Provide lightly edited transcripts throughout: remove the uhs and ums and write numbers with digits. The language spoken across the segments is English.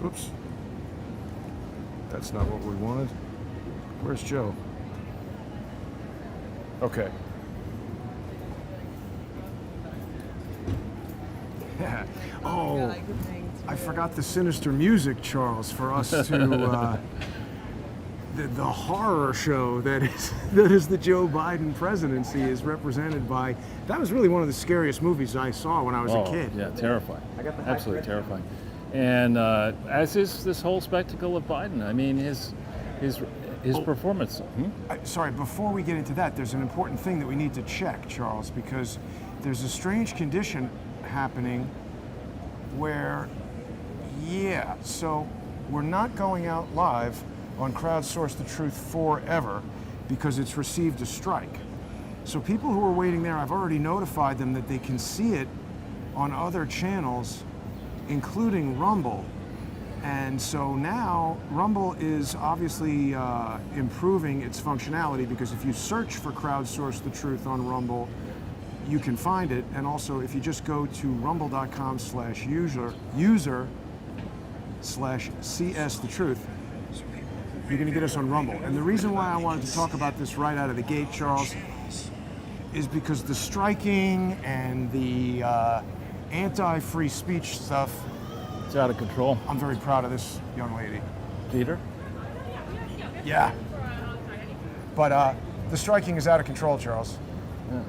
Oops. That's not what we wanted. Where's Joe? Okay. Yeah. Oh, I forgot the sinister music, Charles, for us to the horror show that is the Joe Biden Presidency is represented by. That was really one of the scariest movies I saw when I was a kid. Yeah, terrifying. Absolutely terrifying. And as is this whole spectacle of Biden. I mean, his performance. Sorry, before we get into that, there's an important thing that we need to check, Charles, because there's a strange condition happening where, so we're not going out live on Crowdsource the Truth forever because it's received a strike. So people who are waiting there, I've already notified them that they can see it on other channels, including Rumble. And so now Rumble is obviously improving its functionality, because if you search for Crowdsource the Truth on Rumble, you can find it. And also, if you just go to rumble.com/user/CS the Truth, you're going to get us on Rumble. And the reason why I wanted to talk about this right out of the gate, Charles, is because the striking and the anti-free speech stuff, it's out of control. I'm very proud of this young lady. Peter? Yeah. But the striking is out of control, Charles. Yeah.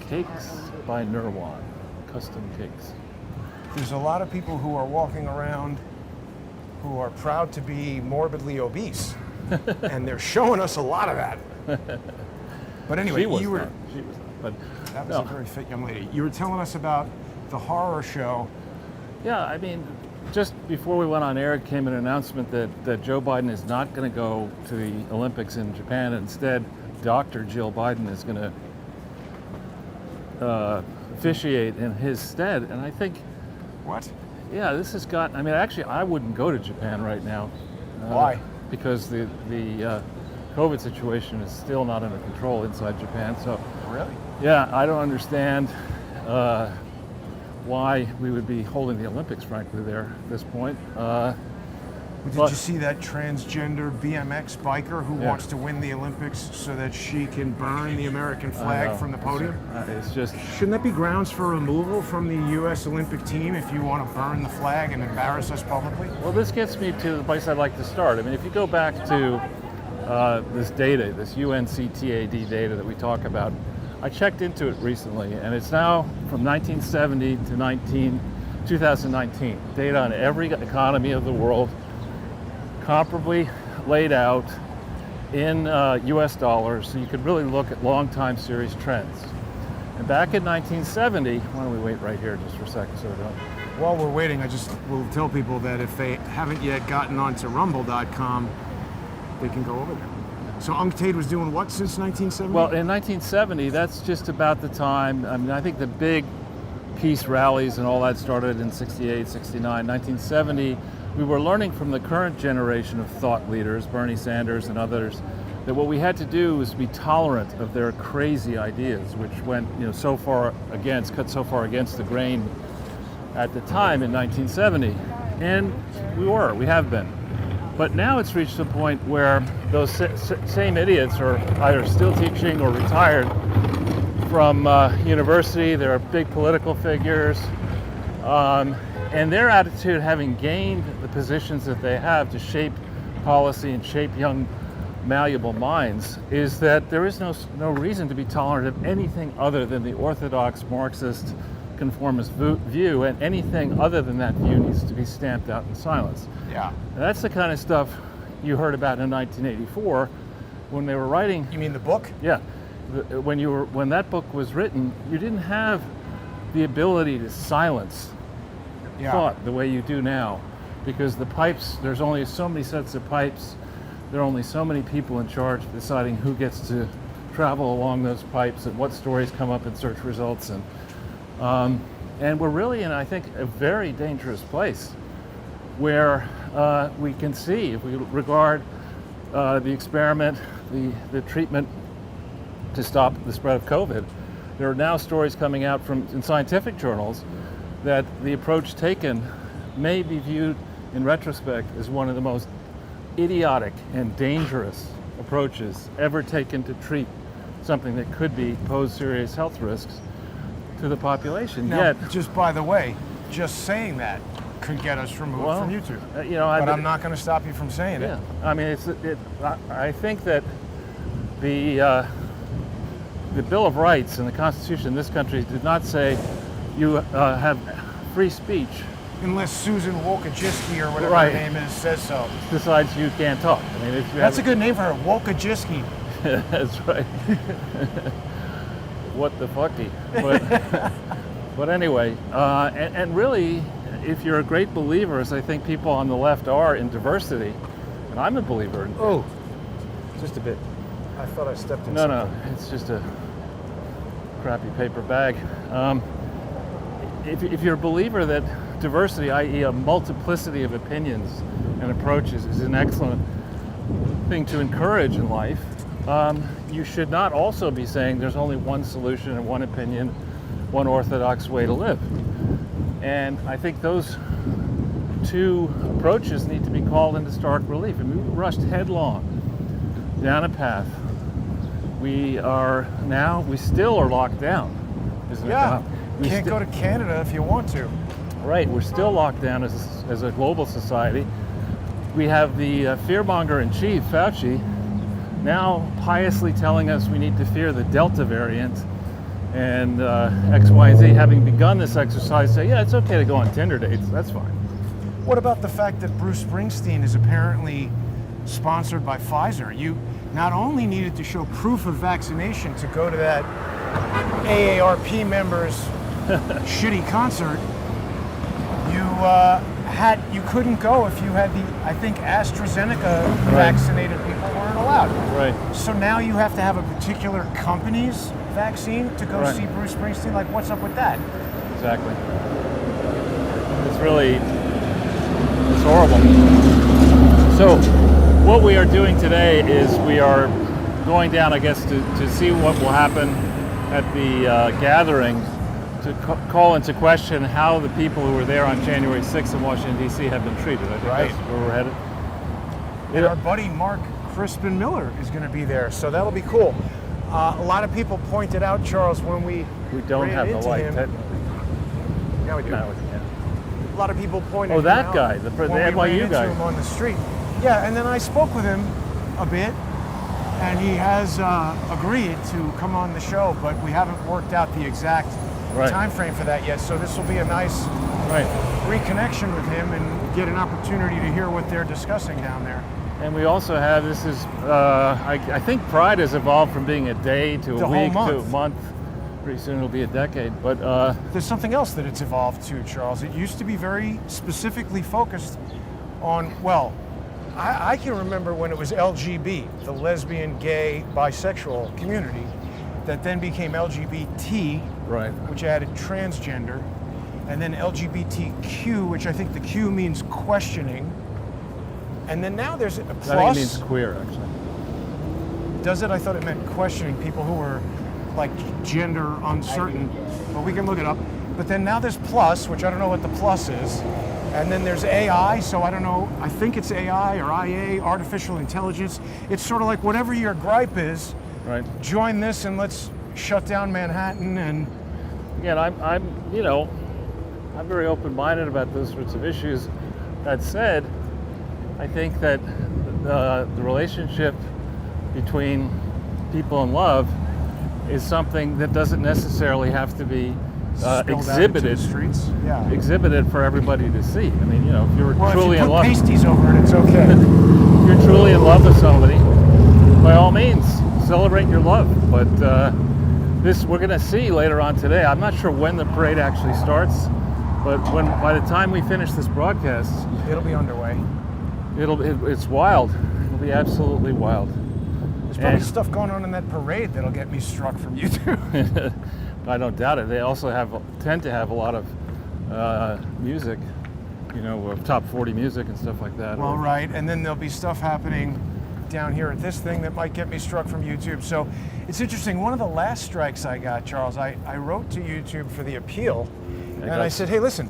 Cakes by Nirwan. Custom cakes. There's a lot of people who are walking around who are proud to be morbidly obese. And they're showing us a lot of that. But anyway, She was you were... not. But That was a very fit young lady. You were telling us about the horror show. Yeah, I mean, just before we went on air, it came an announcement that Joe Biden is not going to go to the Olympics in Japan. Instead, Dr. Jill Biden is going to officiate in his stead. And I think, What? yeah, this has got, I mean, actually, I wouldn't go to Japan right now. Why? Because the COVID situation is still not under control inside Japan. So, Really? yeah, I don't understand why we would be holding the Olympics, frankly, there at this point. Did you see that transgender BMX biker who wants to win the Olympics so that she can burn the American flag from the podium? It's just... Shouldn't that be grounds for removal from the U.S. Olympic team if you want to burn the flag and embarrass us publicly? Well, this gets me to the place I'd like to start. I mean, if you go back to this data, this UNCTAD data that we talk about, I checked into it recently, and it's now from 1970 to 2019. Data on every economy of the world, comparably laid out in US dollars, so you could really look at long time series trends. And back in 1970, why don't we wait right here just for a second so we don't... While we're waiting, I just will tell people that if they haven't yet gotten onto rumble.com, they can go over there. So UNCTAD was doing what since 1970? Well, in 1970, that's just about the time. I mean, I think the big peace rallies and all that started in 68, 69. 1970, we were learning from the current generation of thought leaders, Bernie Sanders and others, that what we had to do was be tolerant of their crazy ideas, which went, cut so far against the grain at the time in 1970. And we have been. But now it's reached a point where those same idiots are either still teaching or retired from university. They're big political figures. And their attitude, having gained the positions that they have to shape policy and shape young, malleable minds, is that there is no reason to be tolerant of anything other than the orthodox Marxist conformist view, and anything other than that view needs to be stamped out in silence. Yeah. And that's the kind of stuff you heard about in 1984 when they were writing. You mean the book? Yeah. When that book was written, you didn't have the ability to silence thought the way you do now, because the pipes, there's only so many sets of pipes, there are only so many people in charge of deciding who gets to travel along those pipes and what stories come up in search results, and we're really in, I think, a very dangerous place where we can see, if we regard the experiment, the treatment to stop the spread of COVID, there are now stories coming out in scientific journals that the approach taken may be viewed in retrospect, is one of the most idiotic and dangerous approaches ever taken to treat something that could pose serious health risks to the population. Now, just by the way, just saying that could get us removed from YouTube. But I'm not going to stop you from saying it. I mean, I think that the Bill of Rights and the Constitution in this country did not say you have free speech. Unless Susan Wojcicki or whatever her name is says so. Decides you can't talk. I mean, that's a good name for her, Wojcicki. That's right. What the fucky? But anyway, and really, if you're a great believer, as I think people on the left are, in diversity, and I'm a believer in. Oh, just a bit. I thought I stepped in. No, it's just a crappy paper bag. If you're a believer that diversity, i.e. a multiplicity of opinions and approaches, is an excellent thing to encourage in life, you should not also be saying there's only one solution and one opinion, one orthodox way to live. And I think those two approaches need to be called into stark relief. I mean, we rushed headlong down a path. We still are locked down, isn't it? Yeah, you can't go to Canada if you want to. Right, we're still locked down as a global society. We have the fearmonger-in-chief, Fauci, now piously telling us we need to fear the Delta variant, and X, Y, and Z, having begun this exercise, say, yeah, it's okay to go on Tinder dates, that's fine. What about the fact that Bruce Springsteen is apparently sponsored by Pfizer? You not only needed to show proof of vaccination to go to that AARP member's shitty concert, you couldn't go if you had I think AstraZeneca vaccinated people weren't allowed. Right. So now you have to have a particular company's vaccine to go see Bruce Springsteen? Like, what's up with that? Exactly. It's horrible. So what we are doing today is we are going down, I guess, to see what will happen at the gathering, to call into question how the people who were there on January 6th in Washington, D.C. have been treated. I think that's where we're headed. And our buddy Mark Crispin Miller is going to be there, so that'll be cool. A lot of people pointed out, Charles, when we don't have the light. Yeah, we do. No, we can't. A lot of people pointed out. Oh, that out guy, the when NYU we ran into guy. him on the street. Yeah, and then I spoke with him a bit, and he has agreed to come on the show, but we haven't worked out the exact time frame for that yet. So this will be a nice reconnection with him and get an opportunity to hear what they're discussing down there. And we also have, I think Pride has evolved from being a day to a week to a month. Pretty soon it'll be a decade. But there's something else that it's evolved to, Charles. It used to be very specifically focused on, I can remember when it was LGB, the lesbian, gay, bisexual community, that then became LGBT, which added transgender, and then LGBTQ, which I think the Q means questioning. And then now there's a plus. I think it means queer, actually. Does it? I thought it meant questioning people who were like gender uncertain. But we can look it up. But then now there's plus, which I don't know what the plus is. And then there's AI, so I don't know. I think it's AI or IA, artificial intelligence. It's sort of like whatever your gripe is, join this and let's shut down Manhattan. And again, I'm very open-minded about those sorts of issues. That said, I think that the relationship between people in love is something that doesn't necessarily have to be exhibited for everybody to see. I mean, if you're truly in love, if you put pasties over it, it's okay. If you're truly in love with somebody, by all means, celebrate your love. But this we're going to see later on today. I'm not sure when the parade actually starts, but by the time we finish this broadcast, it'll be underway. It's wild. It'll be absolutely wild. There's probably stuff going on in that parade that'll get me struck from YouTube. I don't doubt it. They also tend to have a lot of music, top 40 music and stuff like that. Well, right, and then there'll be stuff happening down here at this thing that might get me struck from YouTube. So it's interesting. One of the last strikes I got, Charles, I wrote to YouTube for the appeal, and I said, hey, listen,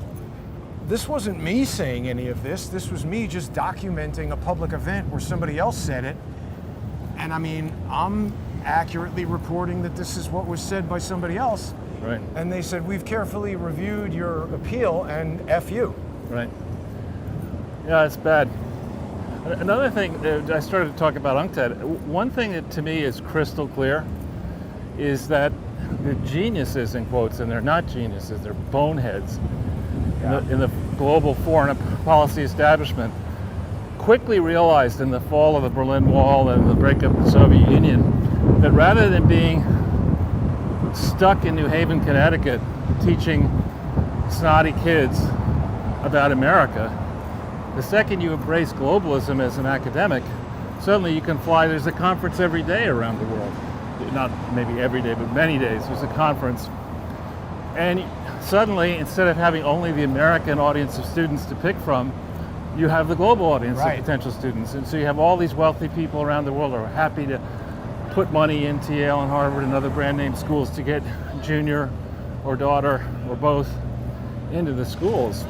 this wasn't me saying any of this. This was me just documenting a public event where somebody else said it. And I mean, I'm accurately reporting that this is what was said by somebody else. Right. And they said, we've carefully reviewed your appeal and F you. Right. Yeah, it's bad. Another thing, I started to talk about UNCTAD. One thing that to me is crystal clear is that the geniuses, in quotes, and they're not geniuses, they're boneheads in the global foreign policy establishment, quickly realized in the fall of the Berlin Wall and the breakup of the Soviet Union that rather than being stuck in New Haven, Connecticut, teaching snotty kids about America, the second you embrace globalism as an academic, suddenly you can fly. There's a conference every day around the world. Not maybe every day, but many days. There's a conference. And suddenly, instead of having only the American audience of students to pick from, you have the global audience of potential students. And so you have all these wealthy people around the world who are happy to put money into Yale and Harvard and other brand name schools to get junior or daughter or both into the schools.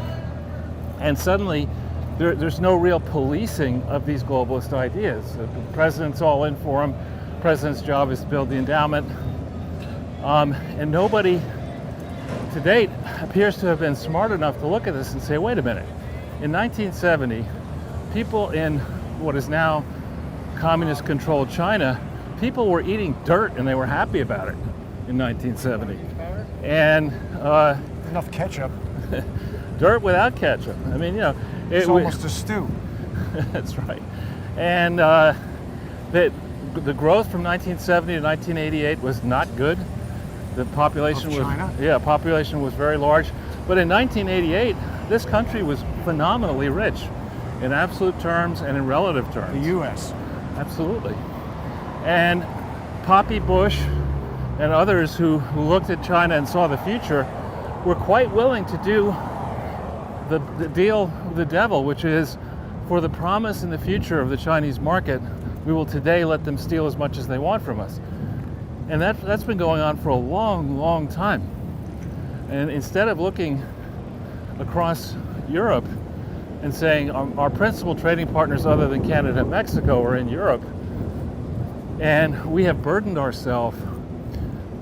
And suddenly, there's no real policing of these globalist ideas. The president's all in for them. The president's job is to build the endowment. And nobody to date appears to have been smart enough to look at this and say, wait a minute. In 1970, people in what is now communist-controlled China, people were eating dirt and they were happy about it in 1970. And enough ketchup. Dirt without ketchup. I mean, you know, it's almost a stew. That's right. And the growth from 1970 to 1988 was not good. The population was China? Population was very large. But in 1988, this country was phenomenally rich in absolute terms and in relative terms. The U.S. Absolutely. And Poppy Bush and others who looked at China and saw the future were quite willing to do the deal with the devil, which is for the promise in the future of the Chinese market, we will today let them steal as much as they want from us. And that's been going on for a long, long time. And instead of looking across Europe and saying our principal trading partners other than Canada and Mexico are in Europe, and we have burdened ourselves,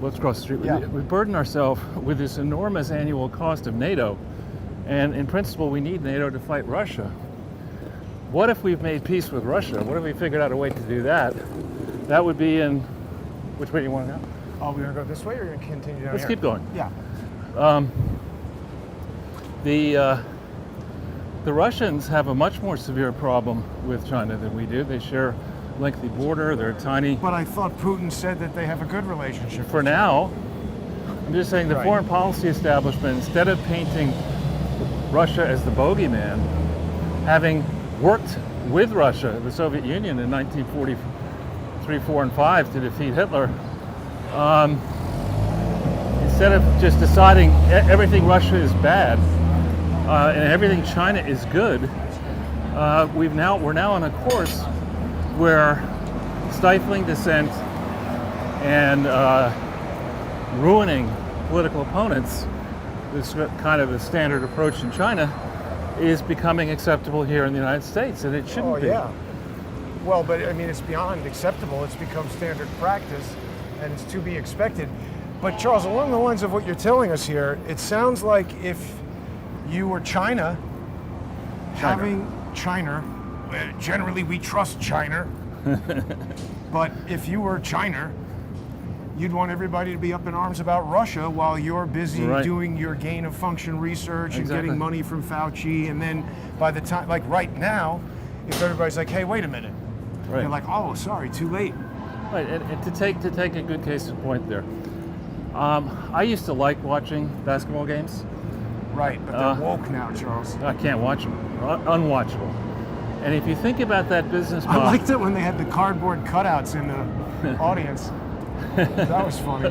let's cross the street, we've burdened ourselves with this enormous annual cost of NATO. And in principle, we need NATO to fight Russia. What if we've made peace with Russia? What if we figured out a way to do that? That would be in, which way do you want to go? Oh, we're going to go this way or you're going to continue down Let's here? keep going. Yeah. The Russians have a much more severe problem with China than we do. They share a lengthy border, they're tiny. But I thought Putin said that they have a good relationship. For now, I'm just saying the foreign policy establishment, instead of painting Russia as the bogeyman, having worked with Russia, the Soviet Union in 1943, 4, and 5 to defeat Hitler, instead of just deciding everything Russia is bad and everything China is good, we're now on a course where stifling dissent and ruining political opponents, this kind of the standard approach in China, is becoming acceptable here in the United States, and it shouldn't be. Yeah. Well, but I mean, it's beyond acceptable. It's become standard practice, and it's to be expected. But Charles, along the lines of what you're telling us here, it sounds like if you were China. having China, generally we trust China, but if you were China, you'd want everybody to be up in arms about Russia while you're busy doing your gain of function research and getting money from Fauci. And then by the time, like right now, if everybody's like, hey, wait a minute, you're like, oh, sorry, too late. Right, and to take a good case in point there, I used to like watching basketball games. Right, but they're woke now, Charles. I can't watch them. They're unwatchable. And if you think about that business model... I liked it when they had the cardboard cutouts in the audience. That was funny.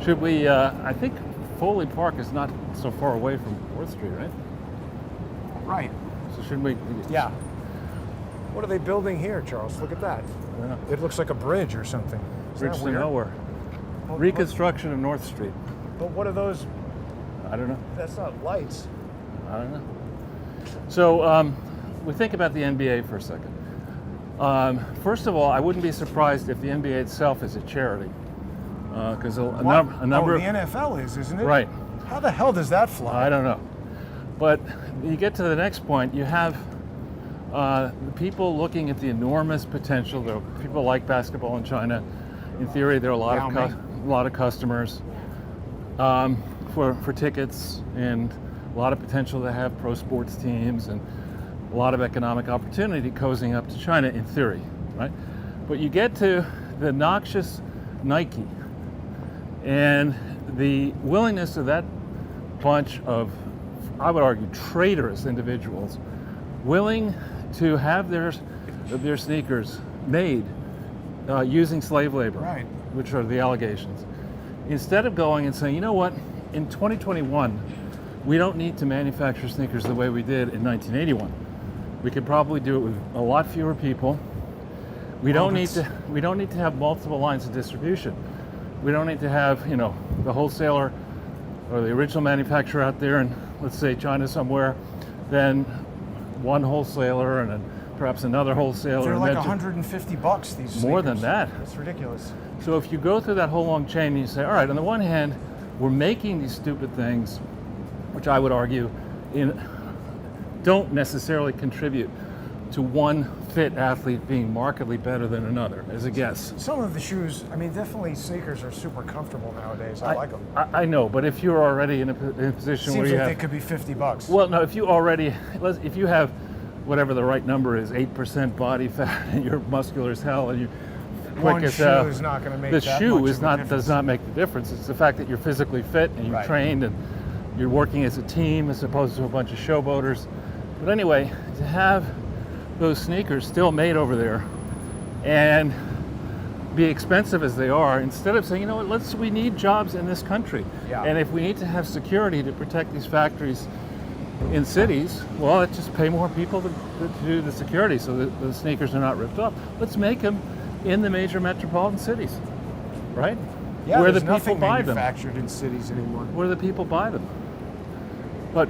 Should we, I think Foley Park is not so far away from 4th Street, right? Right. So shouldn't we... Yeah. What are they building here, Charles? Look at that. Yeah. It looks like a bridge or something. Bridge to nowhere. Reconstruction of North Street. But what are those? I don't know. That's not lights. I don't know. So we think about the NBA for a second. First of all, I wouldn't be surprised if the NBA itself is a charity, because a number the NFL isn't it? Right. How the hell does that fly? I don't know. But you get to the next point, you have the people looking at the enormous potential. There are people like basketball in China. In theory, there are a lot of customers for tickets, and a lot of potential to have pro sports teams, and a lot of economic opportunity cozying up to China in theory, right? But you get to the noxious Nike and the willingness of that bunch of, I would argue, traitorous individuals willing to have their sneakers made using slave labor, Right. which are the allegations. Instead of going and saying, you know what, in 2021, we don't need to manufacture sneakers the way we did in 1981. We could probably do it with a lot fewer people. We don't need to have multiple lines of distribution. We don't need to have, the wholesaler or the original manufacturer out there in, let's say, China somewhere, then one wholesaler and then perhaps another wholesaler. They're and like then $150 these sneakers. more than that. It's ridiculous. So if you go through that whole long chain and you say, all right, on the one hand, we're making these stupid things, which I would argue don't necessarily contribute to one fit athlete being markedly better than another, as a guess. Some of the shoes, definitely sneakers are super comfortable nowadays. I like them. I know, but if you're already in a position where Seems you like have... they could be $50. Well, no, if you have whatever the right number is, 8% body fat, and you're muscular as hell, and you're quick as hell. One shoe is not going to make the that shoe much is of a not difference. does not make the difference. It's the fact that you're physically fit and you're Right. trained and you're working as a team as opposed to a bunch of showboaters. But anyway, to have those sneakers still made over there and be expensive as they are, instead of saying, you know what, we need jobs in this country. Yeah. And if we need to have security to protect these factories in cities, well, let's just pay more people to do the security so that the sneakers are not ripped off. Let's make them in the major metropolitan cities, right? Yeah, where there's the people nothing buy them. manufactured in cities anymore. Where the people buy them. But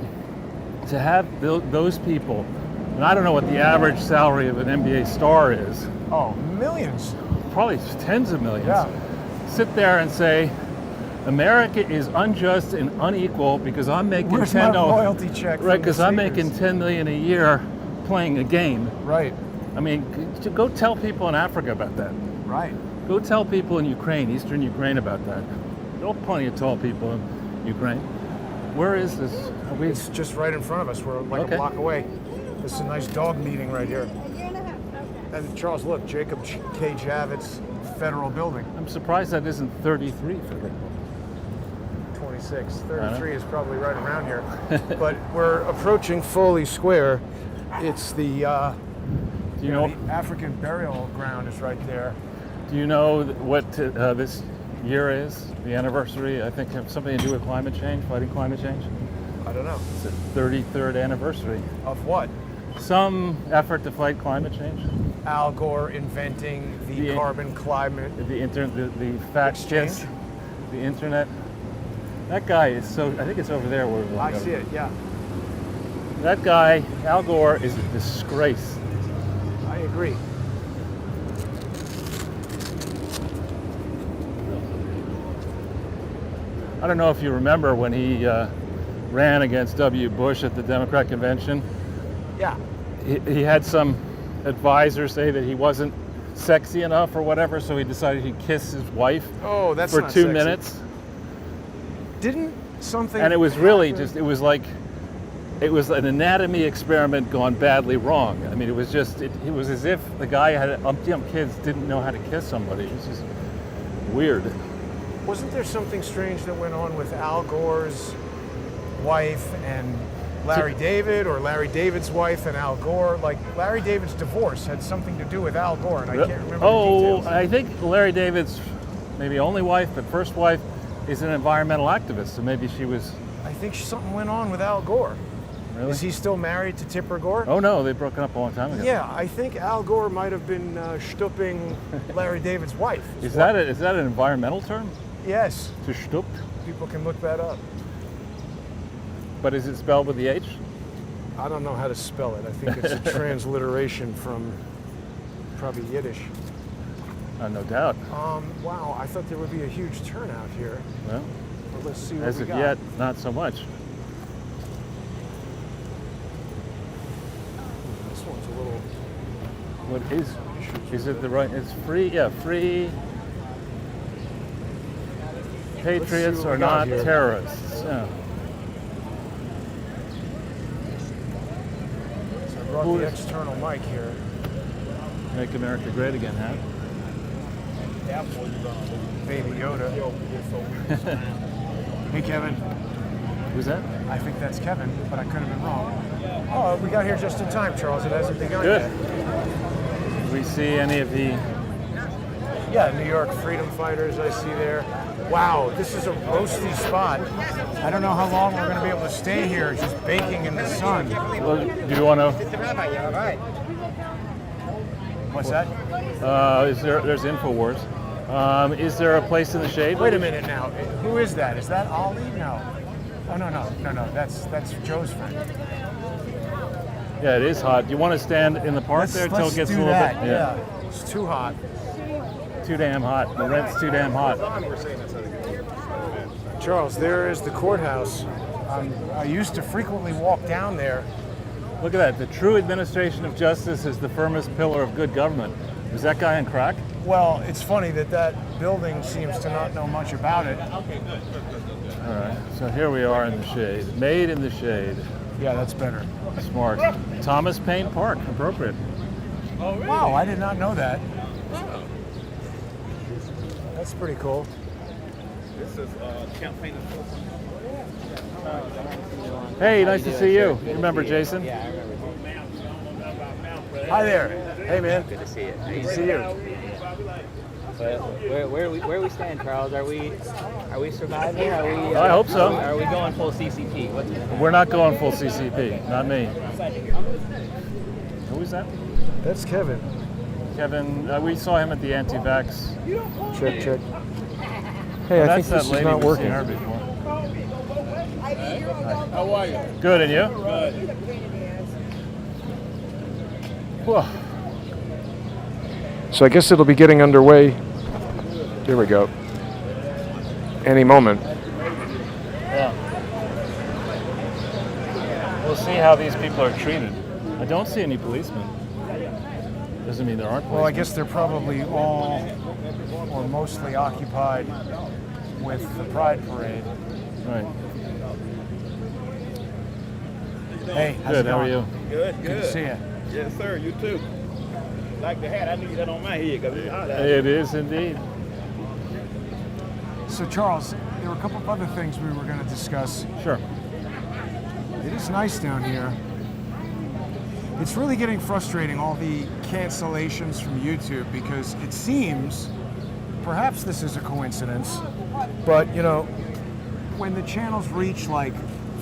to have those people, and I don't know what the average salary of an NBA star is, Oh, millions. probably tens of millions, Yeah. sit there and say, America is unjust and unequal because I'm making Where's my royalty check? right? from the Because I'm sneakers? making $10 million a year playing a game. Right. I mean, go tell people in Africa about that. Right. Go tell people in Ukraine, Eastern Ukraine, about that. There are plenty of tall people in Ukraine. Where is this? Are we? It's just right in front of us. We're like Okay. a block away. This is a nice dog meeting right here. And Charles, look, Jacob K. Javits Federal Building, I'm surprised that isn't 33 for them. 26. 33 is probably right around here. But we're approaching Foley Square. It's the, Do you know? the African burial ground is right there. Do you know what this year is? The anniversary? I think have something to do with climate change, fighting climate change. I don't know. It's the 33rd anniversary. Of what? Some effort to fight climate change. Al Gore inventing the carbon climate. The fat Exchange? kiss, the internet. That guy is so. I think it's over there where we're I going. see it, yeah. That guy, Al Gore, is a disgrace. I agree. I don't know if you remember when he ran against W. Bush at the Democrat convention. Yeah. He had some advisor say that he wasn't sexy enough or whatever, so he decided he'd kiss his wife Oh, that's for not 2 sexy. minutes. Didn't something And it was really happen? just, it was an anatomy experiment gone badly wrong. I mean, it was as if the guy had kids didn't know how to kiss somebody. It was just weird. Wasn't there something strange that went on with Al Gore's wife and Larry David, or Larry David's wife and Al Gore? Like, Larry David's divorce had something to do with Al Gore, and I can't remember the details. I think Larry David's maybe only wife, but first wife, is an environmental activist, so maybe she was... I think something went on with Al Gore. Really? Is he still married to Tipper Gore? Oh no, they've broken up a long time ago. Yeah, I think Al Gore might have been stooping Larry David's wife. Is that an environmental term? Yes. To stoop? People can look that up. But is it spelled with the H? I don't know how to spell it. I think it's a transliteration from probably Yiddish. No doubt. Wow, I thought there would be a huge turnout here. Well, But let's see what as we of got. yet, not so much. This one's a little... What is it the right, it's free, yeah, free patriots what are we got not here. terrorists. Yeah. So I brought Who the is- external mic here. Make America great again, huh? Baby Yoda. Hey, Kevin. Who's that? I think that's Kevin, but I could have been wrong. Oh, we got here just in time, Charles. It hasn't begun Good. yet. Do we see any of the, Yeah, New York freedom fighters I see there. Wow, this is a roasty spot. I don't know how long we're going to be able to stay here, just baking in the sun. well, do you want to, What's that? there's InfoWars. Is there a place in the shade? Wait a minute now. Who is that? Is that Ollie? No. Oh, no. That's Joe's friend. Yeah, it is hot. Do you want to stand in the park there until it gets a do little that. bit? Yeah. It's too hot. Too damn hot. The rent's too damn hot. Charles, there is the courthouse. I used to frequently walk down there. Look at that. The true administration of justice is the firmest pillar of good government. Was that guy on crack? Well, it's funny that building seems to not know much about it. All right. So here we are in the shade. Made in the shade. Yeah, that's better. Smart. Thomas Paine Park. Appropriate. Wow, I did not know that. That's pretty cool. This is campaign. Hey, nice to see you. You remember Jason? Yeah, I remember. Hi there. Hey, man. Good to see you. Good to see you. Where we stand, Charles? Are we surviving? Are we? I hope so. Are we going full CCP? What's We're not going full CCP. Not me. Who is that? That's Kevin. Kevin. We saw him at the anti-vax. Check. Hey, I think That's that this is lady. not We've working. seen her before. How are you? Good, and you? Good. Whew. So I guess it'll be getting underway. There we go. Any moment. Yeah. We'll see how these people are treated. I don't see any policemen. Doesn't mean there aren't policemen. Well, I guess they're probably all or mostly occupied with the Pride Parade. Right. Hey, how's Good. it How are going? you? Good. Good to see you. Yes, sir. You too. Like the hat. I need that on my head because it's hot out. It is indeed. So, Charles, there were a couple of other things we were going to discuss. Sure. It is nice down here. It's really getting frustrating, all the cancellations from YouTube, because it seems, perhaps this is a coincidence, but you know, when the channels reach like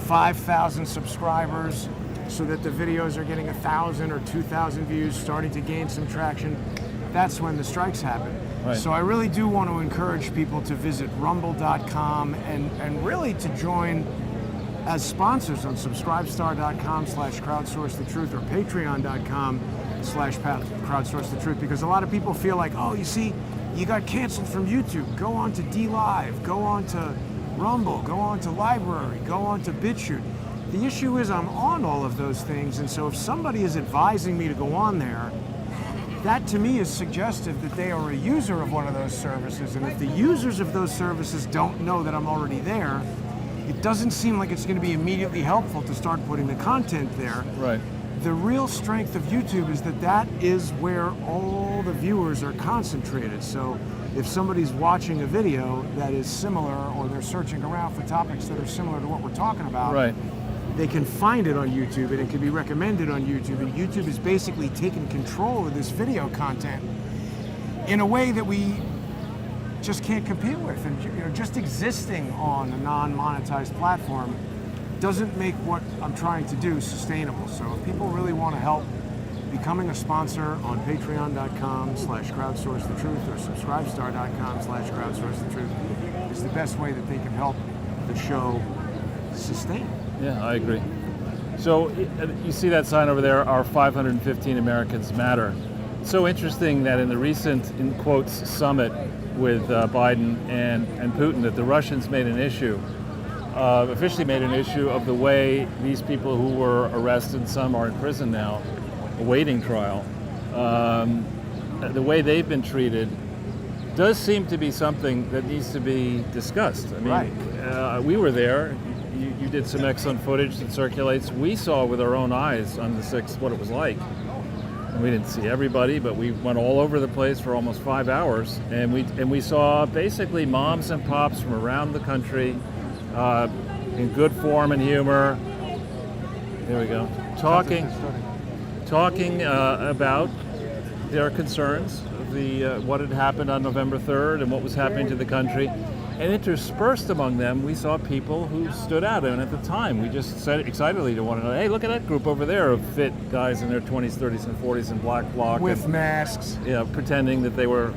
5,000 subscribers, so that the videos are getting 1,000 or 2,000 views, starting to gain some traction, that's when the strikes happen. Right. So I really do want to encourage people to visit rumble.com and really to join as sponsors on subscribestar.com/crowdsourcethetruth or patreon.com/crowdsourcethetruth, because a lot of people feel like, oh, you see, you got canceled from YouTube. Go on to DLive, go on to Rumble, go on to Library, go on to BitChute. The issue is I'm on all of those things, and so if somebody is advising me to go on there, that to me is suggestive that they are a user of one of those services, and if the users of those services don't know that I'm already there, it doesn't seem like it's going to be immediately helpful to start putting the content there. Right. The real strength of YouTube is that that is where all the viewers are concentrated. So if somebody's watching a video that is similar, or they're searching around for topics that are similar to what we're talking about, Right. they can find it on YouTube, and it can be recommended on YouTube, and YouTube is basically taking control of this video content in a way that we just can't compete with. And you know, just existing on a non-monetized platform doesn't make what I'm trying to do sustainable. So if people really want to help, becoming a sponsor on patreon.com/crowdsourcethetruth or subscribestar.com/crowdsourcethetruth is the best way that they can help the show sustain. Yeah, I agree. So you see that sign over there, our 515 Americans matter. It's so interesting that in the recent, in quotes, summit with Biden and Putin, that the Russians made an issue, officially made an issue of the way these people who were arrested, some are in prison now, awaiting trial, the way they've been treated does seem to be something that needs to be discussed. I mean, we were there. You did some excellent footage that circulates. We saw with our own eyes on the 6th what it was like. And we didn't see everybody, but we went all over the place for almost 5 hours, and we saw basically moms and pops from around the country in good form and humor. There we go. Talking about their concerns, what had happened on November 3rd and what was happening to the country. And interspersed among them, we saw people who stood out. And at the time, we just said excitedly to one another, hey, look at that group over there of fit guys in their 20s, 30s, and 40s in black bloc. With masks. Yeah, pretending that they were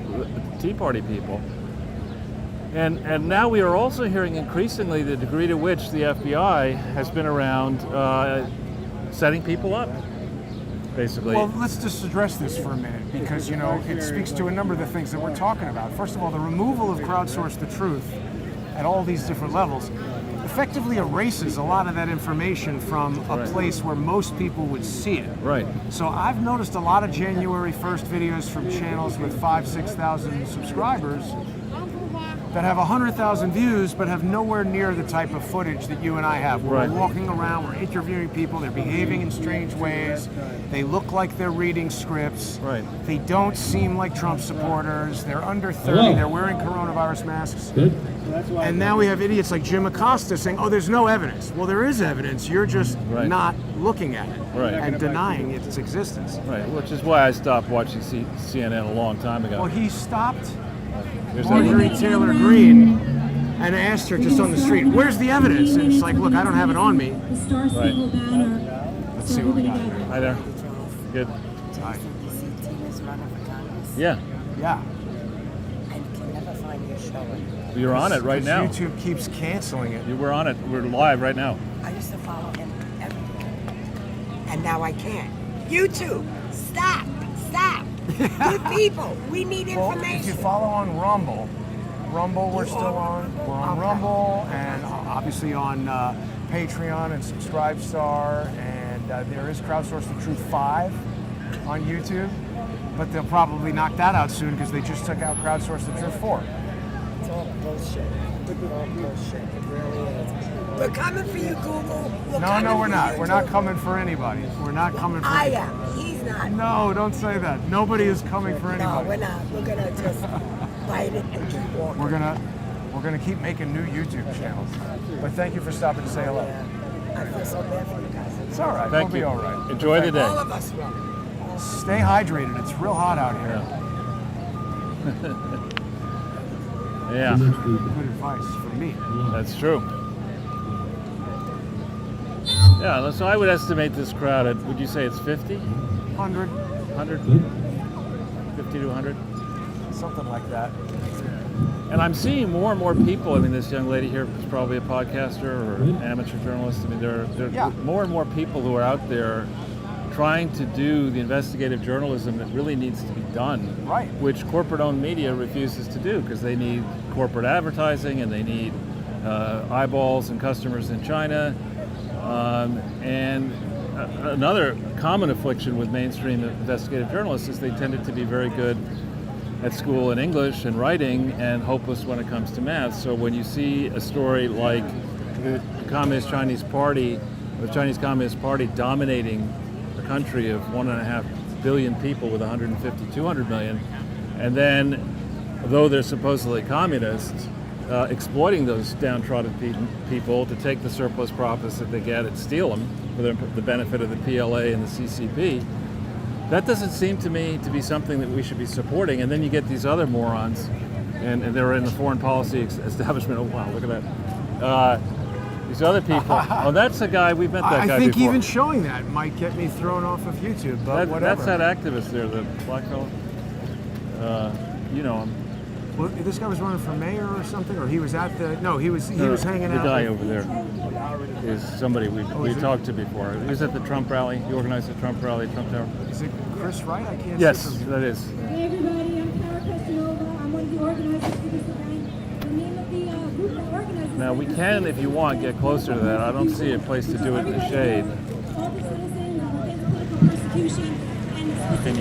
Tea Party people. And now we are also hearing increasingly the degree to which the FBI has been around setting people up, basically. Well, let's just address this for a minute, because, it speaks to a number of the things that we're talking about. First of all, the removal of Crowdsource the Truth at all these different levels effectively erases a lot of that information from a place where most people would see it. Right. So I've noticed a lot of January 1st videos from channels with 5,000-6,000 subscribers that have 100,000 views but have nowhere near the type of footage that you and I have. We're walking around, we're interviewing people, they're behaving in strange ways, they look like they're reading scripts, they don't seem like Trump supporters, they're under 30, they're wearing coronavirus masks. And now we have idiots like Jim Acosta saying, oh, there's no evidence. Well, there is evidence, you're just not looking at it and denying its existence. Right, which is why I stopped watching CNN a long time ago. Well, he stopped Marjorie Taylor Greene and asked her just on the street, where's the evidence? And she's like, look, I don't have it on me. Right. Let's see what we got here. Hi there. Good. Hi. Yeah. Yeah. I can never find your show. You're on it right now. YouTube keeps canceling it. We're on it. We're live right now. I used to follow him everywhere. And now I can't. YouTube, stop. Good people, we need information. Well, if you follow on Rumble, we're still on. We're on Rumble, and obviously on Patreon and Subscribestar, and there is Crowdsource the Truth 5 on YouTube, but they'll probably knock that out soon because they just took out Crowdsource the Truth 4. It's all bullshit. It's all bullshit. It really is. We're coming for you, Google. No, we're not. We're not coming for anybody. We're not coming for I am. He's not. No, don't say that. Nobody is coming for anybody. No, we're not. We're gonna just bite it and keep walking. We're gonna keep making new YouTube channels. But thank you for stopping to say hello. Yeah. I feel so bad for you guys. It's all right. Thank We'll you. be all right. Enjoy the day. All of us will. Stay hydrated. It's real hot out here. Yeah. Good advice from me. That's true. Yeah, so I would estimate this crowd at, would you say it's 50? 100. 100? 50 to 100? Something like that. And I'm seeing more and more people. I mean, this young lady here is probably a podcaster or an amateur journalist. I mean, there are more and more people who are out there trying to do the investigative journalism that really needs to be done, which corporate-owned media refuses to do because they need corporate advertising and they need eyeballs and customers in China. And another common affliction with mainstream investigative journalists is they tended to be very good at school in English and writing and hopeless when it comes to math. So when you see a story like the Communist Chinese Party, the Chinese Communist Party dominating a country of 1.5 billion people with 150, 200 million, and then, though they're supposedly communists, exploiting those downtrodden people to take the surplus profits that they get and steal them for the benefit of the PLA and the CCP. That doesn't seem to me to be something that we should be supporting. And then you get these other morons, and they're in the foreign policy establishment. Oh, wow, look at that. These other people. Oh, that's a guy, we've met that guy before. I think even showing that might get me thrown off of YouTube, but whatever. That's that activist there, the black fellow. You know him. Well, this guy was running for mayor or something, or he was at the. No, he was hanging out. The guy with- over there is somebody we is it? talked to before. He was at the Trump rally. He organized the Trump rally, Trump Tower. Is it Chris Wright? I can't. Yes, see from that is. Hey everybody, I'm Kara Castanova. I'm one of the organizers for this event. The name of the group that organizes Now we can, if you want, get closer to that. I don't see a place to do it in the shade. all the citizens against political persecution and Do you think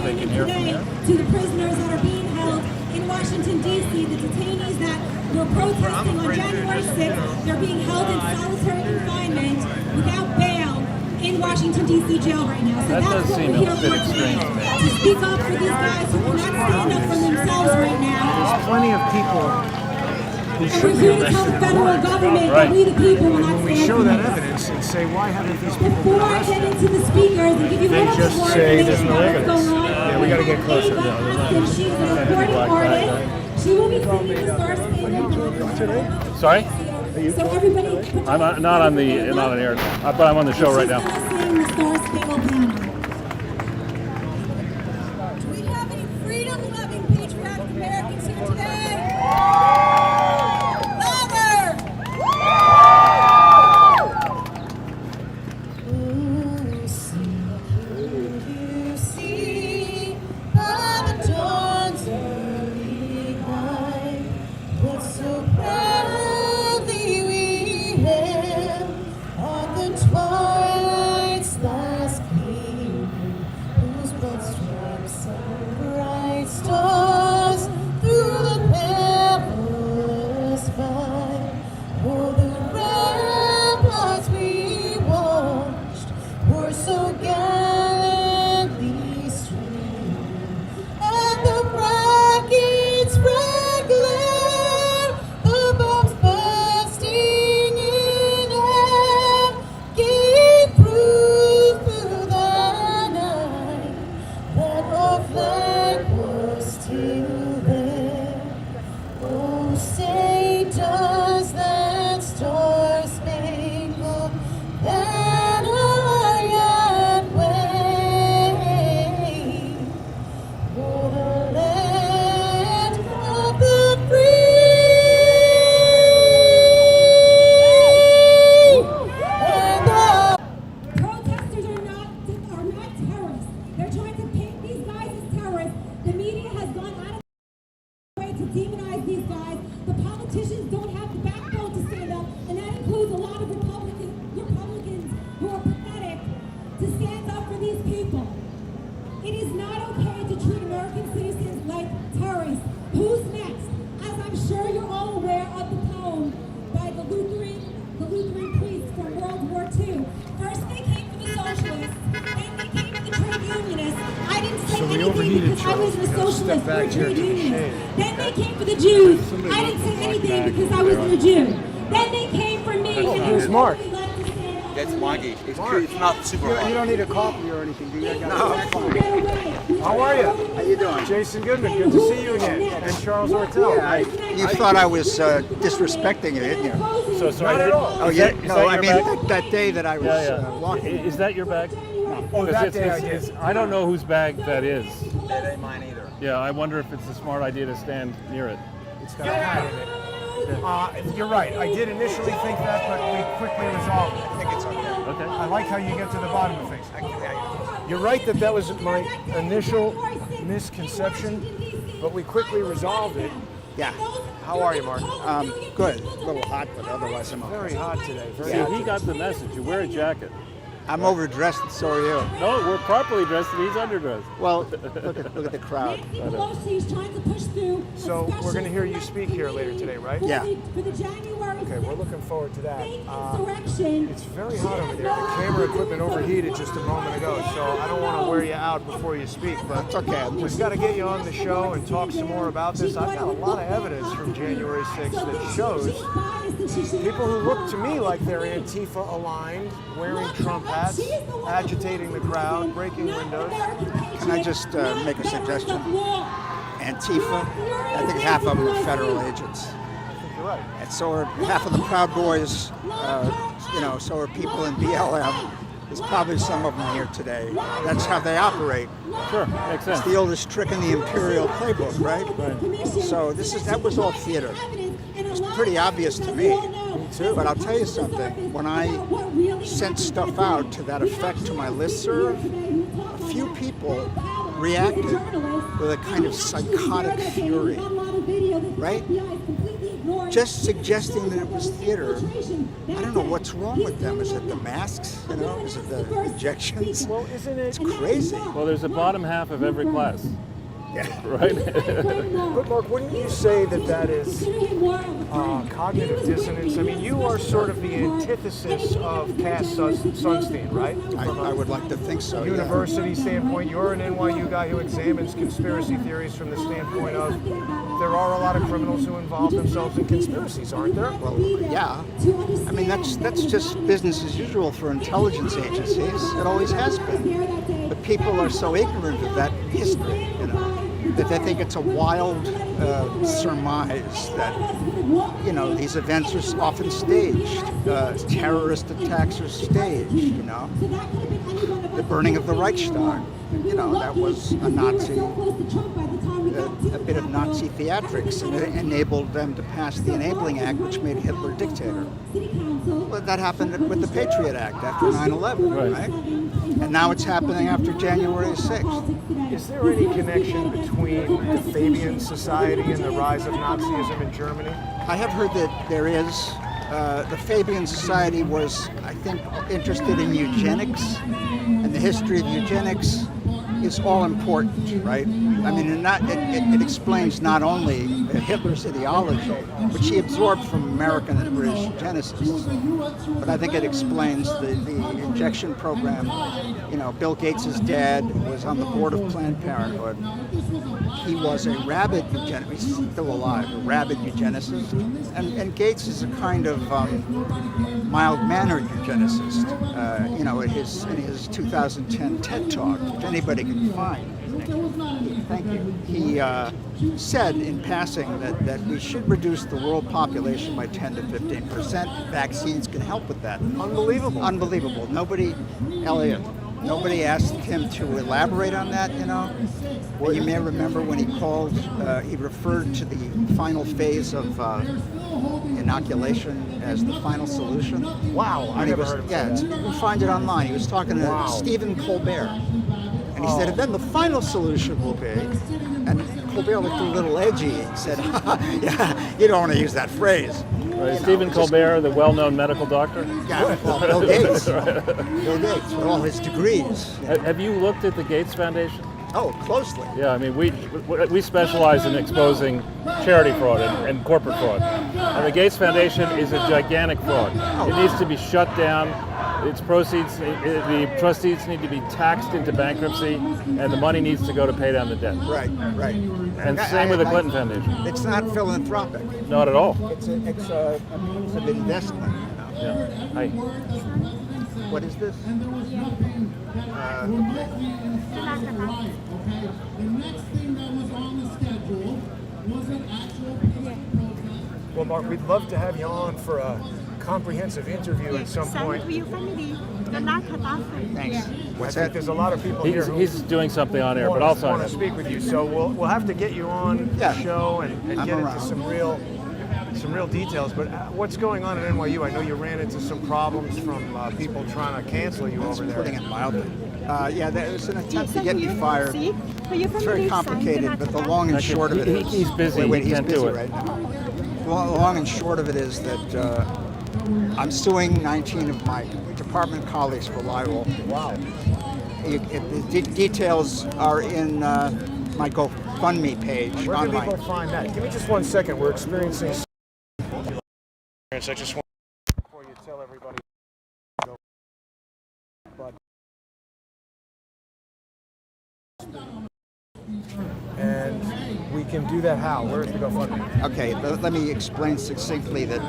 they can hear from today there? to the prisoners that are being held in Washington, D.C., the detainees that were protesting on January 6th. They're being held in solitary confinement without bail in Washington, D.C. jail right now. So That that's does what seem we're a here bit for extreme today. to me. To speak up for these guys who cannot stand up for themselves right now. There's plenty of people who And should we're be here to tell the arrested federal for it. government Right. that we the people will not We stand show for that this. evidence and say, why haven't these people been Before I arrested? get into the speakers and give you a They little bit just more say there's information no about evidence. what's going on. Yeah, we gotta get closer. Ava Hudson, she's a recording artist. She will be singing the Star Spangled Banner. Sorry, So everybody, put I'm not on air, but I'm on the show right now. She's gonna sing the Star Spangled Banner. Do we have any freedom-loving, patriotic Americans here today? Louder! Ooh, see by the dawn's early light, what so proudly we hailed on the twilight's last gleam, whose broad stripes and bright stars through the perilous fight. Oh, the ramparts we watched were so gallantly streamed, and the brackets red glare, the bombs bursting in air, gave proof through the night that our flag was still there. Oh, say does that star-spangled banner yet wave for the land of the free and the Protesters are not terrorists. They're trying to paint these guys as terrorists. The media has gone out of their way to demonize these guys. The politicians don't have the backbone to stand up, and that includes a lot of Republicans who are pathetic to stand up for these people. It is not okay to treat American citizens like terrorists. Who's next? As I'm sure you're all aware of the poem by the Lutheran priest from World War II. First they came for the socialists, then they came for the trade unionists. I didn't say So we anything overheated, because I was Charles. a We gotta socialist step or back a here trade to the unionist. shade. Then they came for the Jews. I didn't say anything because I wasn't a Jew. Then they came for me. And Here's Mark. everybody liked to stand up. That's Maggie. It's not super hot. You don't need a coffee or anything, do you? How are you? How you doing? Jason Goodman, good to see you again. And Charles Ortel. You thought I was disrespecting you, didn't you? So sorry. Not at all. Oh, Is yeah. that- is No, that I your mean bag? that day that I was walking. Is that your bag? Oh, 'Cause that it's- day I it's- did. I don't know whose bag that is. That ain't mine either. Yeah, I wonder if it's a smart idea to stand near it. It's got a hat in it. You're right. I did initially think that, but we quickly resolved it. I think it's okay. Okay. I like how you get to the bottom of things. You're right that that was my initial misconception, but we quickly resolved it. Yeah. How are you, Mark? Good. A little hot, but otherwise I'm okay. Very hot today. Very See, hot. he got the message. You wear a jacket. I'm overdressed, and so are you. No, we're properly dressed and he's underdressed. Well, look at the crowd. Nancy Pelosi is trying to push through. a So we're going to hear you special speak here later committee today, right? Yeah. For the January Okay, we're looking forward to that. fake insurrection. It's very hot over there. The camera equipment overheated just a moment ago, so I don't want to wear you out before you speak, but It's okay. we've got to get you on the show and talk some more about this. I've got a lot of evidence from January 6th that shows people who look to me like they're Antifa aligned, wearing Trump hats, agitating the crowd, breaking windows. Can I just make a suggestion? Antifa, I think half of them are federal agents. I think you're right. And so are half of the Proud Boys, so are people in BLM. There's probably some of them here today. That's how they operate. Sure, makes sense. It's the oldest trick in the imperial playbook, right? So that was all theater. It's pretty obvious to me. Too. But I'll tell you something. When I sent stuff out to that effect to my listserv, a few people reacted with a kind of psychotic fury, right? Just suggesting that it was theater. I don't know what's wrong with them. Is it the masks? Is it the injections? Well, isn't it? It's crazy. Well, there's a bottom half of every class. Yeah. Right? But Mark, wouldn't you say that is cognitive dissonance? I mean, you are sort of the antithesis of Cass Sunstein, right? I would like to think so. University standpoint, you're an NYU guy who examines conspiracy theories from the standpoint of there are a lot of criminals who involve themselves in conspiracies, aren't there? Well, yeah. I mean, that's just business as usual for intelligence agencies. It always has been. But people are so ignorant of that history, that they think it's a wild surmise that, these events are often staged. Terrorist attacks are staged, The burning of the Reichstag, that was a Nazi, a bit of Nazi theatrics, and it enabled them to pass the Enabling Act, which made Hitler dictator. Well, that happened with the Patriot Act after 9/11, right? And now it's happening after January 6th. Is there any connection between the Fabian Society and the rise of Nazism in Germany? I have heard that there is. The Fabian Society was, I think, interested in eugenics, and the history of eugenics is all important, right? I mean, it explains not only Hitler's ideology, which he absorbed from American and British eugenicists, but I think it explains the injection program. Bill Gates' dad was on the board of Planned Parenthood. He was a rabid eugenicist, he's still alive, a rabid eugenicist, and Gates is a kind of mild-mannered eugenicist, in his 2010 TED Talk, which anybody can find. Thank you. He said in passing that we should reduce the world population by 10 to 15%. Vaccines can help with that. Unbelievable. Unbelievable. Nobody asked him to elaborate on that, Well, you may remember when he referred to the final phase of inoculation as the final solution. Wow, I never heard of that. You can find it online. He was talking to Stephen Colbert. And he said, and then the final solution will be, and Colbert looked a little edgy. He said, yeah, you don't want to use that phrase. Right. Stephen Colbert, the well-known medical doctor? Yeah, well, Bill Gates. Bill Gates, with all his degrees. Have you looked at the Gates Foundation? Oh, closely. Yeah, I mean, we specialize in exposing charity fraud and corporate fraud. And the Gates Foundation is a gigantic fraud. It needs to be shut down. Its proceeds, the trustees need to be taxed into bankruptcy, and the money needs to go to pay down the debt. Right. And same with the Clinton Foundation. It's not philanthropic. Not at all. It's a means of investment. Yeah. Hi. What is this? Well, Mark, we'd love to have you on for a comprehensive interview at some point. Thanks. I think there's a lot of people here who He's doing something on air, but also want to speak with you. So we'll have to get you on the show and get into some real details. But what's going on at NYU? I know you ran into some problems from people trying to cancel you over there. Putting it mildly. There was an attempt to get me fired. It's very complicated, but the long and short of it is... He's busy. Wait, he he's can't busy do it. right now. The long and short of it is that I'm suing 19 of my department colleagues for libel. Wow. The details are in my GoFundMe page Where online. can people find that? Give me just 1 second. We're experiencing... I just want before you tell everybody... And we can do that how? Where's the GoFundMe? Okay, let me explain succinctly that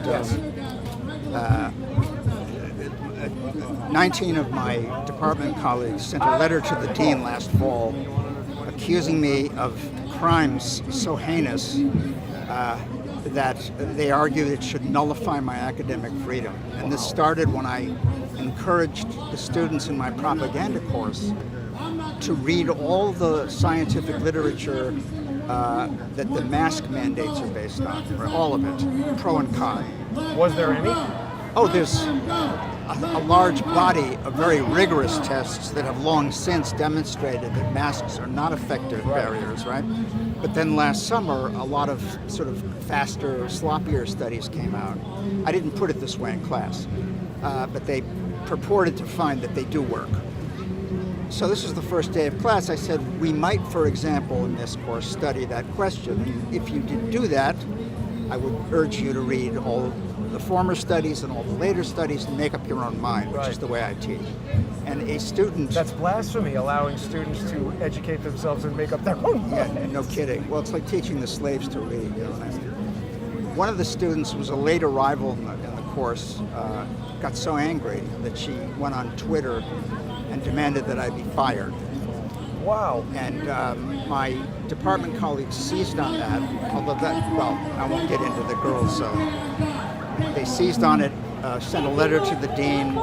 19 of my department colleagues sent a letter to the dean last fall accusing me of crimes so heinous that they argued it should nullify my academic freedom. And this started when I encouraged the students in my propaganda course to read all the scientific literature that the mask mandates are based on, or all of it, pro and con. Was there any? Oh, there's a large body of very rigorous tests that have long since demonstrated that masks are not effective barriers, right? But then last summer, a lot of sort of faster, sloppier studies came out. I didn't put it this way in class, but they purported to find that they do work. So this is the first day of class. I said, we might, for example, in this course, study that question. And if you did do that, I would urge you to read all the former studies and all the later studies and make up your own mind, which is the way I teach. And a student... That's blasphemy, allowing students to educate themselves and make up their own mind. Yeah, no kidding. Well, it's like teaching the slaves to read. You know? One of the students was a late arrival in the course, got so angry that she went on Twitter and demanded that I be fired. Wow. And my department colleagues seized on that, although well, I won't get into the girls, so they seized on it, sent a letter to the dean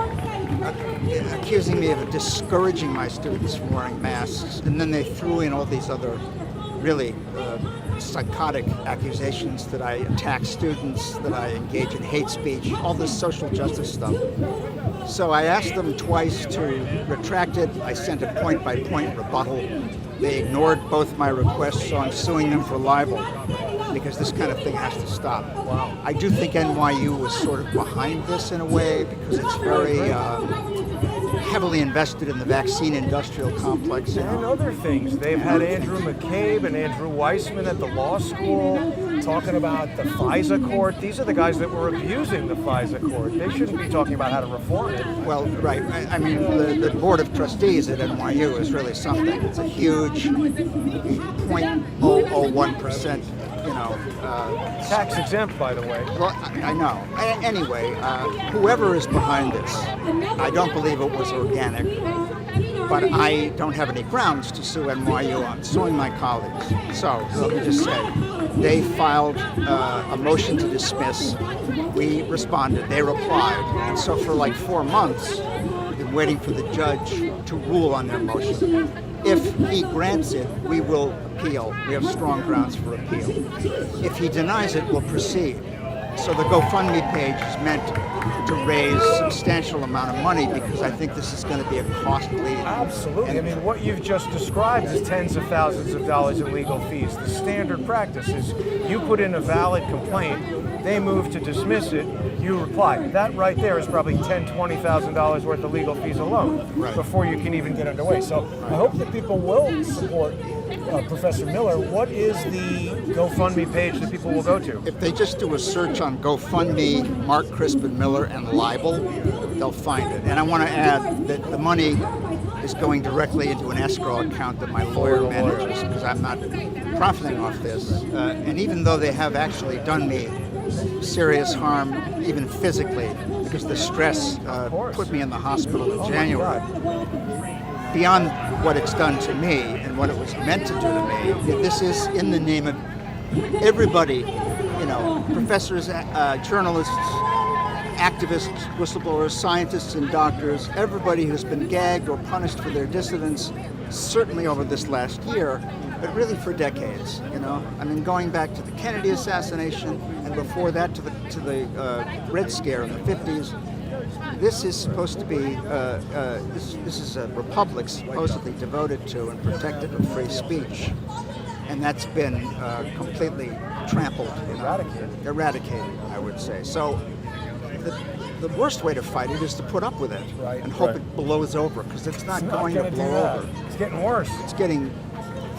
accusing me of discouraging my students from wearing masks, and then they threw in all these other really psychotic accusations that I attack students, that I engage in hate speech, all this social justice stuff. So I asked them twice to retract it. I sent a point-by-point rebuttal. They ignored both my requests, so I'm suing them for libel because this kind of thing has to stop. Wow. I do think NYU was sort of behind this in a way because it's very heavily invested in the vaccine industrial complex. And other things. They've had Andrew McCabe and Andrew Weissman at the law school talking about the FISA court. These are the guys that were abusing the FISA court. They shouldn't be talking about how to reform it. Well, right. I mean, the board of trustees at NYU is really something. It's a huge 0.001%, tax exempt, by the way. Well, I know. Anyway, whoever is behind this, I don't believe it was organic, but I don't have any grounds to sue NYU. I'm suing my colleagues. So let me just say, they filed a motion to dismiss. We responded. They replied. And so for like 4 months, we've been waiting for the judge to rule on their motion. If he grants it, we will appeal. We have strong grounds for appeal. If he denies it, we'll proceed. So the GoFundMe page is meant to raise a substantial amount of money because I think this is going to be a costly... Absolutely. I mean, what you've just described is tens of thousands of dollars in legal fees. The standard practice is you put in a valid complaint, they move to dismiss it, you reply. That right there is probably $10,000, $20,000 worth of legal fees alone before you can even get underway. So I hope that people will support Professor Miller. What is the GoFundMe page that people will go to? If they just do a search on GoFundMe, Mark Crispin Miller, and libel, they'll find it. And I want to add that the money is going directly into an escrow account that my lawyer manages because I'm not profiting off this. And even though they have actually done me serious harm, even physically, because the stress put me in the hospital in January. Beyond what it's done to me and what it was meant to do to me, this is in the name of everybody, professors, journalists, activists, whistleblowers, scientists, and doctors, everybody who's been gagged or punished for their dissidence, certainly over this last year, but really for decades. I mean, going back to the Kennedy assassination and before that to the Red Scare in the 50s. This is supposed to be, this is a republic supposedly devoted to and protective of free speech. And that's been completely trampled. Eradicated, I would say. So the worst way to fight it is to put up with it and hope it blows over, because it's not going to blow over. It's getting worse. It's getting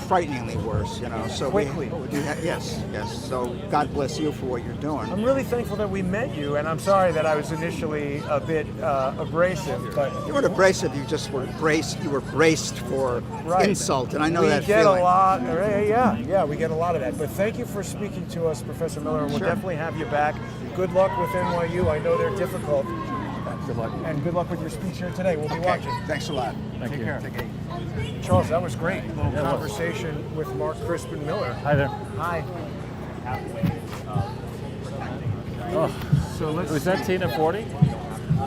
frighteningly worse, So quickly. Yes. So God bless you for what you're doing. I'm really thankful that we met you, and I'm sorry that I was initially a bit abrasive. But you weren't abrasive. You just were braced. You were braced for insult, and I know that feeling. We get a lot. Yeah, we get a lot of that. But thank you for speaking to us, Professor Miller. We'll definitely have you back. Good luck with NYU. I know they're difficult. Good luck. And good luck with your speech here today. We'll be watching. Thanks a lot. Thank you. Take care. Charles, that was great. A little conversation with Mark Crispin Miller. Hi there. Hi. Oh, So let's. was that Tina 40?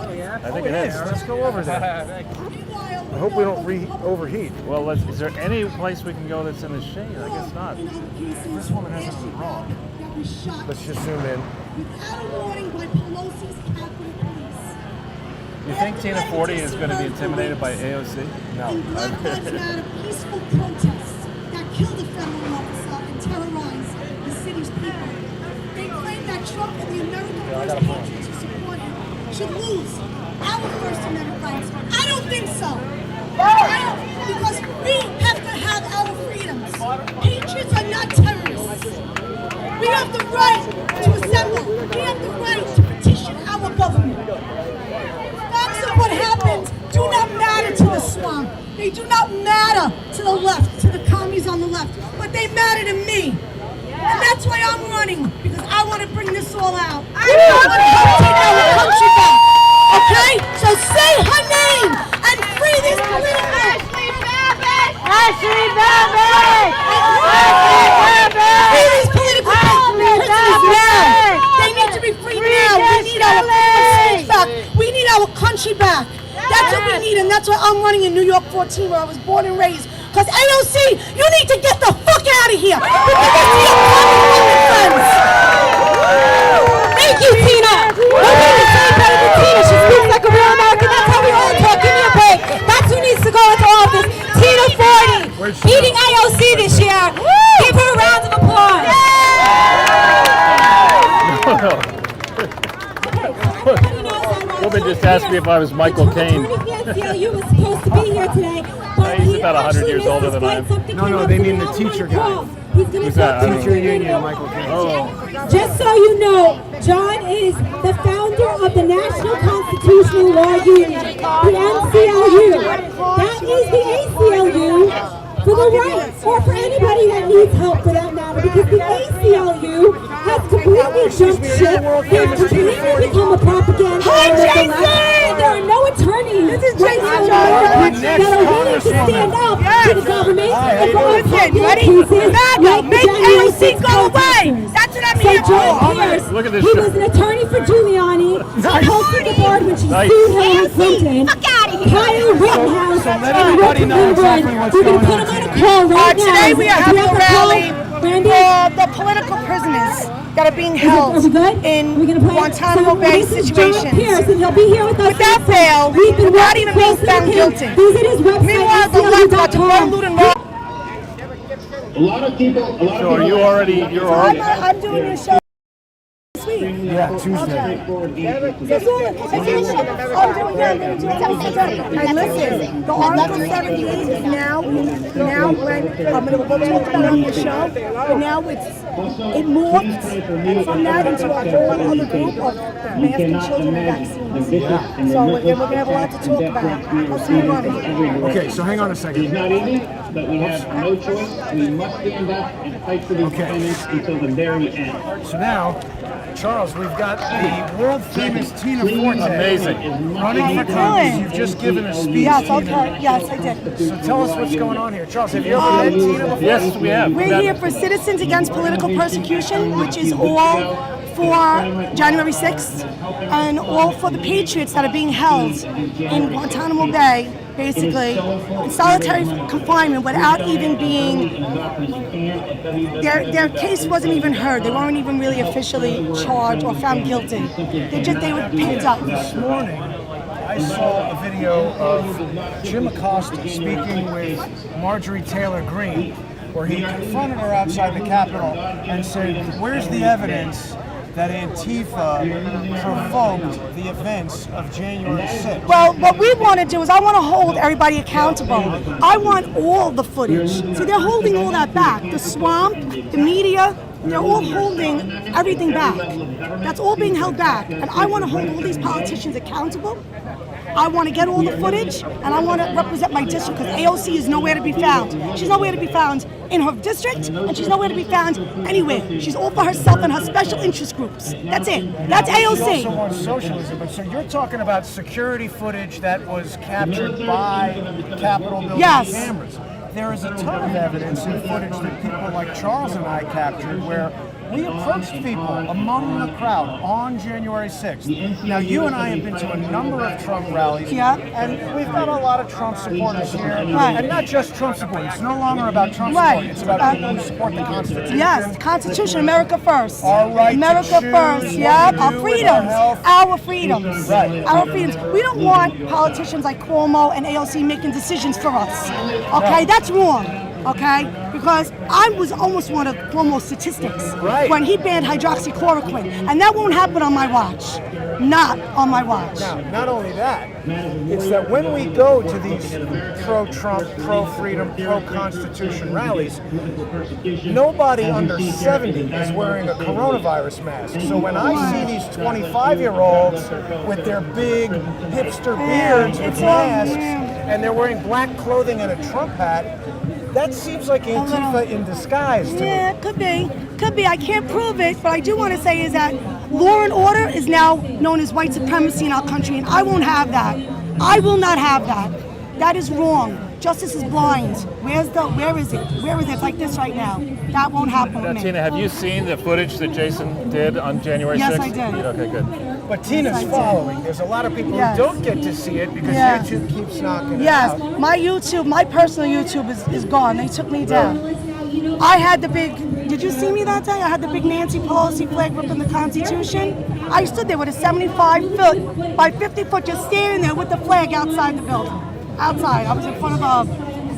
I think it is. Let's go over there. I hope we don't overheat. Well, is there any place we can go that's in the shade? I guess not. This woman has something wrong. Let's just zoom in. Without a warning by Pelosi's Capitol Police. You think Tina 40 is going to be intimidated by AOC? No. And Black Lives Matter peaceful protests that killed a federal officer and terrorized the city's people. They claim that Trump and the American First Patriots who support him should lose our First Amendment rights. I don't think so. Because we have to have our freedoms. Patriots are not terrorists. We have the right to assemble. We have the right to petition our government. Facts of what happened do not matter to the swamp. They do not matter to the left, to the commies on the left, but they matter to me. And that's why I'm running, because I want to bring this all out. I want to take our country back. Okay? So say her name and free these political. Ashley Babbitt! Ashley Babbitt! Ashley Babbitt! Free these political prisoners now. They need to be freed now. We need our freedom back. We need our country back. That's what we need, and that's why I'm running in New York 14, where I was born and raised. Because AOC, you need to get the fuck out of here. Thank you, Tina. Nobody can say better than Tina. She speaks like a real American. That's how we all talk. Give me a break. That's who needs to go into office. Tina 40, beating AOC this year. Give her a round of applause. Woman just asked me if I was Michael Caine. You were supposed to be here today. He's about 100 years older than I am. No, they mean the teacher guy. Who's that? Teacher union, Michael Caine. Oh. Just so you know, John is the founder of the National Constitutional Law Union, the NCLU. That is the ACLU for the right, or for anybody that needs help for that matter, because the ACLU has completely jumped ship. They've completely become a propaganda. Hi, Jason! And there are no attorneys right now in America that are willing to stand up to the government and for unpopular pieces like the January 6th protesters. That's what I'm So here John for. Pierce, Look at this he shirt. was an attorney for Giuliani, hosted the board when she sued Hillary Clinton. Kyle Rittenhouse so let and everybody Rick know exactly what's We're going to going put on him on a call right now. Today we are having a rally Randy? for the political prisoners that are being held Are we good? in We're gonna play? Guantanamo Bay This is John situations. Pierce, and he'll be here with us. Without next bail, time. We've been without working even being closely found with him. guilty. Visit his website, Meanwhile, the left are to ACLU.com. burn, loot, and rob. So are you already? You're already. I'm doing a show this week. Yeah, Tuesday. And listen, the Article 78 is now when I'm going to talk about it on the show, but now it morphed from that into a whole other group of masking children and vaccines. So we're going to have a lot to talk about. Let's move on. Okay, so hang on a second. It's not easy, but we have no choice. We must stand up and fight for these defendants until the very end. So now, Charles, we've got the world famous Tina Forte. Amazing. Running for Congress. You've just given a speech. Yes, Tina. okay. Yes, I did. So tell us what's going on here. Charles, have you ever met Tina before? Yes, we have. We're here for Citizens Against Political Persecution, which is all for January 6th and all for the patriots that are being held in Guantanamo Bay, basically, in solitary confinement without even being, their case wasn't even heard. They weren't even really officially charged or found guilty. They were picked up. This morning, I saw a video of Jim Acosta speaking with Marjorie Taylor Greene, where he confronted her outside the Capitol and said, where's the evidence that Antifa provoked the events of January 6th? Well, what we want to do is I want to hold everybody accountable. I want all the footage. So they're holding all that back. The swamp, the media, they're all holding everything back. That's all being held back. And I want to hold all these politicians accountable. I want to get all the footage, and I want to represent my district, because AOC is nowhere to be found. She's nowhere to be found in her district, and she's nowhere to be found anywhere. She's all for herself and her special interest groups. That's it. That's She also AOC. wants socialism, but so you're talking about security footage that was captured by Capitol building Yes. cameras. There is a ton of evidence and footage that people like Charles and I captured where we approached people among the crowd on January 6th. Now, you and I have been to a number of Trump rallies, and we've got a lot of Trump supporters here, and not just Trump supporters. It's no longer about Trump support. It's about people who support the Constitution. Yes, Constitution, America first. Our right America to choose first, our freedoms, our freedoms, our freedoms. We don't want politicians like Cuomo and AOC making decisions for us. Okay, that's wrong. Okay, because I was almost one of Cuomo's statistics when he banned hydroxychloroquine, and that won't happen on my watch. Not on my watch. Now, not only that, it's that when we go to these pro-Trump, pro-freedom, pro-Constitution rallies, nobody under 70 is wearing a coronavirus mask. So when I see these 25-year-olds with their big hipster beards with masks, and they're wearing black clothing and a Trump hat, that seems like Antifa in disguise to me. Yeah, could be. Could be. I can't prove it, but I do want to say is that law and order is now known as white supremacy in our country, and I won't have that. I will not have that. That is wrong. Justice is blind. Where is it? Where is it? It's like this right now. That won't happen with me. Tina, have you seen the footage that Jason did on January 6th? Yes, I did. Okay, good. But Tina's following. There's a lot of people who don't get to see it because YouTube keeps knocking it out. Yes, my YouTube, my personal YouTube is gone. They took me down. I had the big, did you see me that day? I had the big Nancy Pelosi flag ripping the Constitution. I stood there with a 75-foot by 50-foot just standing there with the flag outside the building. Outside. I was in front of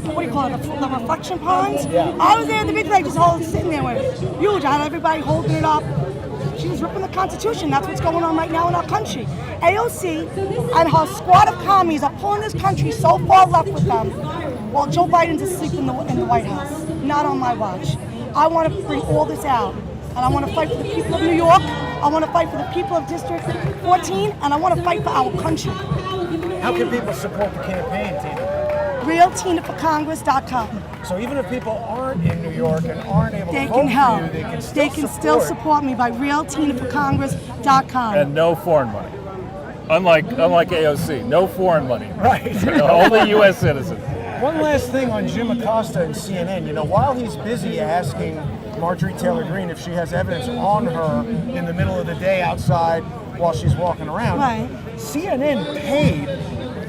what do you call it, the reflection ponds? I was there, the big flag just sitting there with it. Huge. I had everybody holding it up. She was ripping the Constitution. That's what's going on right now in our country. AOC and her squad of commies are pulling this country so far left with them while Joe Biden's asleep in the White House. Not on my watch. I want to bring all this out. And I want to fight for the people of New York. I want to fight for the people of District 14. And I want to fight for our country. How can people support the campaign, Tina? RealTinaForCongress.com. So even if people aren't in New York and aren't able to vote can help. for you, they can still support me by RealTinaForCongress.com. And no foreign money. Unlike AOC, no foreign money. Right. Only U.S. citizens. One last thing on Jim Acosta and CNN. You know, while he's busy asking Marjorie Taylor Greene if she has evidence on her in the middle of the day outside while she's walking around, CNN paid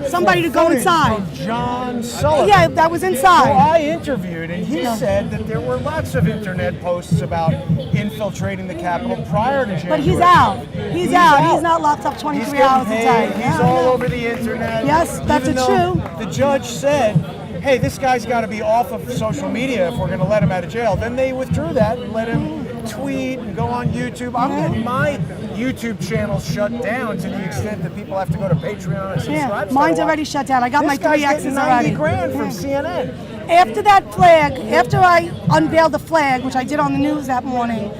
somebody to go inside. From John Sullivan. Yeah, that was inside. Who I interviewed, and he said that there were lots of internet posts about infiltrating the Capitol prior to January. But he's out. He's out. He's not locked up 23 hours a day. He's all over the internet. Yes, that's true. The judge said, hey, this guy's got to be off of social media if we're going to let him out of jail. Then they withdrew that and let him tweet and go on YouTube. I'm getting my YouTube channel shut down to the extent that people have to go to Patreon and subscribe. Mine's already shut down. I got my 3 X's already. $90,000 from CNN. After that flag, after I unveiled the flag, which I did on the news that morning,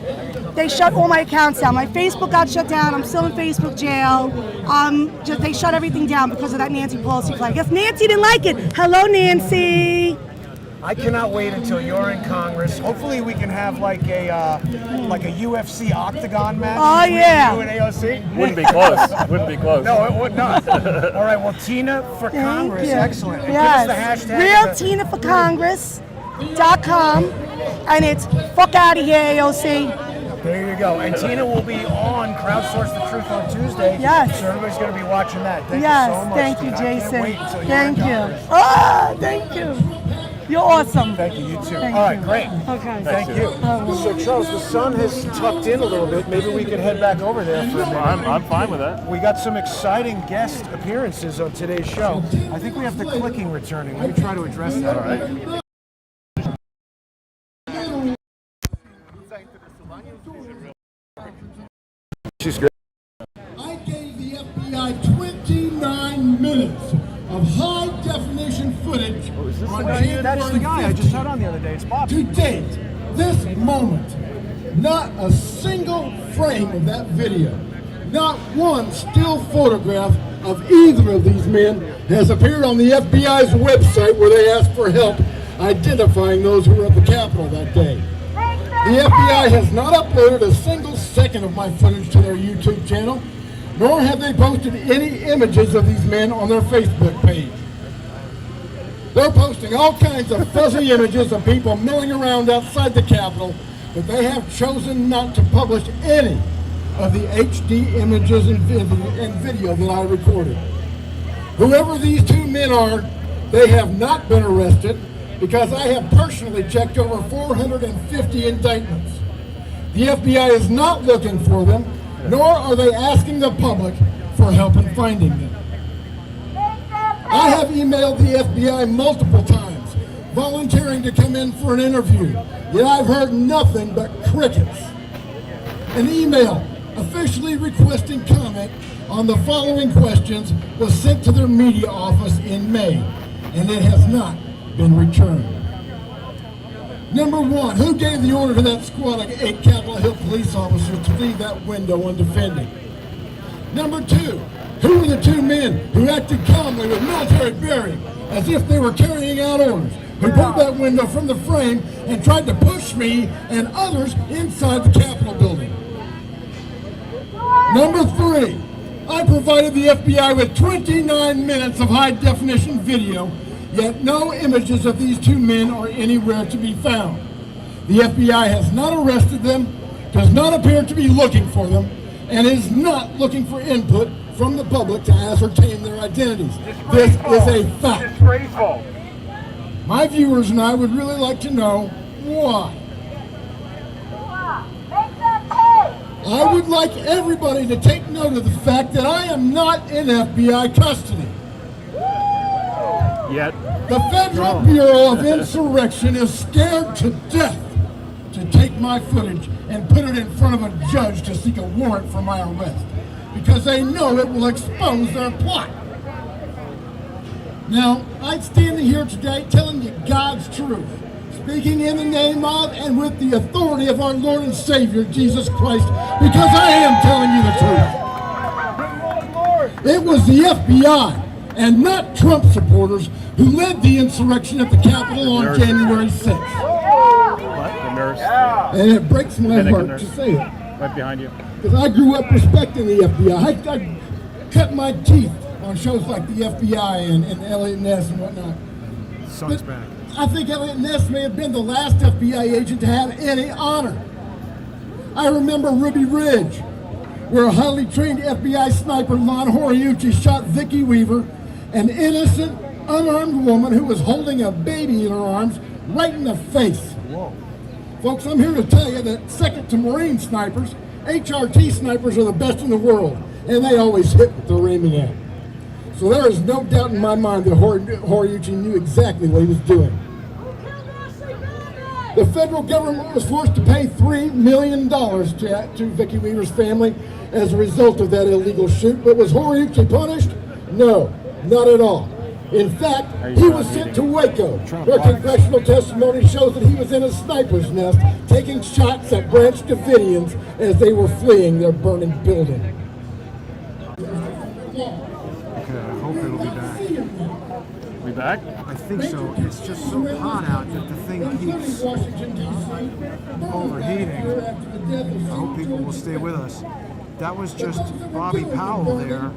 they shut all my accounts down. My Facebook got shut down. I'm still in Facebook jail. They shut everything down because of that Nancy Pelosi flag. Guess Nancy didn't like it. Hello, Nancy. I cannot wait until you're in Congress. Hopefully we can have like a UFC octagon match. Oh, yeah. You and AOC. Wouldn't be close. Wouldn't be close. No, it would not. All right, well, Tina for Congress. Excellent. And yes. Give us the hashtag. RealTinaForCongress.com. And it's fuck out of here, AOC. There you go. And Tina will be on Crowdsource the Truth on Tuesday. Yes. So everybody's going to be watching that. Thank you so much. Thank you, Tina. Jason. I can't wait until Thank you. Thank you. You're awesome. Thank you. You too. Thank All right, you. great. Okay. Thank you. So, Charles, the sun has tucked in a little bit. Maybe we could head back over there for a minute. I'm fine with that. We got some exciting guest appearances on today's show. I think we have the clicking returning. Let me try to address that. All right. She's good. I gave the FBI 29 minutes of high-definition footage on January That is the guy I just had on the other day. It's Bob. To date, this moment, not a single frame of that video, not one still photograph of either of these men has appeared on the FBI's website where they asked for help identifying those who were at the Capitol that day. The FBI has not uploaded a single second of my footage to their YouTube channel, nor have they posted any images of these men on their Facebook page. They're posting all kinds of fuzzy images of people milling around outside the Capitol but they have chosen not to publish any of the HD images and video that I recorded. Whoever these two men are, they have not been arrested because I have personally checked over 450 indictments. The FBI is not looking for them, nor are they asking the public for help in finding them. I have emailed the FBI multiple times, volunteering to come in for an interview, yet I've heard nothing but crickets. An email officially requesting comment on the following questions was sent to their media office in May, and it has not been returned. Number one, who gave the order to that squad of 8 Capitol Hill police officers to leave that window undefended? Number two, who were the two men who acted calmly with military bearing as if they were carrying out orders, who pulled that window from the frame and tried to push me and others inside the Capitol building? Number three, I provided the FBI with 29 minutes of high-definition video, yet no images of these two men are anywhere to be found. The FBI has not arrested them, does not appear to be looking for them, and is not looking for input from the public to ascertain their identities. This is a fact. Disgraceful. My viewers and I would really like to know why. I would like everybody to take note of the fact that I am not in FBI custody. Yet. The Federal Bureau of Insurrection is scared to death to take my footage and put it in front of a judge to seek a warrant for my arrest, because they know it will expose their plot. Now, I'm standing here today telling you God's truth, speaking in the name of and with the authority of our Lord and Savior, Jesus Christ, because I am telling you the truth. It was the FBI and not Trump supporters who led the insurrection at the Capitol on January 6th. What? The nurse? And it breaks my heart to say it. Right behind you. Because I grew up respecting the FBI. I cut my teeth on shows like the FBI and Elliot Ness and whatnot. Sun's back. I think Elliot Ness may have been the last FBI agent to have any honor. I remember Ruby Ridge, where a highly trained FBI sniper, Lon Horiuchi, shot Vicki Weaver, an innocent, unarmed woman who was holding a baby in her arms, right in the face. Whoa. Folks, I'm here to tell you that second to Marine snipers, HRT snipers are the best in the world, and they always hit what they're aiming at. So there is no doubt in my mind that Horiuchi knew exactly what he was doing. The federal government was forced to pay $3 million to Vicki Weaver's family as a result of that illegal shoot, but was Horiuchi punished? No, not at all. In fact, he was sent to Waco, where congressional testimony shows that he was in a sniper's nest taking shots at Branch Davidians as they were fleeing their burning building. Okay, I hope it'll be back. We back? I think so. It's just so hot out that the thing keeps overheating. I hope people will stay with us. That was just Bobby Powell there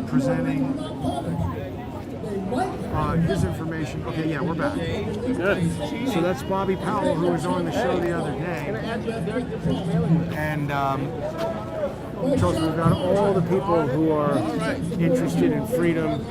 presenting his information. Okay, yeah, we're back. Good. So that's Bobby Powell, who was on the show the other day. And because we've got all the people who are interested in freedom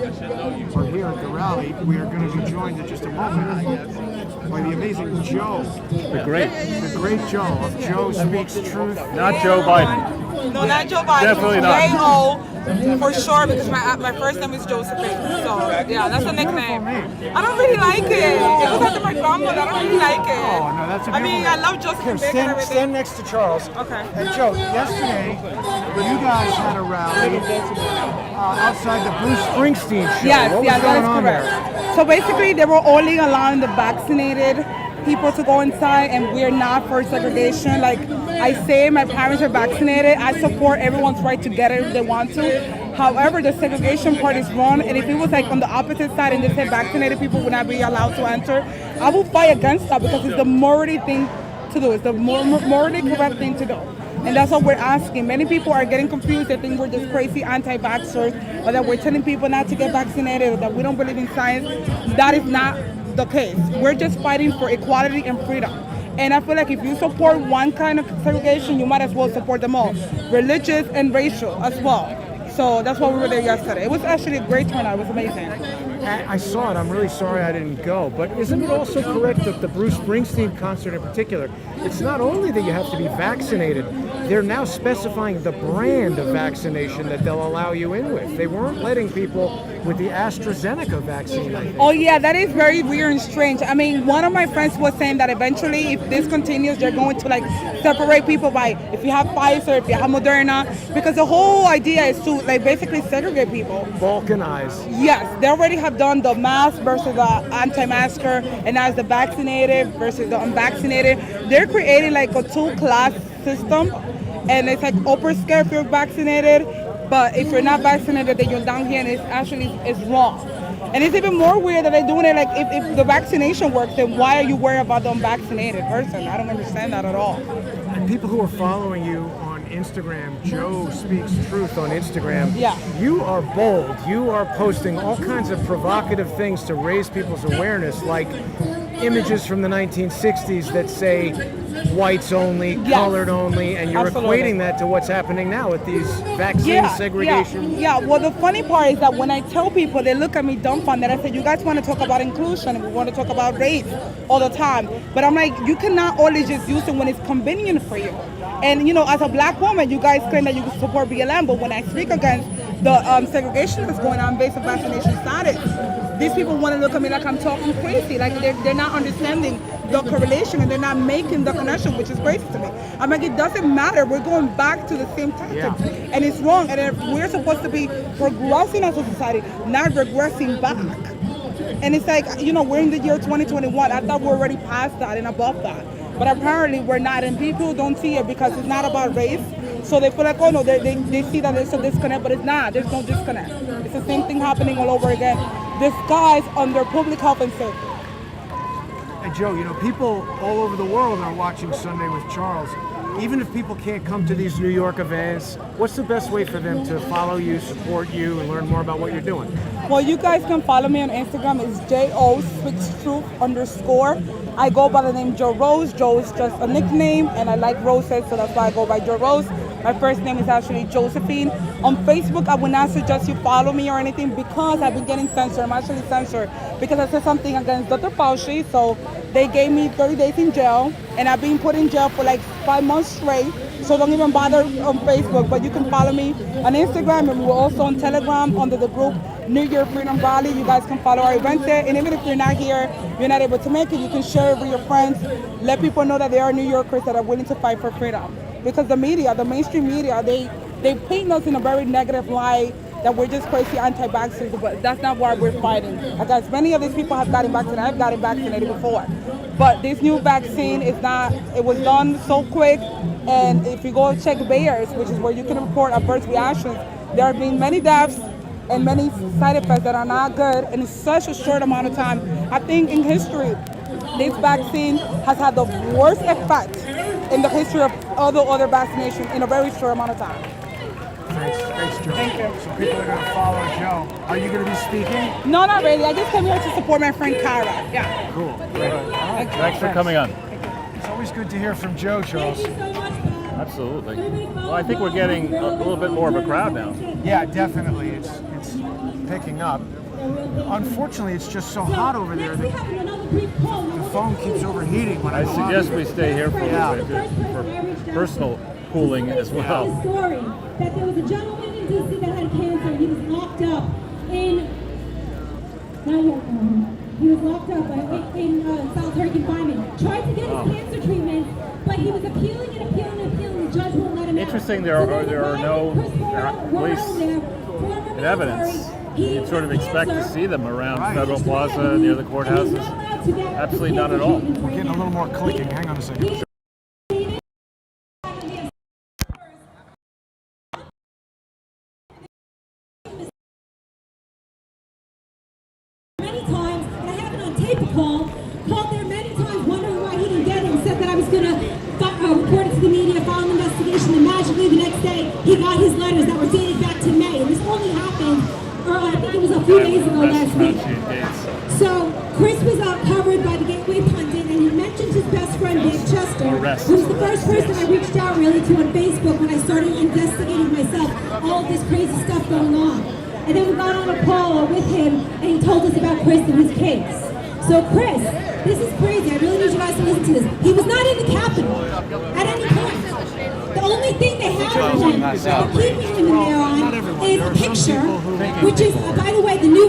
are here at the rally. We are going to be joined in just a moment by the amazing Joe. The great Joe of Joe Speaks Truth. Not Joe Biden. No, not Joe Biden. Definitely not. J-O for sure, because my first name is Josephine. So yeah, that's a nickname. I don't really like it. It goes after my grandmother. I don't really like it. Oh no, that's a I mean, I beautiful love Josephine and everything. stand next to Charles. Okay. And Joe, yesterday you guys had a rally outside the Bruce Springsteen show. Yes, What was yes, going that on is correct. there? So basically, they were only allowing the vaccinated people to go inside, and we're not for segregation. Like I say, my parents are vaccinated. I support everyone's right to get it if they want to. However, the segregation part is wrong, and if it was like on the opposite side and they said vaccinated people would not be allowed to enter, I will fight against that because it's the morally thing to do. It's the morally correct thing to do. And that's what we're asking. Many people are getting confused. They think we're just crazy anti-vaxxers, or that we're telling people not to get vaccinated, or that we don't believe in science. That is not the case. We're just fighting for equality and freedom. And I feel like if you support one kind of segregation, you might as well support them all, religious and racial as well. So that's why we were there yesterday. It was actually a great turnout. It was amazing. I saw it. I'm really sorry I didn't go. But isn't it also correct that the Bruce Springsteen concert in particular, it's not only that you have to be vaccinated, they're now specifying the brand of vaccination that they'll allow you in with. They weren't letting people with the AstraZeneca vaccine, I think. Oh yeah, that is very weird and strange. I mean, one of my friends was saying that eventually, if this continues, they're going to like separate people by if you have Pfizer, if you have Moderna, because the whole idea is to like basically segregate people. Balkanize. Yes, they already have done the mask versus the anti-masker, and now it's the vaccinated versus the unvaccinated. They're creating like a two-class system, and it's like upper scale if you're vaccinated, but if you're not vaccinated, then you're down here, and it's wrong. And it's even more weird that they're doing it like if the vaccination works, then why are you worried about the unvaccinated person? I don't understand that at all. And people who are following you on Instagram, Joe Speaks Truth on Instagram, yeah. You are bold. You are posting all kinds of provocative things to raise people's awareness, like images from the 1960s that say whites only, yes. Colored only, and you're Absolutely. equating that to what's happening now with these vaccine segregation. Yeah, well, the funny part is that when I tell people, they look at me dumbfounded. I said, you guys want to talk about inclusion, and we want to talk about race all the time. But I'm like, you cannot always just use it when it's convenient for you. And, you know, as a black woman, you guys claim that you support BLM, but when I speak against the segregation that's going on based on vaccination status, these people want to look at me like I'm talking crazy, like they're not understanding the correlation and they're not making the connection, which is crazy to me. I'm like, it doesn't matter. We're going back to the same tactics, and it's wrong. And if we're supposed to be progressing as a society, not regressing back. And it's like, you know, we're in the year 2021. I thought we're already past that and above that. But apparently we're not, and people don't see it because it's not about race. So they feel like, oh no, they see that there's a disconnect, but it's not. There's no disconnect. It's the same thing happening all over again, disguised under public health and safety. And Joe, you know, people all over the world are watching Sunday with Charles. Even if people can't come to these New York events, what's the best way for them to follow you, support you, and learn more about what you're doing? Well, you guys can follow me on Instagram. It's JOSpeakstruth_. I go by the name Joe Rose. Joe is just a nickname, and I like roses, so that's why I go by Joe Rose. My first name is actually Josephine. On Facebook, I would not suggest you follow me or anything because I've been getting censored. I'm actually censored because I said something against Dr. Fauci, so they gave me 30 days in jail, and I've been put in jail for like 5 months straight, so don't even bother on Facebook. But you can follow me on Instagram, and we're also on Telegram under the group New Year Freedom Rally. You guys can follow our events there, and even if you're not here, you're not able to make it, you can share it with your friends. Let people know that there are New Yorkers that are willing to fight for freedom. Because the media, the mainstream media, they paint us in a very negative light that we're just crazy anti-vaxxers, but that's not why we're fighting. Against many of these people have gotten vaccinated. I've gotten vaccinated before. But this new vaccine is not, it was done so quick, and if you go check Bayers, which is where you can report adverse reactions, there have been many deaths and many side effects that are not good, and in such a short amount of time. I think in history, this vaccine has had the worst effect in the history of other vaccinations in a very short amount of time. Thanks, Joe. Thank you. So people are going to follow Joe. Are you going to be speaking? No, not really. I just came here to support my friend Kyra. Yeah. Cool. Great. Thanks for coming on. It's always good to hear from Joe, Charles. Absolutely. Well, I think we're getting a little bit more of a crowd now. Yeah, definitely. It's picking up. Unfortunately, it's just so hot over there that the phone keeps overheating when I go suggest on. we stay here for a little bit for personal cooling as well. Story that there was a gentleman in D.C. that had cancer. He was locked up in. He was locked up in solitary confinement. Tried to get his cancer treatment, but he was appealing and appealing and appealing. The judge won't let him out. Interesting. There are no police and evidence. You'd sort of expect to see them around Federal Plaza, near the courthouses. Absolutely not at all. We're getting a little more clicking. Hang on a second. Many times, and I have it on tape called there many times wondering why he didn't get it, and said that I was going to report it to the media, file an investigation, and magically the next day he got his letters that were dated back to May. And this only happened, I think it was a few days ago last week. So Chris was covered by the Gateway Pundit, and he mentioned his best friend Dave rest. He was the first person I reached out really to on Facebook when I started investigating myself, all of this crazy stuff going on. And then we got on a call with him and he told us about Chris and his case. So Chris, this is crazy. I really need you guys to listen to this. He was not in the Capitol at any point. The only thing they have of him, or keeping him in there on, is a picture, which is, by the way, the new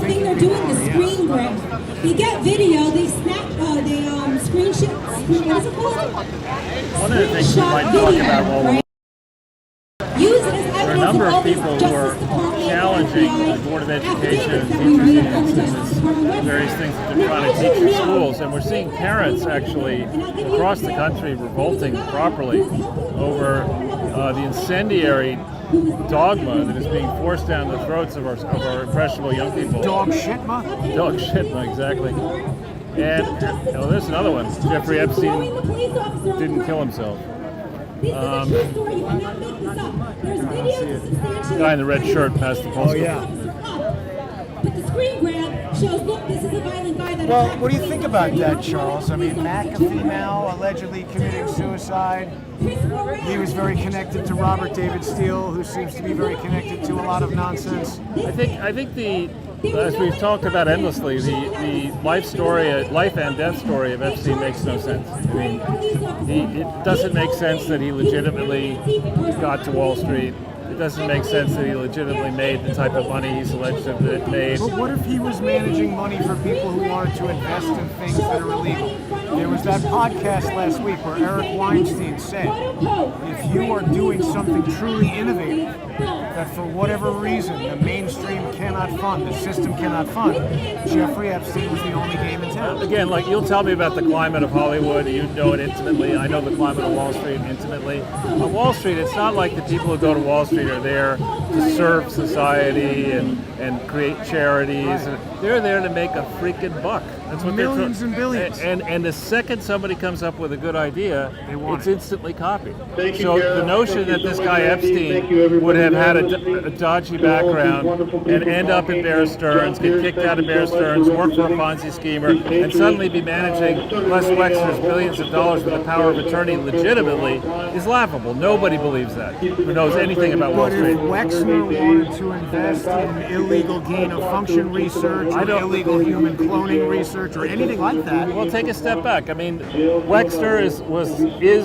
thing they're doing, the screen grab. They get video, they snap, they screenshot, what is it called? One of the things we might talk about while we're Use it as there are a evidence number of all of these people who Justice are Department, challenging FBI, the Board of Education and affidavits that we teachers read on the unions Justice and Department website. various things that they're Now, trying to as teach you in know, schools, and we're seeing parents actually across the country revolting properly over the incendiary dogma that is being forced down the throats of our impressionable young people. Dog shitma? Dog shitma, exactly. And there's another one. Jeffrey Epstein didn't kill himself. This is a true story. You cannot make this up. There's video to substantiate. Guy in the red shirt passed the post. But the screen grab shows, look, this is a violent guy that Well, attacked what do you police think about officers. that, Charles? I mean, McAfee now allegedly committing suicide. He was very connected to Robert David Steele, who seems to be very connected to a lot of nonsense. I think as we've talked about endlessly, the life and death story of Epstein makes no sense. I mean, it doesn't make sense that he legitimately got to Wall Street. It doesn't make sense that he legitimately made the type of money he's alleged to have made. But what if he was managing money for people who wanted to invest in things that are illegal? There was that podcast last week where Eric Weinstein said, if you are doing something truly innovative that for whatever reason the mainstream cannot fund, the system cannot fund, Jeffrey Epstein was the only game in town. Again, like you'll tell me about the climate of Hollywood, you know it intimately. I know the climate of Wall Street intimately. On Wall Street, it's not like the people who go to Wall Street are there to serve society and create charities. They're there to make a freaking buck. That's what Millions and billions. And the second somebody comes up with a good idea, it's instantly copied. Thank you, So Carol. the notion that this guy Thank you, Epstein everybody. would have had Thank a dodgy to all these background wonderful and people end up in talking. Bear Stearns, get John kicked Pierce, out of thank Bear you so much Stearns, for work for a representing Ponzi schemer, and Patriots. suddenly be managing Les Wexner's billions of dollars with the power of attorney legitimately is laughable. Nobody believes that who knows anything about Wall But if Street. Wexner wanted to invest in illegal gain-of-function research, or illegal human cloning research, or anything like that, Well, take a step back. I mean, Wexner is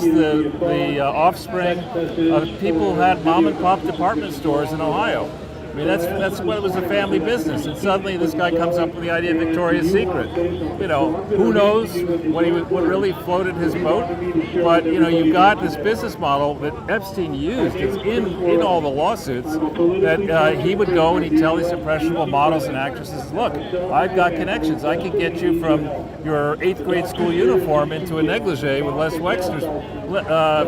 the offspring of people who had mom and pop department stores in Ohio. I mean, that's what it was, a family business, and suddenly this guy comes up with the idea of Victoria's Secret. You know, who knows what really floated his boat? But you've got this business model that Epstein used. It's in all the lawsuits that he would go and he'd tell these impressionable models and actresses, look, I've got connections. I can get you from your 8th grade school uniform into a negligee with Les Wexner's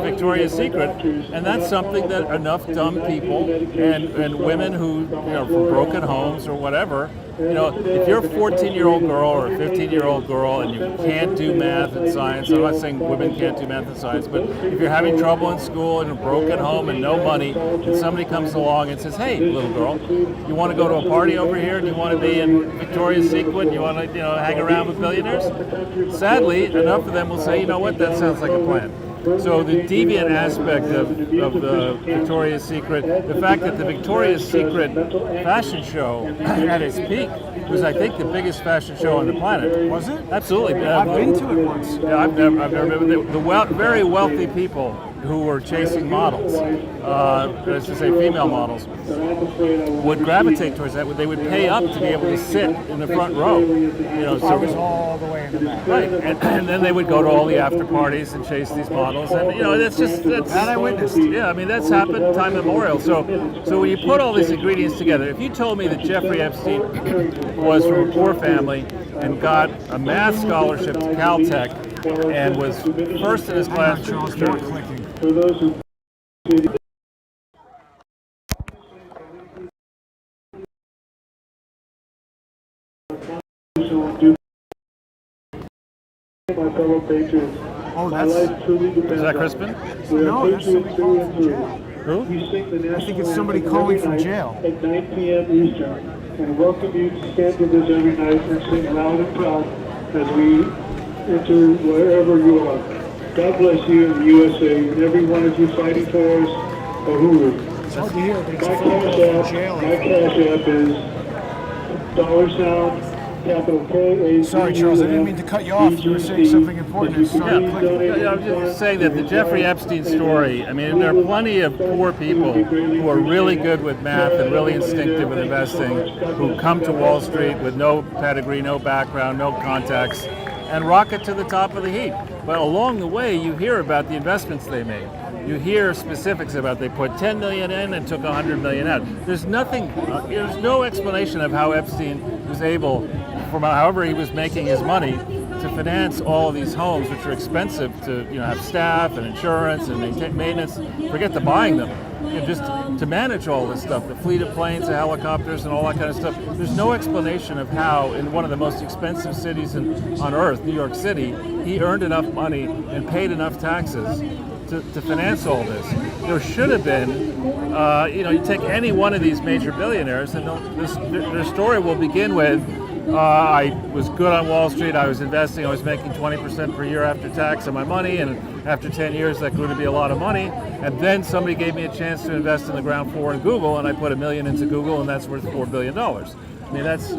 Victoria's Secret, and that's something that enough dumb people and women who from broken homes or whatever, if you're a 14-year-old girl or a 15-year-old girl and you can't do math and science, I'm not saying women can't do math and science, but if you're having trouble in school and a broken home and no money, and somebody comes along and says, hey, little girl, you want to go to a party over here? Do you want to be in Victoria's Secret? Do you want to hang around with billionaires? Sadly, enough of them will say, you know what, that sounds like a plan. So the deviant aspect of the Victoria's Secret, the fact that the Victoria's Secret fashion show at its peak was, I think, the biggest fashion show on the planet. Was it? Absolutely. I've been to it once. Yeah, I've never been. Very wealthy people who were chasing models, let's just say female models, would gravitate towards that. They would pay up to be able to sit in the front row. So I was all the way in the back. right, and then they would go to all the after parties and chase these models, and that's That I witnessed. Yeah, I mean that's happened time immemorial. So when you put all these ingredients together, if you told me that Jeffrey Epstein was from a poor family and got a math scholarship to Caltech and was first in his class, Charles, more clicking. For those who my fellow patriots. Oh, My life truly depends is that on Crispin? We are No, that's patriots somebody through calling and from through. jail. Who? We sing the national I think it's anthem somebody every calling from night jail. At 9 p.m. Eastern, and welcome you to stand with us every night and sing loud and proud as we enter wherever you are. God bless you and the USA and every one of you fighting for us. Uhuru. It's hard to hear, but it's My a phone call from jail. Cash App is $, capital K-A-Z-U-N. Sorry, Charles, I didn't mean to cut you off. You were saying something important. I started clicking. Yeah, I was just saying that the Jeffrey Epstein story, I mean, there are plenty of poor people who are really good with math and really instinctive with investing, who come to Wall Street with no pedigree, no background, no contacts, and rocket to the top of the heap. But along the way, you hear about the investments they made. You hear specifics about they put 10 million in and took 100 million out. There's nothing, there's no explanation of how Epstein was able, from however he was making his money, to finance all of these homes, which are expensive to have staff and insurance and maintenance. Forget the buying them. Just to manage all this stuff, the fleet of planes, the helicopters, and all that kind of stuff. There's no explanation of how, in one of the most expensive cities on earth, New York City, he earned enough money and paid enough taxes to finance all this. There should have been, you take any one of these major billionaires, and their story will begin with, I was good on Wall Street, I was investing, I was making 20% per year after tax on my money, and after 10 years that grew to be a lot of money, and then somebody gave me a chance to invest in the ground floor in Google, and I put $1 million into Google, and that's worth $4 billion. I mean, that's...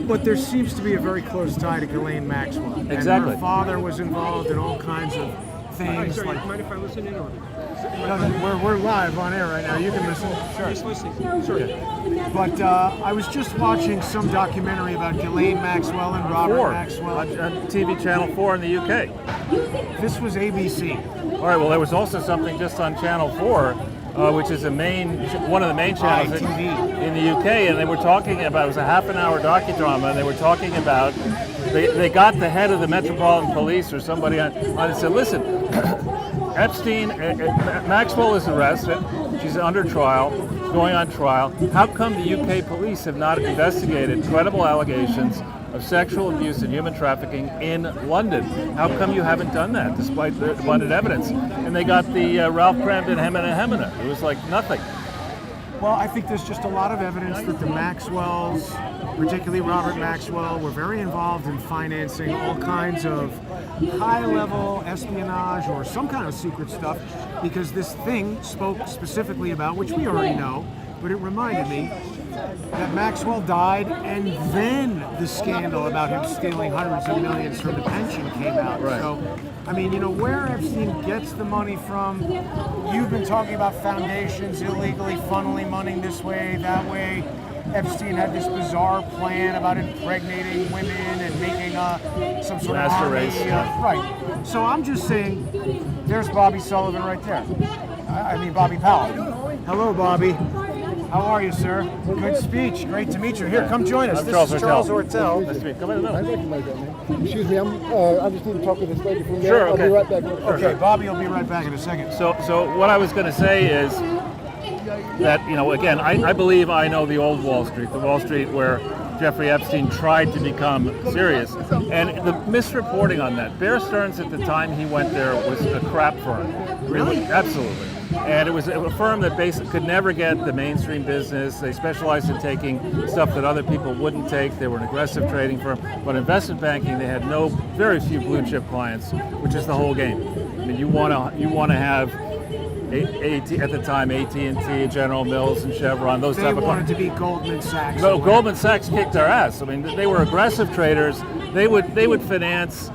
but there seems to be a very close tie to Ghislaine Maxwell. Exactly. And her father was involved in all kinds of things. Sorry, mind if I listen in or? No, we're live on air right now. You can listen. Sure. Just listening. Sorry. But I was just watching some documentary about Ghislaine Maxwell and Robert Maxwell. On TV Channel 4 in the UK. This was ABC. All right, well, there was also something just on Channel 4, which is one of the main channels in the UK, and they were talking about, it was a half-an-hour docudrama, and they were talking about, they got the head of the Metropolitan Police or somebody on and said, listen, Epstein, Maxwell is arrested, she's under trial, going on trial. How come the UK police have not investigated credible allegations of sexual abuse and human trafficking in London? How come you haven't done that, despite the abundant evidence? And they got the Ralph Cramden Hemina. It was like nothing. Well, I think there's just a lot of evidence that the Maxwells, particularly Robert Maxwell, were very involved in financing all kinds of high-level espionage or some kind of secret stuff, because this thing spoke specifically about, which we already know, but it reminded me that Maxwell died, and then the scandal about him stealing hundreds of millions from the pension came out. Right. So, I mean, where Epstein gets the money from, you've been talking about foundations illegally funneling money this way, that way. Epstein had this bizarre plan about impregnating women and making some sort of Master army. race. Right. So I'm just saying, there's Bobby Sullivan right there. I mean, Bobby Powell. Hello, Bobby. How are you, sir? Good speech. Great to meet you. Here, come join us. This is Charles Ortel. Nice to meet you. Come in the middle. Excuse me, I just need to talk to this lady from there. Sure, okay. I'll be right back. Okay, Bobby will be right back in a second. So what I was going to say is that, again, I believe I know the old Wall Street, the Wall Street where Jeffrey Epstein tried to become serious. And the misreporting on that, Bear Stearns at the time he went there was a crap firm. Really? Absolutely. And it was a firm that basically could never get the mainstream business. They specialized in taking stuff that other people wouldn't take. They were an aggressive trading firm. But investment banking, they had very few blue chip clients, which is the whole game. I mean, you want to have at the time AT&T, General Mills, and Chevron, those type of companies. They wanted to be Goldman Sachs. No, Goldman Sachs kicked their ass. I mean, they were aggressive traders. They would finance.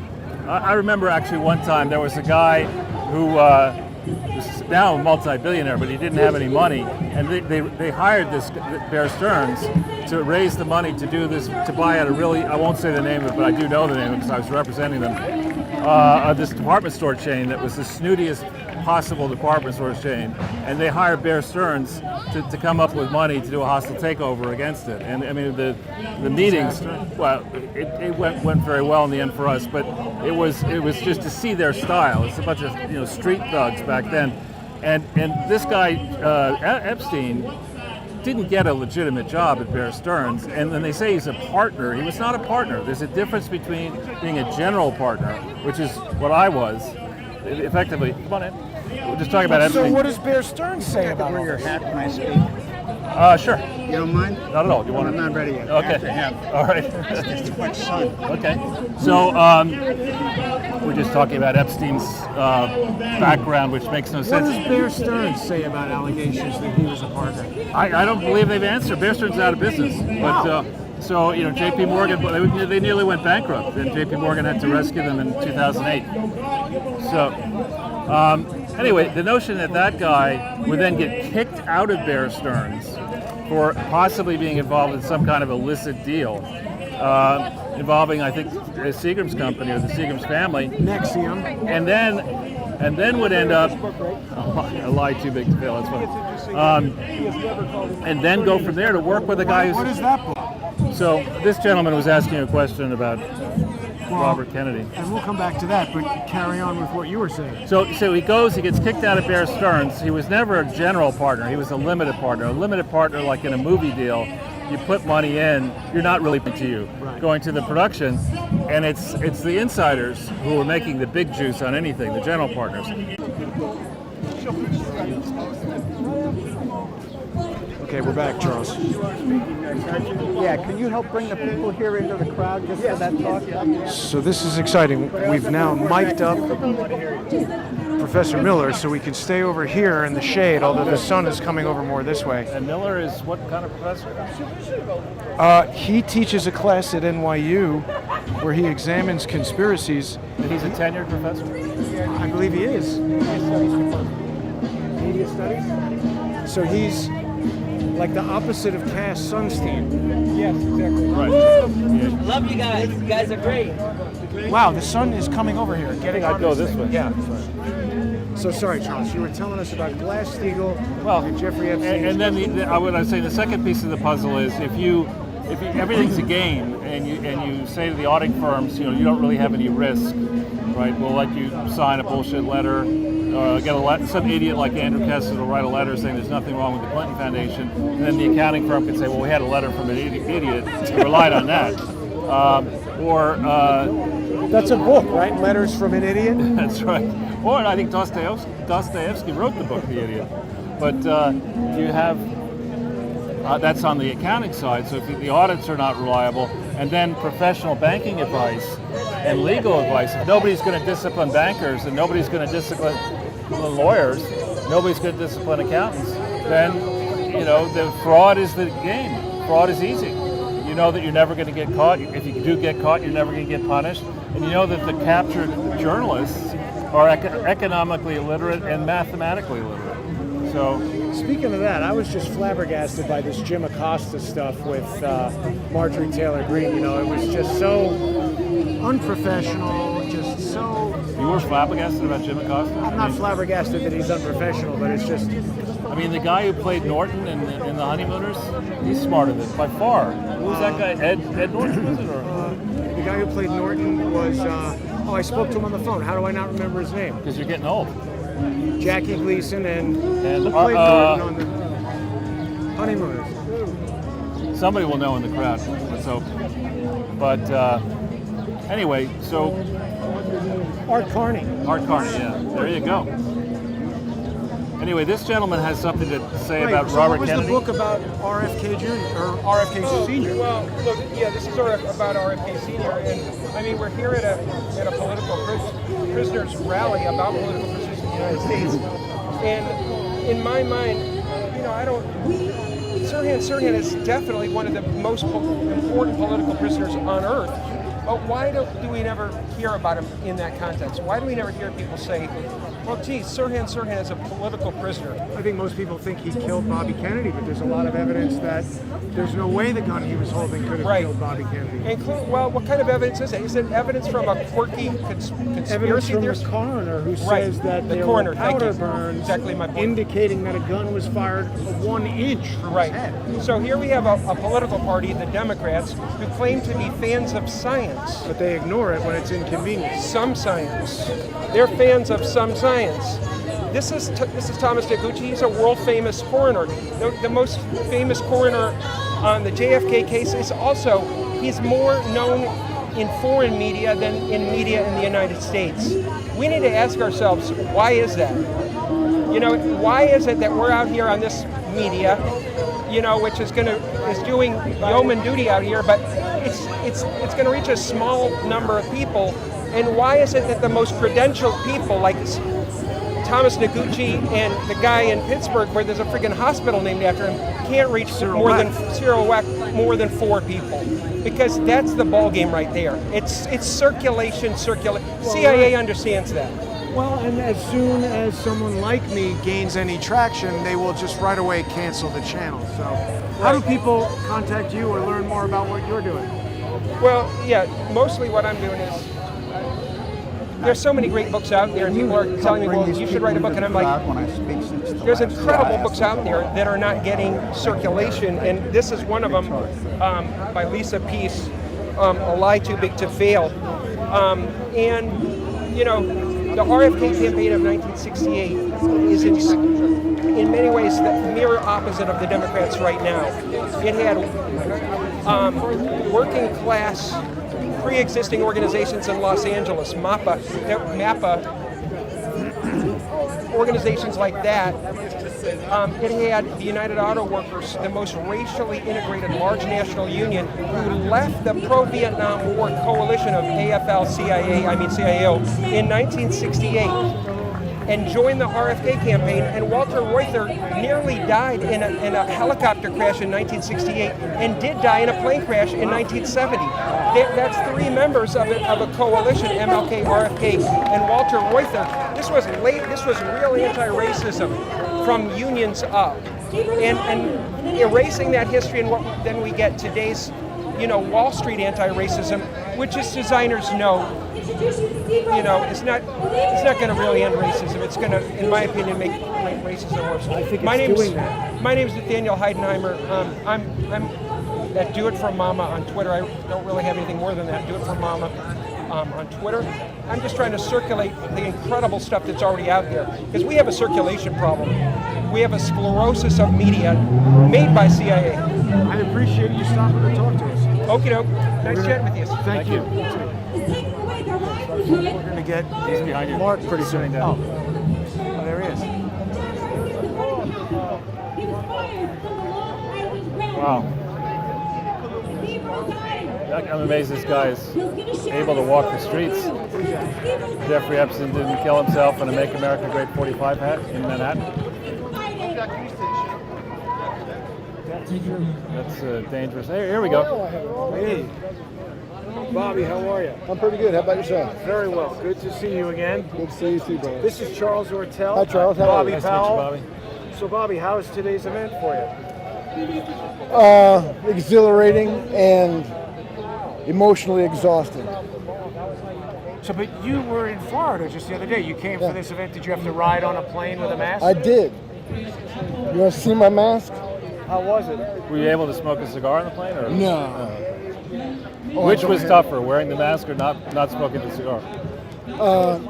I remember actually one time there was a guy who was now a multi-billionaire, but he didn't have any money, and they hired this Bear Stearns to raise the money to do this, to buy out I won't say the name of it, but I do know the name of it because I was representing them, this department store chain that was the snootiest possible department store chain, and they hired Bear Stearns to come up with money to do a hostile takeover against it. And I mean, the meetings, well, it went very well in the end for us, but it was just to see their style. It's a bunch of street thugs back then, and this guy Epstein didn't get a legitimate job at Bear Stearns, and then they say he's a partner. He was not a partner. There's a difference between being a general partner, which is what I was, effectively. Come on in. We're just talking about Epstein. So what does Bear Stearns say about Wear your hat when I speak. Sure. You don't mind? Not at all. Do you want I'm not ready yet. Okay. After him. All right. It's too much sun. Okay. So we're just talking about Epstein's background, which makes no What sense. does Bear Stearns say about allegations that he was a partner? I don't believe they've answered. Bear Stearns out of business. But so, you know, J.P. Morgan, they nearly went bankrupt, and J.P. Morgan had to rescue them in 2008. So, anyway, the notion that that guy would then get kicked out of Bear Stearns for possibly being involved in some kind of illicit deal involving, I think, Seagram's company or the Seagram's family. Nexium. And then would end up, a lie too big to fail, that's funny. And then go from there to work with a guy who's... What is that book? So this gentleman was asking a question about Robert Kennedy. And we'll come back to that, but carry on with what you were saying. So he gets kicked out of Bear Stearns. He was never a general partner. He was a limited partner. A limited partner, like in a movie deal, you put money in, you're not really to you. Right. Going to the production, and it's the insiders who are making the big juice on anything, the general partners. Okay, we're back, Charles. Yeah, can you help bring the people here into the crowd just for that talk? So this is exciting. We've now mic'd up Professor Miller so we can stay over here in the shade, although the sun is coming over more this way. And Miller is what kind of professor? He teaches a class at NYU where he examines conspiracies. And he's a tenured professor? I believe he is. Media studies? So he's like the opposite of Cass Sunstein. Yes, exactly. Right. Love you guys. You guys are great. Wow, the sun is coming over here. Getting I'd on go this this thing. way. Yeah. So sorry, Charles. You were telling us about Glass-Steagall and Jeffrey Epstein. And then what I would say the second piece of the puzzle is if everything's a game and you say to the audit firms, you don't really have any risk, right? We'll let you sign a bullshit letter. Some idiot like Andrew Kessler will write a letter saying there's nothing wrong with the Clinton Foundation, and then the accounting firm could say, well, we had a letter from an idiot and relied on that. That's a book, right? Letters from an Idiot? That's right. Or I think Dostoevsky wrote the book, The Idiot. But you have, that's on the accounting side, so if the audits are not reliable, and then professional banking advice and legal advice, if nobody's going to discipline bankers and nobody's going to discipline lawyers, nobody's going to discipline accountants, then, the fraud is the game. Fraud is easy. You know that you're never going to get caught. If you do get caught, you're never going to get punished. And you know that the captured journalists are economically illiterate and mathematically illiterate. So, speaking of that, I was just flabbergasted by this Jim Acosta stuff with Marjorie Taylor Greene. It was just so unprofessional, just so... You were flabbergasted about Jim Acosta? I'm not flabbergasted that he's unprofessional, but it's just... I mean, the guy who played Norton in The Honeymooners, he's smarter than by far. Who was that guy? Ed Norton, was it? The guy who played Norton was... I spoke to him on the phone. How do I not remember his name? Because you're getting old. Jackie Gleason and who played Norton on The Honeymooners? Somebody will know in the crowd, let's hope. But anyway, so... Art Carney, yeah. There you go. Anyway, this gentleman has something to say about so Robert what was Kennedy. the book about RFK Jr. or RFK Sr.? Well, look, this is about RFK Sr. And I mean, we're here at a political prisoners rally about political prisoners in the United States. And in my mind, Sirhan is definitely one of the most important political prisoners on earth. But why do we never hear about him in that context? Why do we never hear people say, well, geez, Sirhan is a political prisoner? I think most people think he killed Bobby Kennedy, but there's a lot of evidence that there's no way the gun he was holding could have killed Bobby Kennedy. Well, what kind of evidence is it? Is it evidence from a quirky conspiracy Evidence from theorist? the coroner who says that there were powder burns exactly my point. indicating that a gun was fired 1 inch from his head. So here we have a political party, the Democrats, who claim to be fans of science. But they ignore it when it's inconvenient. Some science. They're fans of some science. This is Thomas Taguchi. He's a world-famous coroner. The most famous coroner on the JFK case is also, he's more known in foreign media than in media in the United States. We need to ask ourselves, why is that? Why is it that we're out here on this media, which is doing yeoman duty out here, but it's going to reach a small number of people, And why is it that the most credentialed people, like Thomas Noguchi and the guy in Pittsburgh, where there's a freaking hospital named after him, can't reach Cyril Weck more than 4 people? Because that's the ball game right there. It's circulation. CIA understands that. Well, and as soon as someone like me gains any traction, they will just right away cancel the channel. So how do people contact you or learn more about what you're doing? Well, yeah, mostly what I'm doing is, there's so many great books out there, and people are telling me, well, you should write a book, and I'm like, there's incredible books out there that are not getting circulation, and this is one of them, by Lisa Peace, A Lie Too Big to Fail. And, you know, the RFK campaign of 1968 is in many ways the mirror opposite of the Democrats right now. It had working class pre-existing organizations in Los Angeles, MAPA, organizations like that. It had the United Auto Workers, the most racially integrated large national union, who left the pro-Vietnam War coalition of CIO, in 1968 and joined the RFK campaign. And Walter Reuther nearly died in a helicopter crash in 1968 and did die in a plane crash in 1970. That's 3 members of a coalition, MLK, RFK, and Walter Reuther. This was real anti-racism from unions up. And erasing that history, and then we get today's, Wall Street anti-racism, which as designers know, it's not going to really end racism. It's going to, in my opinion, make racism worse. I think my it's doing that. My name is Nathaniel Heidenheimer. I'm at Do It For Mama on Twitter. I don't really have anything more than that. Do It For Mama on Twitter. I'm just trying to circulate the incredible stuff that's already out there, because we have a circulation problem. We have a sclerosis of media made by CIA. I appreciate you stopping to talk to us. Okie doke. Nice chatting with you. Thank you. We're going to get Mark pretty soon. Oh, there he is. Wow. I'm amazed this guy is able to walk the streets. Jeffrey Epstein didn't kill himself in a Make America Great 45 hat in Manhattan. That's dangerous. Hey, here we go. Hey. Bobby, how are you? I'm pretty good. How about yourself? Very well. Good to see you again. Good to see you too, brother. This is Charles Ortel. Hi, Charles. How are Bobby you? Nice to meet you, Powell. Bobby. So, Bobby, how is today's event for you? Exhilarating and emotionally exhausting. So, but you were in Florida just the other day. You came for this event. Did you have to ride on a plane with a mask? I did. You want to see my mask? How was it? Were you able to smoke a cigar on the plane? Or? No. Which was tougher, wearing the mask or not smoking the cigar?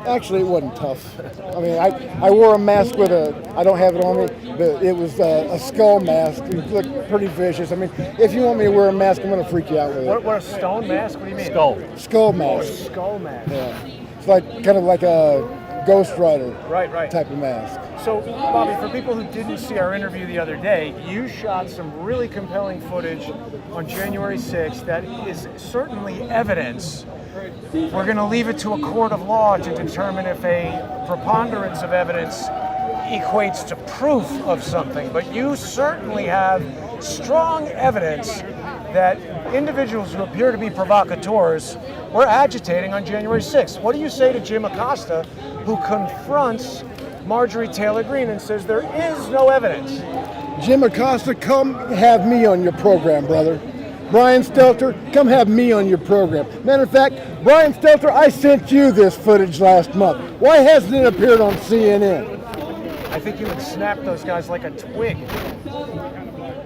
Actually, it wasn't tough. I mean, I wore a mask with I don't have it on me, but it was a skull mask. It looked pretty vicious. I mean, if you want me to wear a mask, I'm going to freak you out with it. What a stone mask? What do you mean? Skull. Skull Oh, a mask. skull mask. Yeah. It's kind of like a Ghost Rider Right. type of mask. So, Bobby, for people who didn't see our interview the other day, you shot some really compelling footage on January 6th that is certainly evidence. We're going to leave it to a court of law to determine if a preponderance of evidence equates to proof of something, but you certainly have strong evidence that individuals who appear to be provocateurs were agitating on January 6th. What do you say to Jim Acosta, who confronts Marjorie Taylor Greene and says there is no evidence? Jim Acosta, come have me on your program, brother. Brian Stelter, come have me on your program. Matter of fact, Brian Stelter, I sent you this footage last month. Why hasn't it appeared on CNN? I think you would snap those guys like a twig.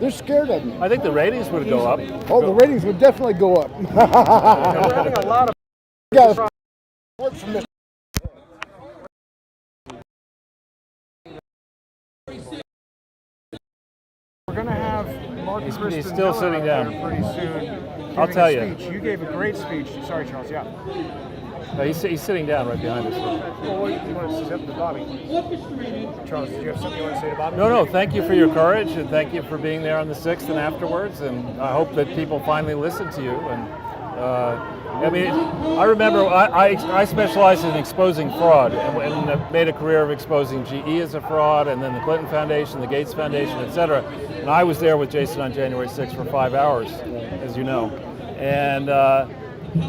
They're scared of me. I think the ratings would go up. Oh, the ratings would definitely go up. We're having a lot of Work from this. We're going to have Mark Crispin He's still Miller sitting up down. there pretty soon. I'll giving tell a you. speech. You gave a great speech. Sorry, Charles. Yeah. No, he's sitting down right behind us. Well, what do you want to say to Bobby? Charles, do you have something you want to say to Bobby? No, thank you for your courage, and thank you for being there on the 6th and afterwards, and I hope that people finally listen to you, and I mean, I remember I specialized in exposing fraud and made a career of exposing GE as a fraud, and then the Clinton Foundation, the Gates Foundation, et cetera. And I was there with Jason on January 6th for 5 hours, as you know. And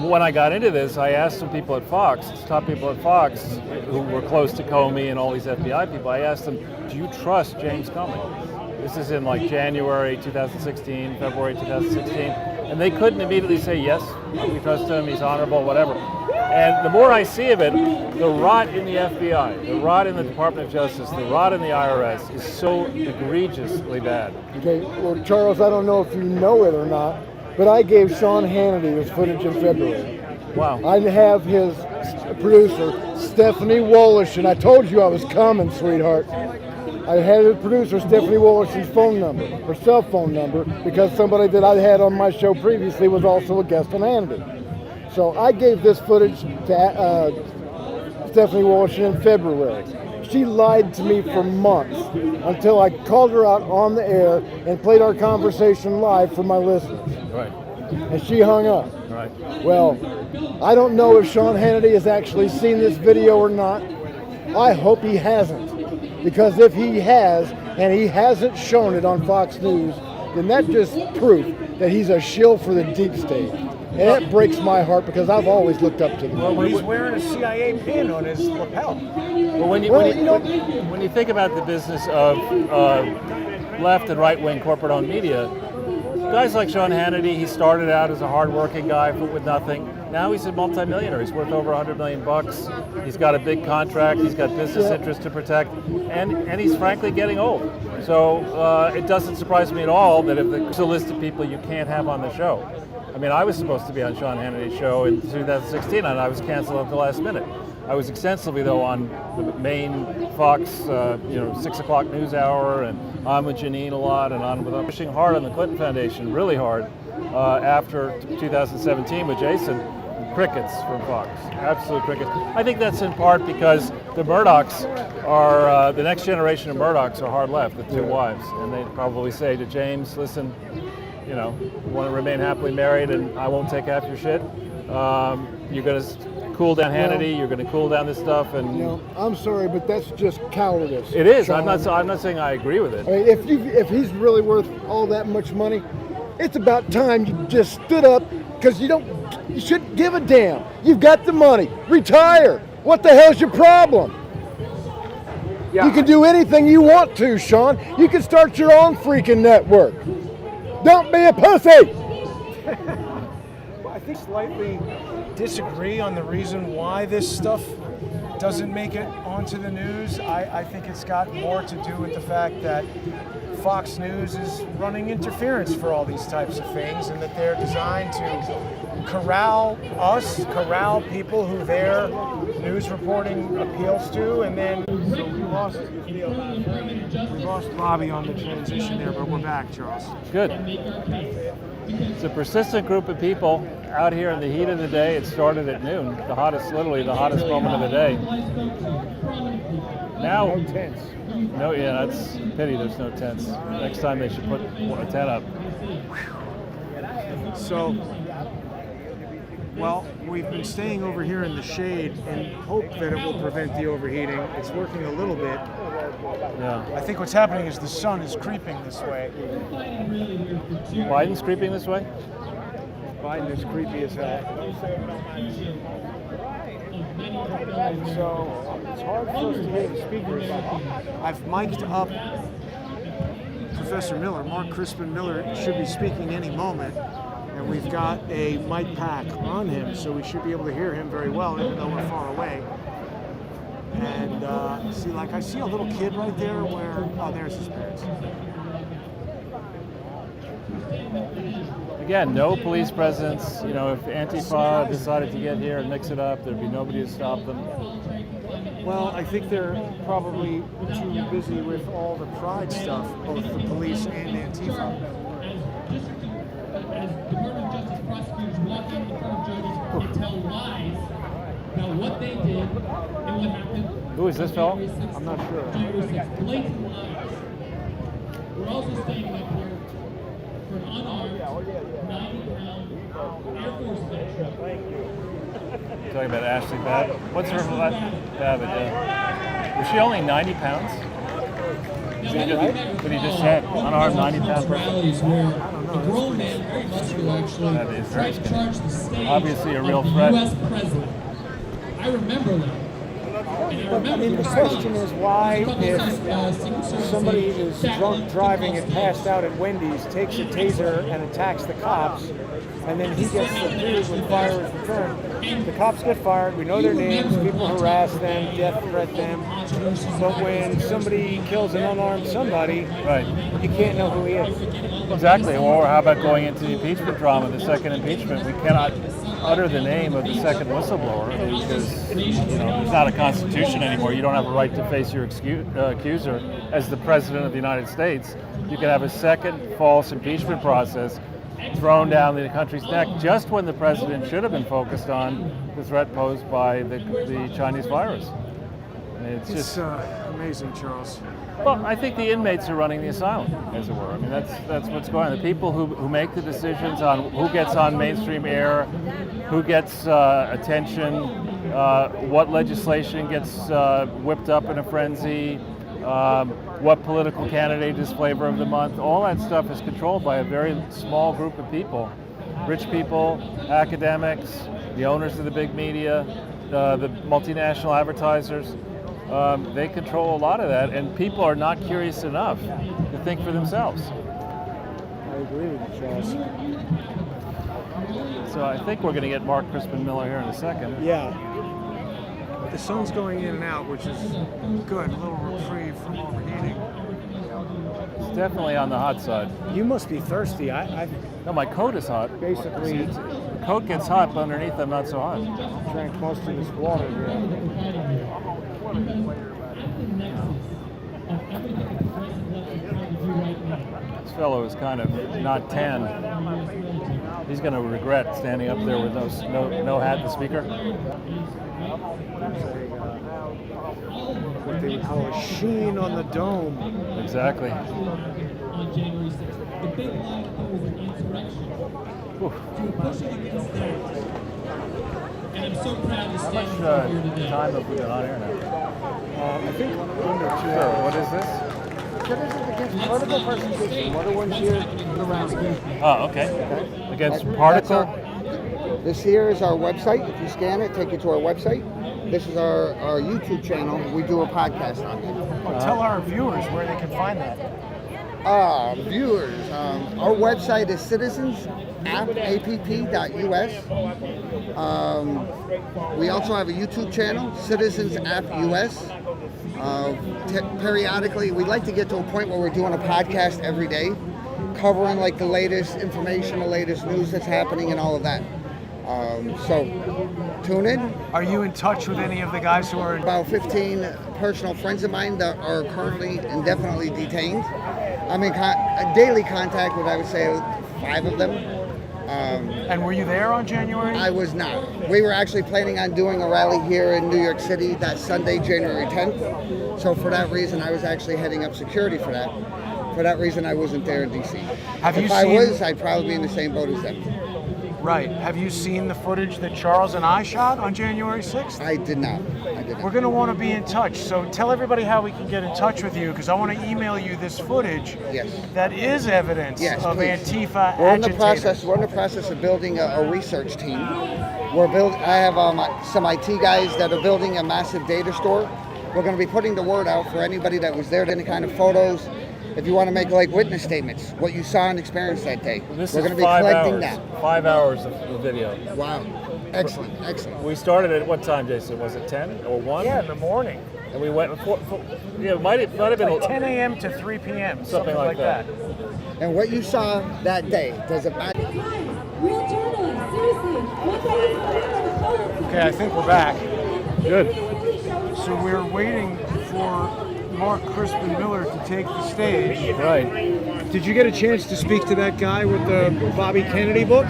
when I got into this, I asked some people at Fox, top people at Fox, who were close to Comey and all these FBI people, I asked them, do you trust James Comey? This is in like January 2016, February 2016. And they couldn't immediately say, yes, we trust him, he's honorable, whatever. And the more I see of it, the rot in the FBI, the rot in the Department of Justice, the rot in the IRS is so egregiously bad. Okay, well, Charles, I don't know if you know it or not, but I gave Sean Hannity his footage in February. Wow. I have his producer, Stephanie Wallish, and I told you I was coming, sweetheart. I had his producer, Stephanie Wallish's phone number, her cell phone number, because somebody that I had on my show previously was also a guest on Hannity. So I gave this footage to Stephanie Wallish in February. She lied to me for months until I called her out on the air and played our conversation live for my listeners. Right. And she hung up. Right. Well, I don't know if Sean Hannity has actually seen this video or not. I hope he hasn't. Because if he has, and he hasn't shown it on Fox News, then that's just proof that he's a shill for the deep state. And it breaks my heart because I've always looked up to him. Well, he's wearing a CIA pin on his lapel. Well, when you think about the business of left and right-wing corporate-owned media, guys like Sean Hannity, he started out as a hard-working guy with nothing. Now he's a multimillionaire. He's worth over $100 million. He's got a big contract. He's got business interests to protect, and he's frankly getting old. So it doesn't surprise me at all that if there's a list of people you can't have on the show. I mean, I was supposed to be on Sean Hannity's show in 2016, and I was canceled at the last minute. I was extensively, though, on the main Fox, 6 o'clock news hour, and on with Janine a lot, and on with pushing hard on the Clinton Foundation, really hard, after 2017 with Jason. Crickets from Fox, absolute crickets. I think that's in part because the Murdochs are, the next generation of Murdochs are hard left with two wives, and they'd probably say to James, listen, you want to remain happily married and I won't take half your shit. You're going to cool down Hannity, you're going to cool down this stuff, and I'm sorry, but that's just cowardice. It is. Sean. I'm not saying I agree with it. I mean, if he's really worth all that much money, it's about time you just stood up, because you shouldn't give a damn. You've got the money. Retire. What the hell's your problem? Yeah. You can do anything you want to, Sean. You can start your own freaking network. Don't be a pussy. Well, I think slightly disagree on the reason why this stuff doesn't make it onto the news. I think it's got more to do with the fact that Fox News is running interference for all these types of things, and that they're designed to corral people who their news reporting appeals to, and then so we lost Bobby on the transition there, but we're back, Charles. Good. It's a persistent group of people out here in the heat of the day. It started at noon, literally the hottest moment of the day. Now, no tents. No, yeah, that's a pity there's no tents. Next time they should put a tent up. So, well, we've been staying over here in the shade and hope that it will prevent the overheating. It's working a little bit. Yeah. I think what's happening is the sun is creeping this way. Biden's creeping this way? Biden is creepy as hell. So it's hard for us to hear the speakers. I've mic'd up Professor Miller. Mark Crispin Miller should be speaking any moment, and we've got a mic pack on him, so we should be able to hear him very well, even though we're far away. And I see a little kid right there there's his parents. Again, no police presence. If Antifa decided to get here and mix it up, there'd be nobody to stop them. Well, I think they're probably too busy with all the pride stuff, both the police and Antifa. As Department of Justice prosecutors walk in front of judges and tell lies about what they did and what happened. Who is this fellow? I'm not sure. Blatant lies. We're also standing up here for an unarmed, 90-pound Talking about Ashley Babbitt. What's her Babbitt? Yeah. Was she only 90 pounds? What he just said, unarmed 90-pound person. A grown man, very muscular actually, That is very tried to charge the stage obviously a real of the threat. U.S. president. I remember that. I mean, the question is why, if somebody is drunk driving and passed out at Wendy's, takes a taser and attacks the cops, and then he gets subdued when fire is returned. The cops get fired, we know their names, people harass them, death threat them, but when somebody kills an unarmed somebody, right, you can't know who he is. Exactly. Or how about going into the impeachment drama, the second impeachment? We cannot utter the name of the second whistleblower because there's not a constitution anymore. You don't have a right to face your accuser as the president of the United States. You can have a second false impeachment process thrown down the country's neck just when the president should have been focused on the threat posed by the Chinese virus. It's just amazing, Charles. Well, I think the inmates are running the asylum, as it were. I mean, that's what's going on. The people who make the decisions on who gets on mainstream air, who gets attention, what legislation gets whipped up in a frenzy, what political candidate is flavor of the month, all that stuff is controlled by a very small group of people. Rich people, academics, the owners of the big media, the multinational advertisers. They control a lot of that, and people are not curious enough to think for themselves. I agree with you, Charles. So I think we're going to get Mark Crispin Miller here in a second. Yeah. The sun's going in and out, which is good. A little reprieve from overheating. It's definitely on the hot side. You must be thirsty. No, my coat is hot. Basically, the coat gets hot, but underneath I'm not so hot. Drank most of this water here. This fellow is kind of not tan. He's going to regret standing up there with no hat, the speaker. What they would call a sheen on the dome. Exactly. On January 6th, the big lie that there was an insurrection. To push it against theirs. And I'm so proud to stand here today. How much time have we been on air now? I think under 2 Sure. hours. What is this? Citizens Against Particle Persecution. What are ones here around here? Oh, okay. Against particle? This here is our website. If you scan it, take you to our website. This is our YouTube channel. We do a podcast on it. Oh, tell our viewers where they can find that. Viewers, our website is citizensapp.us. We also have a YouTube channel, Citizens App US. Periodically, we'd like to get to a point where we're doing a podcast every day, covering like the latest information, the latest news that's happening, and all of that. So tune in. Are you in touch with any of the guys who are about 15 personal friends of mine that are currently indefinitely detained? I'm in daily contact with, I would say, 5 of them. And were you there on January? I was not. We were actually planning on doing a rally here in New York City that Sunday, January 10th. So for that reason, I was actually heading up security for that. For that reason, I wasn't there in D.C. If I was, I'd probably be in the same boat as them. Right. Have you seen the footage that Charles and I shot on January 6th? I did not. We're going to want to be in touch. So tell everybody how we can get in touch with you, because I want to email you this footage that is evidence of Antifa agitators. We're in the process of building a research team. I have some IT guys that are building a massive data store. We're going to be putting the word out for anybody that was there, any kind of photos. If you want to make like witness statements, what you saw and experienced that day. We're going to be collecting that. 5 hours of video. Wow. Excellent, excellent. We started at what time, Jason? Was it 10 or 1? Yeah, in the morning. And we went, it might have been like 10 a.m. to 3 p.m., something like that. And what you saw that day, does it matter? Real journalists, seriously. Okay, I think we're back. Good. So we're waiting for Mark Crispin Miller to take the stage. Right. Did you get a chance to speak to that guy with the Bobby Kennedy book?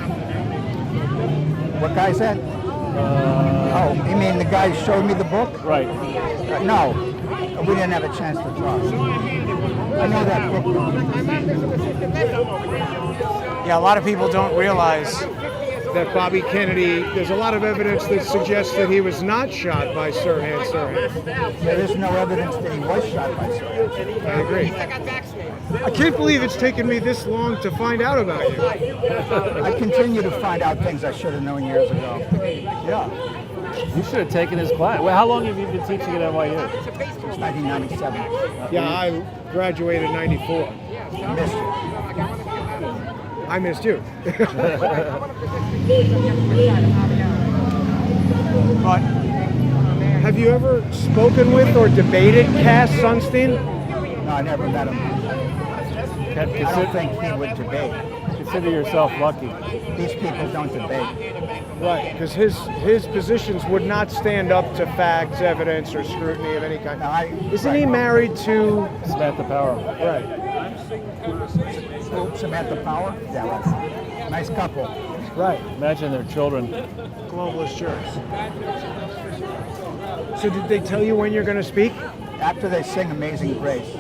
What guy said? You mean the guy who showed me the book? Right. No, we didn't have a chance to talk. I know that book. Yeah, a lot of people don't realize that Bobby Kennedy, there's a lot of evidence that suggests that he was not shot by Sirhan Sirhan. There is no evidence that he was shot by Sirhan. I agree. I can't believe it's taken me this long to find out about you. I continue to find out things I should have known years ago. Yeah. You should have taken his class. Well, how long have you been teaching at NYU? Since 1997. Yeah, I graduated in 94. Missed you. I missed you. But have you ever spoken with or debated Cass Sunstein? No, I never met him. I don't think he would debate. Consider yourself lucky. These people don't debate. Right, because his positions would not stand up to facts, evidence, or scrutiny of any kind. No, Isn't he married to Samantha Power? Right. Samantha Power? Yeah, right. Nice couple. Right. Imagine their children. Globalist jerks. So did they tell you when you're going to speak? After they sing Amazing Grace,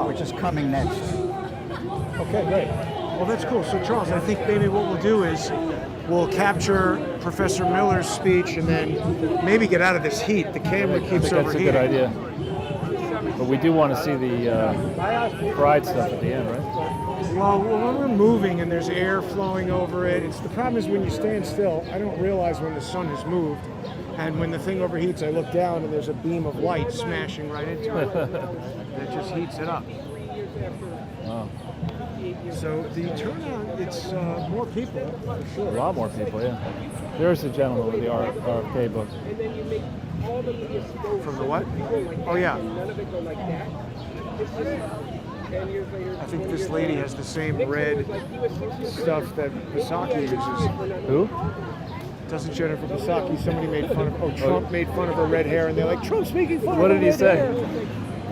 which is coming next. Okay, great. Well, that's cool. So, Charles, I think maybe what we'll do is we'll capture Professor Miller's speech and then maybe get out of this heat. The camera keeps overheating. That's a good idea. But we do want to see the pride stuff at the end, right? Well, when we're moving and there's air flowing over it, the problem is when you stand still, I don't realize when the sun has moved. And when the thing overheats, I look down and there's a beam of light smashing right into it. That just heats it up. Wow. So the turnout, it's more people, for sure. A lot more people, yeah. There's the gentleman with the RFK book. From the what? Oh, yeah. I think this lady has the same red stuff that Psaki uses. Who? Doesn't Jennifer Psaki, somebody made fun of, Trump made fun of her red hair, and they're like, Trump's making fun of her. What did he say? Hair.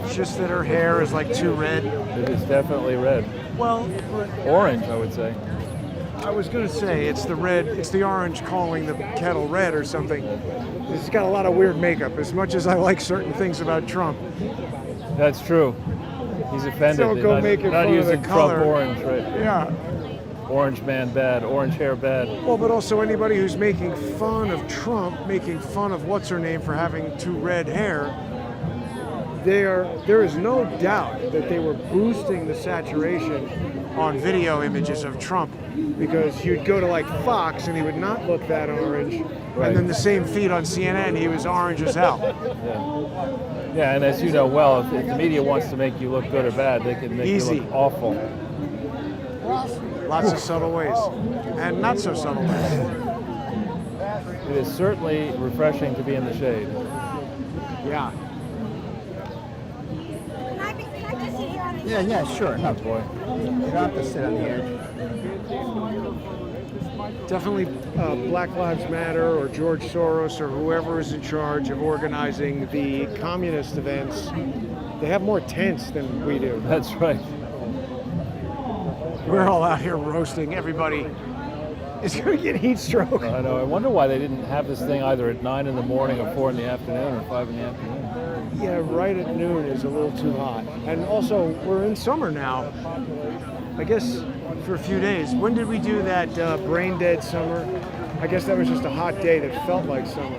It's just that her hair is like too red. It is definitely red. Well, orange, I would say. I was going to say it's the red, it's the orange calling the kettle red or something. It's got a lot of weird makeup. As much as I like certain things about Trump. That's true. He's offended. So go make it not fun of the using color. Trump orange, right? Yeah. Orange man bad, orange hair bad. Well, but also anybody who's making fun of Trump, making fun of what's her name for having too red hair, there is no doubt that they were boosting the saturation on video images of Trump, because you'd go to like Fox and he would not look that orange, right. And then the same feed on CNN, he was orange as hell. Yeah, and as you know well, if the media wants to make you look good or bad, they can make you look awful. Lots of subtle ways, and not so subtle ways. It is certainly refreshing to be in the shade. Yeah. Yeah, sure. No, boy. You don't have to sit on the edge. Definitely Black Lives Matter or George Soros or whoever is in charge of organizing the communist events, they have more tents than we do. That's right. We're all out here roasting. Everybody is going to get heat stroke. I know. I wonder why they didn't have this thing either at 9 in the morning or 4 in the afternoon or 5 in the afternoon. Yeah, right at noon is a little too hot. And also, we're in summer now. I guess for a few days. When did we do that brain dead summer? I guess that was just a hot day that felt like summer.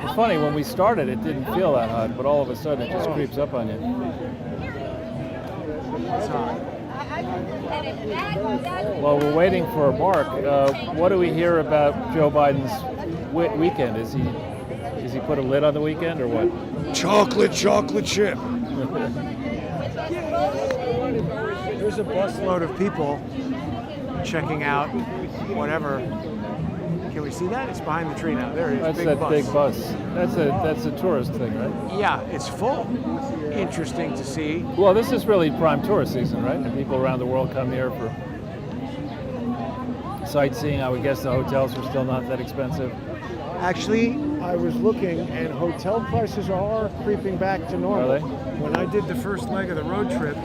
It's funny, when we started, it didn't feel that hot, but all of a sudden it just creeps up on you. It's hot. Well, we're waiting for Mark. What do we hear about Joe Biden's weekend? Is he put a lid on the weekend or what? Chocolate chip. There's a busload of people checking out whatever. Can we see that? It's behind the tree now. There it is. That's big that bus. big bus. That's a tourist thing, right? Yeah, it's full. Interesting to see. Well, this is really prime tourist season, right? And people around the world come here for sightseeing. I would guess the hotels are still not that expensive. Actually, I was looking, and hotel prices are creeping back to normal. Are they? When I did the first leg of the road trip,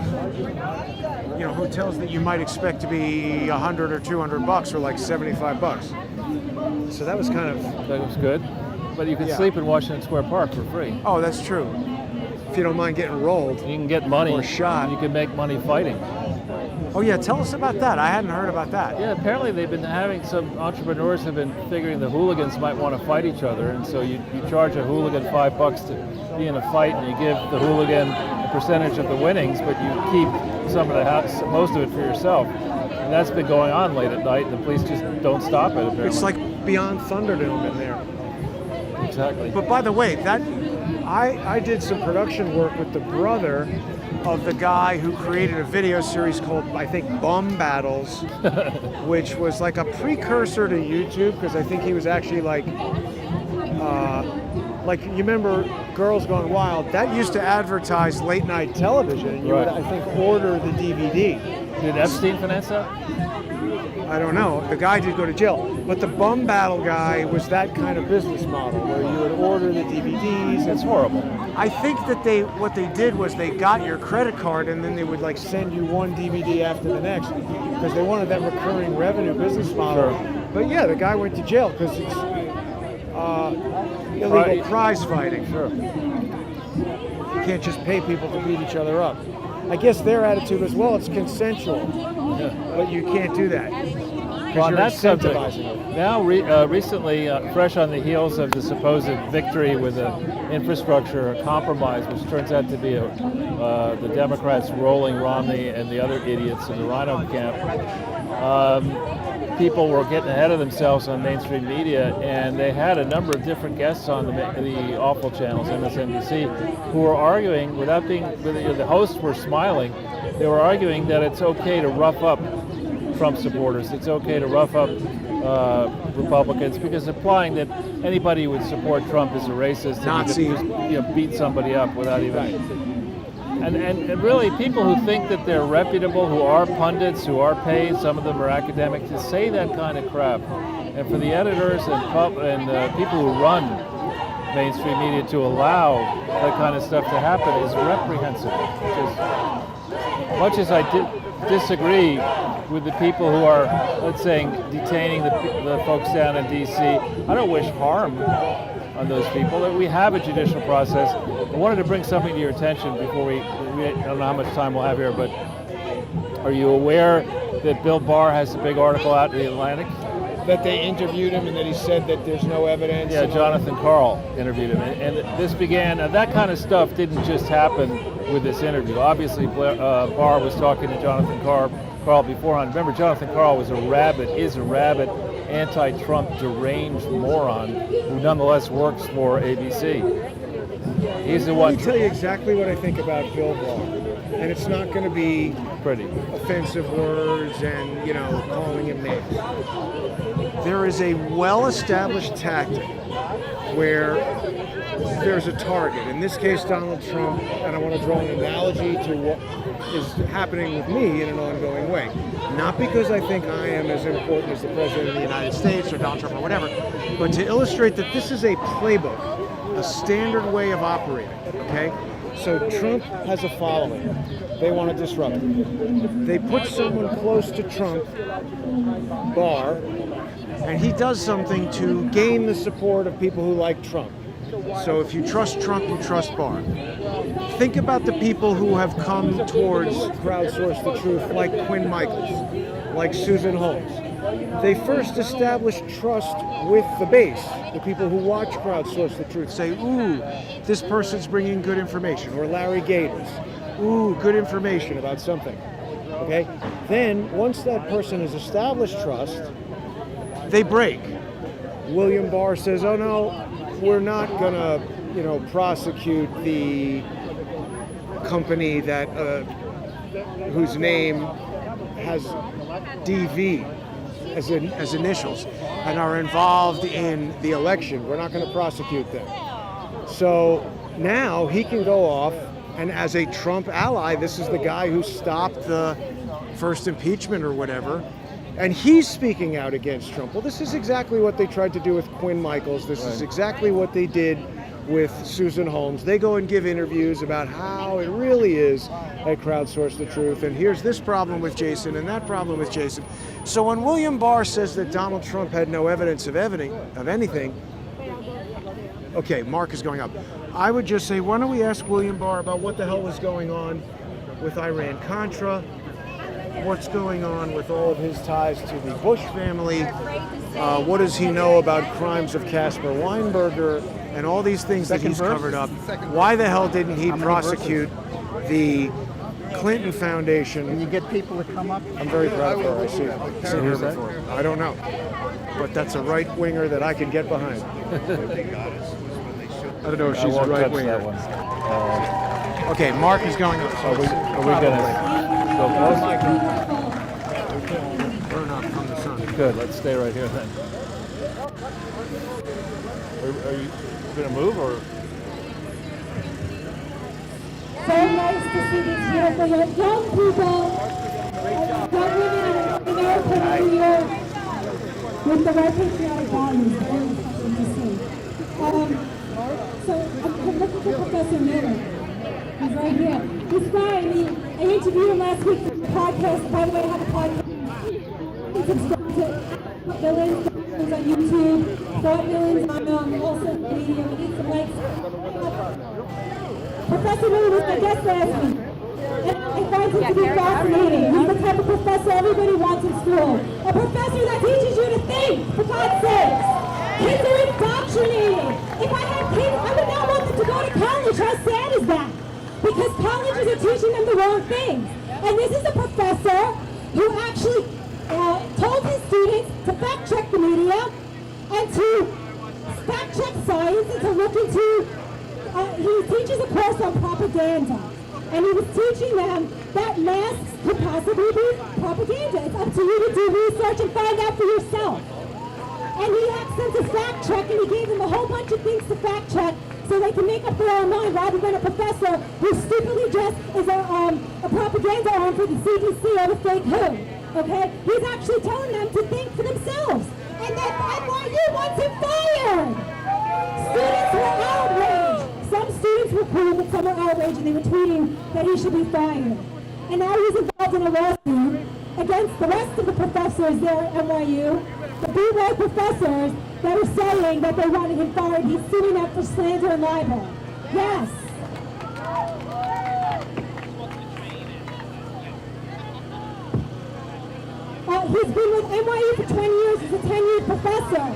you know, hotels that you might expect to be $100 or $200 were like $75. So that was kind of... That was good. But you can sleep in Washington Square Park for free. Oh, that's true. If you don't mind getting rolled. You can get money. Or shot. You can make money fighting. Oh yeah, tell us about that. I hadn't heard about that. Yeah, apparently they've been having, some entrepreneurs have been figuring the hooligans might want to fight each other, and so you charge a hooligan $5 to be in a fight, and you give the hooligan a percentage of the winnings, but you keep some of the house, most of it for yourself. And that's been going on late at night, and the police just don't stop it, apparently. It's like Beyond Thunderdome in there. Exactly. But by the way, that I did some production work with the brother of the guy who created a video series called, I think, Bum Battles, which was like a precursor to YouTube, because I think he was actually like you remember Girls Gone Wild? That used to advertise late night television. You would, I think, order the DVD. Did Epstein finance that? I don't know. The guy did go to jail. But the Bum Battle guy was that kind of business model where you would order the DVDs. It's horrible. I think that what they did was they got your credit card and then they would like send you one DVD after the next because they wanted that recurring revenue business model. Sure. But yeah, the guy went to jail because it's illegal prize fighting. Sure. You can't just pay people to beat each other up. I guess their attitude was, well, it's consensual, but you can't do that. Well, on that subject, incentivizing it. now recently, fresh on the heels of the supposed victory with the infrastructure compromise, which turns out to be the Democrats rolling Romney and the other idiots in the Rhino camp, people were getting ahead of themselves on mainstream media, and they had a number of different guests on the awful channels, MSNBC, who were arguing, without being, the hosts were smiling, they were arguing that it's okay to rough up Trump supporters, it's okay to rough up Republicans, because implying that anybody who would support Trump is a racist, Nazi, and you could beat somebody up without even... And really, people who think that they're reputable, who are pundits, who are paid, some of them are academic, to say that kind of crap. And for the editors and people who run mainstream media to allow that kind of stuff to happen is reprehensible. Much as I disagree with the people who are, let's say, detaining the folks down in D.C., I don't wish harm on those people. We have a judicial process. I wanted to bring something to your attention before we I don't know how much time we'll have here, but are you aware that Bill Barr has a big article out in the Atlantic? That they interviewed him and that he said that there's no evidence? Yeah, Jonathan Karl interviewed him. And this began, that kind of stuff didn't just happen with this interview. Obviously, Barr was talking to Jonathan Karl beforehand. Remember, Jonathan Karl is a rabid, anti-Trump deranged moron who nonetheless works for ABC. He's the one. Let me tell you exactly what I think about Bill Barr, and it's not going to be pretty offensive words and calling him names. There is a well-established tactic where there's a target. In this case, Donald Trump, and I want to draw an analogy to what is happening with me in an ongoing way. Not because I think I am as important as the President of the United States or Donald Trump or whatever, but to illustrate that this is a playbook, a standard way of operating, okay? So Trump has a following. They want to disrupt it. They put someone close to Trump, Barr, and he does something to gain the support of people who like Trump. So if you trust Trump, you trust Barr. Think about the people who have come towards Crowdsource the Truth, like Quinn Michaels, like Susan Holmes. They first established trust with the base. The people who watch Crowdsource the Truth say, ooh, this person's bringing good information. Or Larry Gators, ooh, good information about something. Okay? Then, once that person has established trust, they break. William Barr says, oh no, we're not going to, prosecute the company that whose name has DV as initials and are involved in the election. We're not going to prosecute them. So now he can go off, and as a Trump ally, this is the guy who stopped the first impeachment or whatever, and he's speaking out against Trump. Well, this is exactly what they tried to do with Quinn Michaels. This is exactly what they did with Susan Holmes. They go and give interviews about how it really is at Crowdsource the Truth, and here's this problem with Jason and that problem with Jason. So when William Barr says that Donald Trump had no evidence of anything, okay, Mark is going up. I would just say, why don't we ask William Barr about what the hell was going on with Iran-Contra, what's going on with all of his ties to the Bush family. What does he know about crimes of Caspar Weinberger and all these things that he's covered up? Why the hell didn't he prosecute the Clinton Foundation? Can you get people to come up? I'm very proud of her. I see her before. I don't know, but that's a right winger that I can get behind. I don't know if she's a right winger. Okay, Mark is going up. Are we gonna go close? Burn up from the sun. Good. Let's stay right here then. Are you gonna move or? So nice to see these beautiful young people, young women in America and New York with the right patriotic values. Very refreshing to see. So I'm looking for Professor Miller. He's right here. This guy, I interviewed him last week for the podcast. By the way, I have a podcast. Subscribe to Millions on YouTube, Thought Millions on also media. We need some likes. Professor Miller was my guest last week. And I find him to be fascinating. He's the type of professor everybody wants in school. A professor that teaches you to think, for God's sakes. Kids are indoctrinated. If I had kids, I would not want them to go to college. How sad is that? Because colleges are teaching them the wrong things. And this is a professor who actually told his students to fact check the media and to fact check science and to look into, he teaches a course on propaganda. And he was teaching them that masks could possibly be propaganda. It's up to you to do research and find out for yourself. And he asked them to fact check, and he gave them a whole bunch of things to fact check so they can make up their own mind rather than a professor who stupidly just is a propaganda arm for the CDC or the fake WHO. Okay? He's actually telling them to think for themselves. And that NYU wants him fired! Students were outraged. Some students were cool, but some were outraged, and they were tweeting that he should be fired. And now he's involved in a lawsuit against the rest of the professors there at NYU, the B-Way professors that are saying that they wanted him fired. He's suing them for slander and libel. Yes. He's been with NYU for 20 years. He's a tenured professor.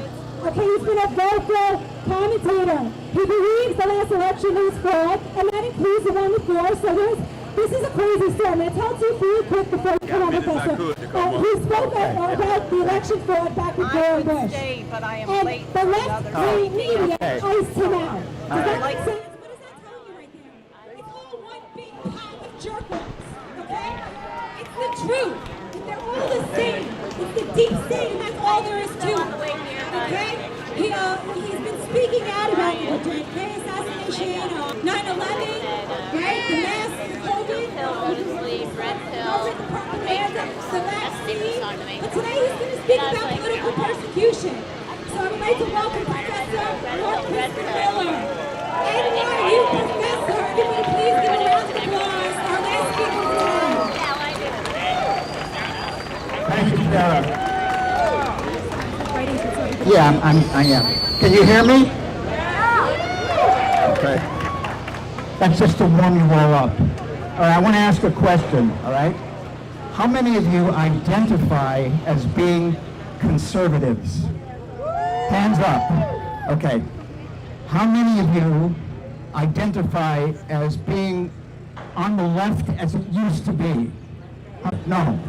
Okay, he's been a vocal commentator. He believes the last election was fraud, and that includes the one before. So this is a crazy story. I'm going to tell it to you really quick before you come on, Professor. He spoke about the election fraud back with George Bush. But I am and late the left-wing media iced him out. Does that make sense? What does that tell you right there? It's all one big pile of jerk-offs, okay? It's the truth. They're all the same. It's the deep state, and that's all there is to it. Okay? He's been speaking out about the JFK assassination, 9/11, right? The mass, the COVID, the propaganda, the vaccine. But today he's going to speak about political persecution. So I would like to welcome Professor Crispin Miller. NYU professor. Everybody please give a round of applause. Our last speaker today. Thank you, Sarah. Yeah, I am. Can you hear me? Okay. That's just to warm you all up. All right, I want to ask a question, all right? How many of you identify as being conservatives? Hands up. Okay. How many of you identify as being on the left as it used to be? No.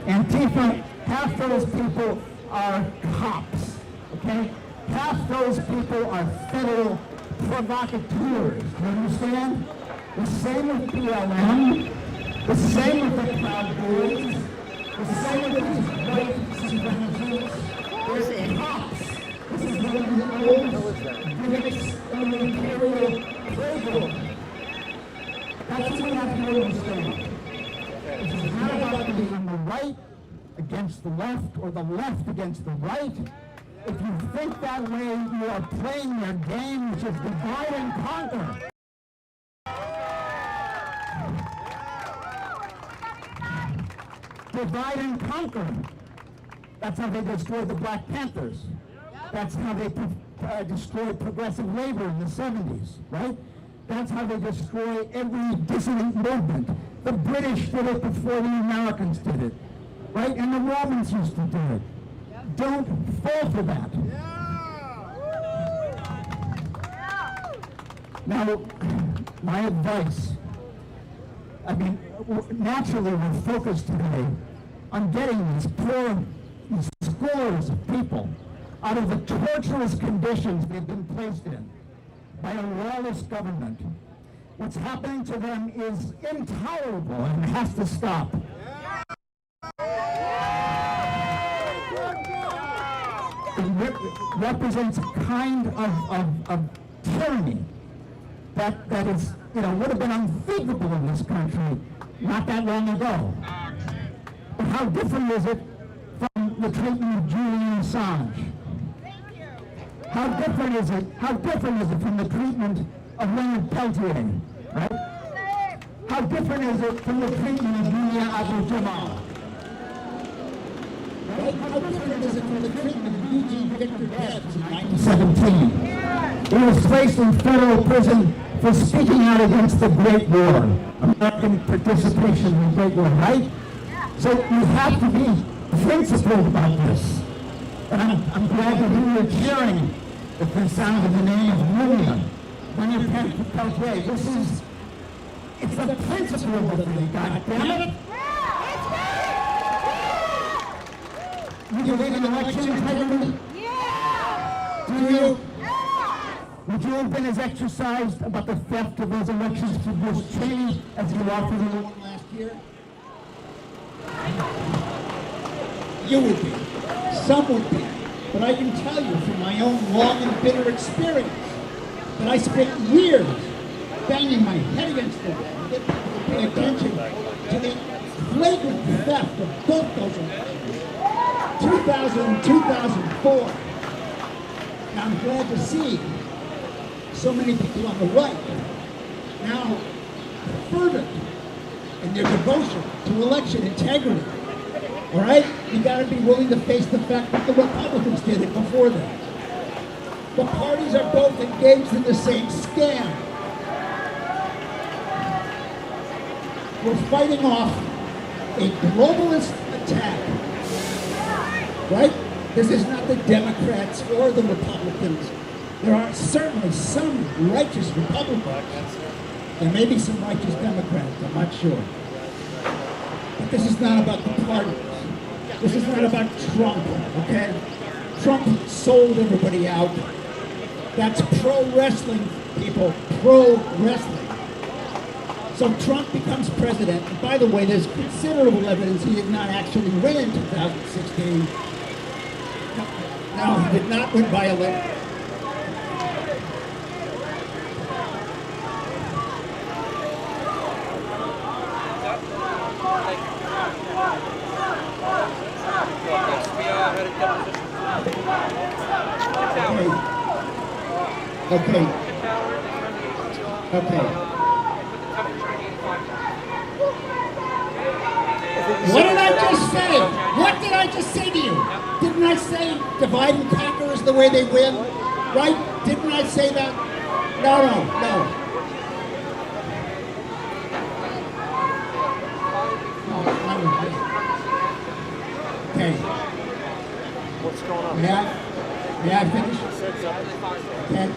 Antifa, half those people are cops, okay? Half those people are federal provocateurs, do you understand? The same with BLM, the same with the Proud Boys, the same with these white supremacists. They're cops. This is one of the old gimmicks of the imperial playbook. That's what we have to understand. This is not about being on the right against the left or the left against the right. If you think that way, you are playing their game, which is divide and conquer. Divide and conquer. That's how they destroyed the Black Panthers. That's how they destroyed progressive labor in the 70s, right? That's how they destroy every dissident movement. The British did it before the Americans did it, right? And the Romans used to do it. Don't fall for that. Now, my advice, I mean, naturally we're focused today on getting these scores of people out of the torturous conditions they've been placed in by a lawless government. What's happening to them is intolerable and has to stop. It represents a kind of tyranny that is, would have been unthinkable in this country not that long ago. But how different is it from the treatment of Julian Assange? How different is it from the treatment of Leonard Peltier, right? How different is it from the treatment of Julia Abu-Jamal? Right? How different is it from the treatment of Eugene Victor Debs in 1917? He was placed in federal prison for speaking out against the Great War, American participation in the Great War, right? So we have to be principled about this. And I'm glad to hear you cheering at the sound of the name of Julia Peltier. It's the principle of the thing, God damn it! You believe in election integrity? Yeah! Do you? Would you have been as exercised about the theft of those elections to Bush Cheney as you are for the one last year? You would be. Some would be. But I can tell you from my own long and bitter experience that I spent years banging my head against the wall to get people to pay attention to the flagrant theft of both those elections. 2000 and 2004. Now I'm glad to see so many people on the right now fervent in their devotion to election integrity. All right? You got to be willing to face the fact that the Republicans did it before that. The parties are both engaged in the same scam. We're fighting off a globalist attack. Right? This is not the Democrats or the Republicans. There are certainly some righteous Republicans. There may be some righteous Democrats, I'm not sure. But this is not about the parties. This is not about Trump, okay? Trump sold everybody out. That's pro wrestling, people, pro wrestling. So Trump becomes president, and by the way, there's considerable evidence he did not actually win in 2016. No, he did not win by election. Okay. What did I just say? What did I just say to you? Didn't I say divide and conquer is the way they win? Right? Didn't I say that? No. Okay. What's going on? May I finish? Okay.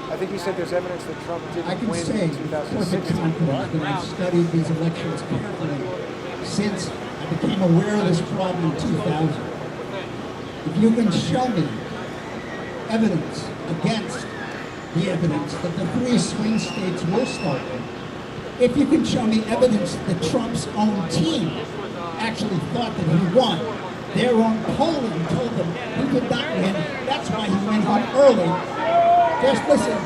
I think you said there's evidence that Trump didn't I can win say in with 2016. confidence that I've studied these elections carefully since I became aware of this problem in 2000. If you can show me evidence against the evidence that the three swing states were stolen, if you can show me evidence that Trump's own team actually thought that he won, their own polling told them he did not win, that's why he went home early. Just listen.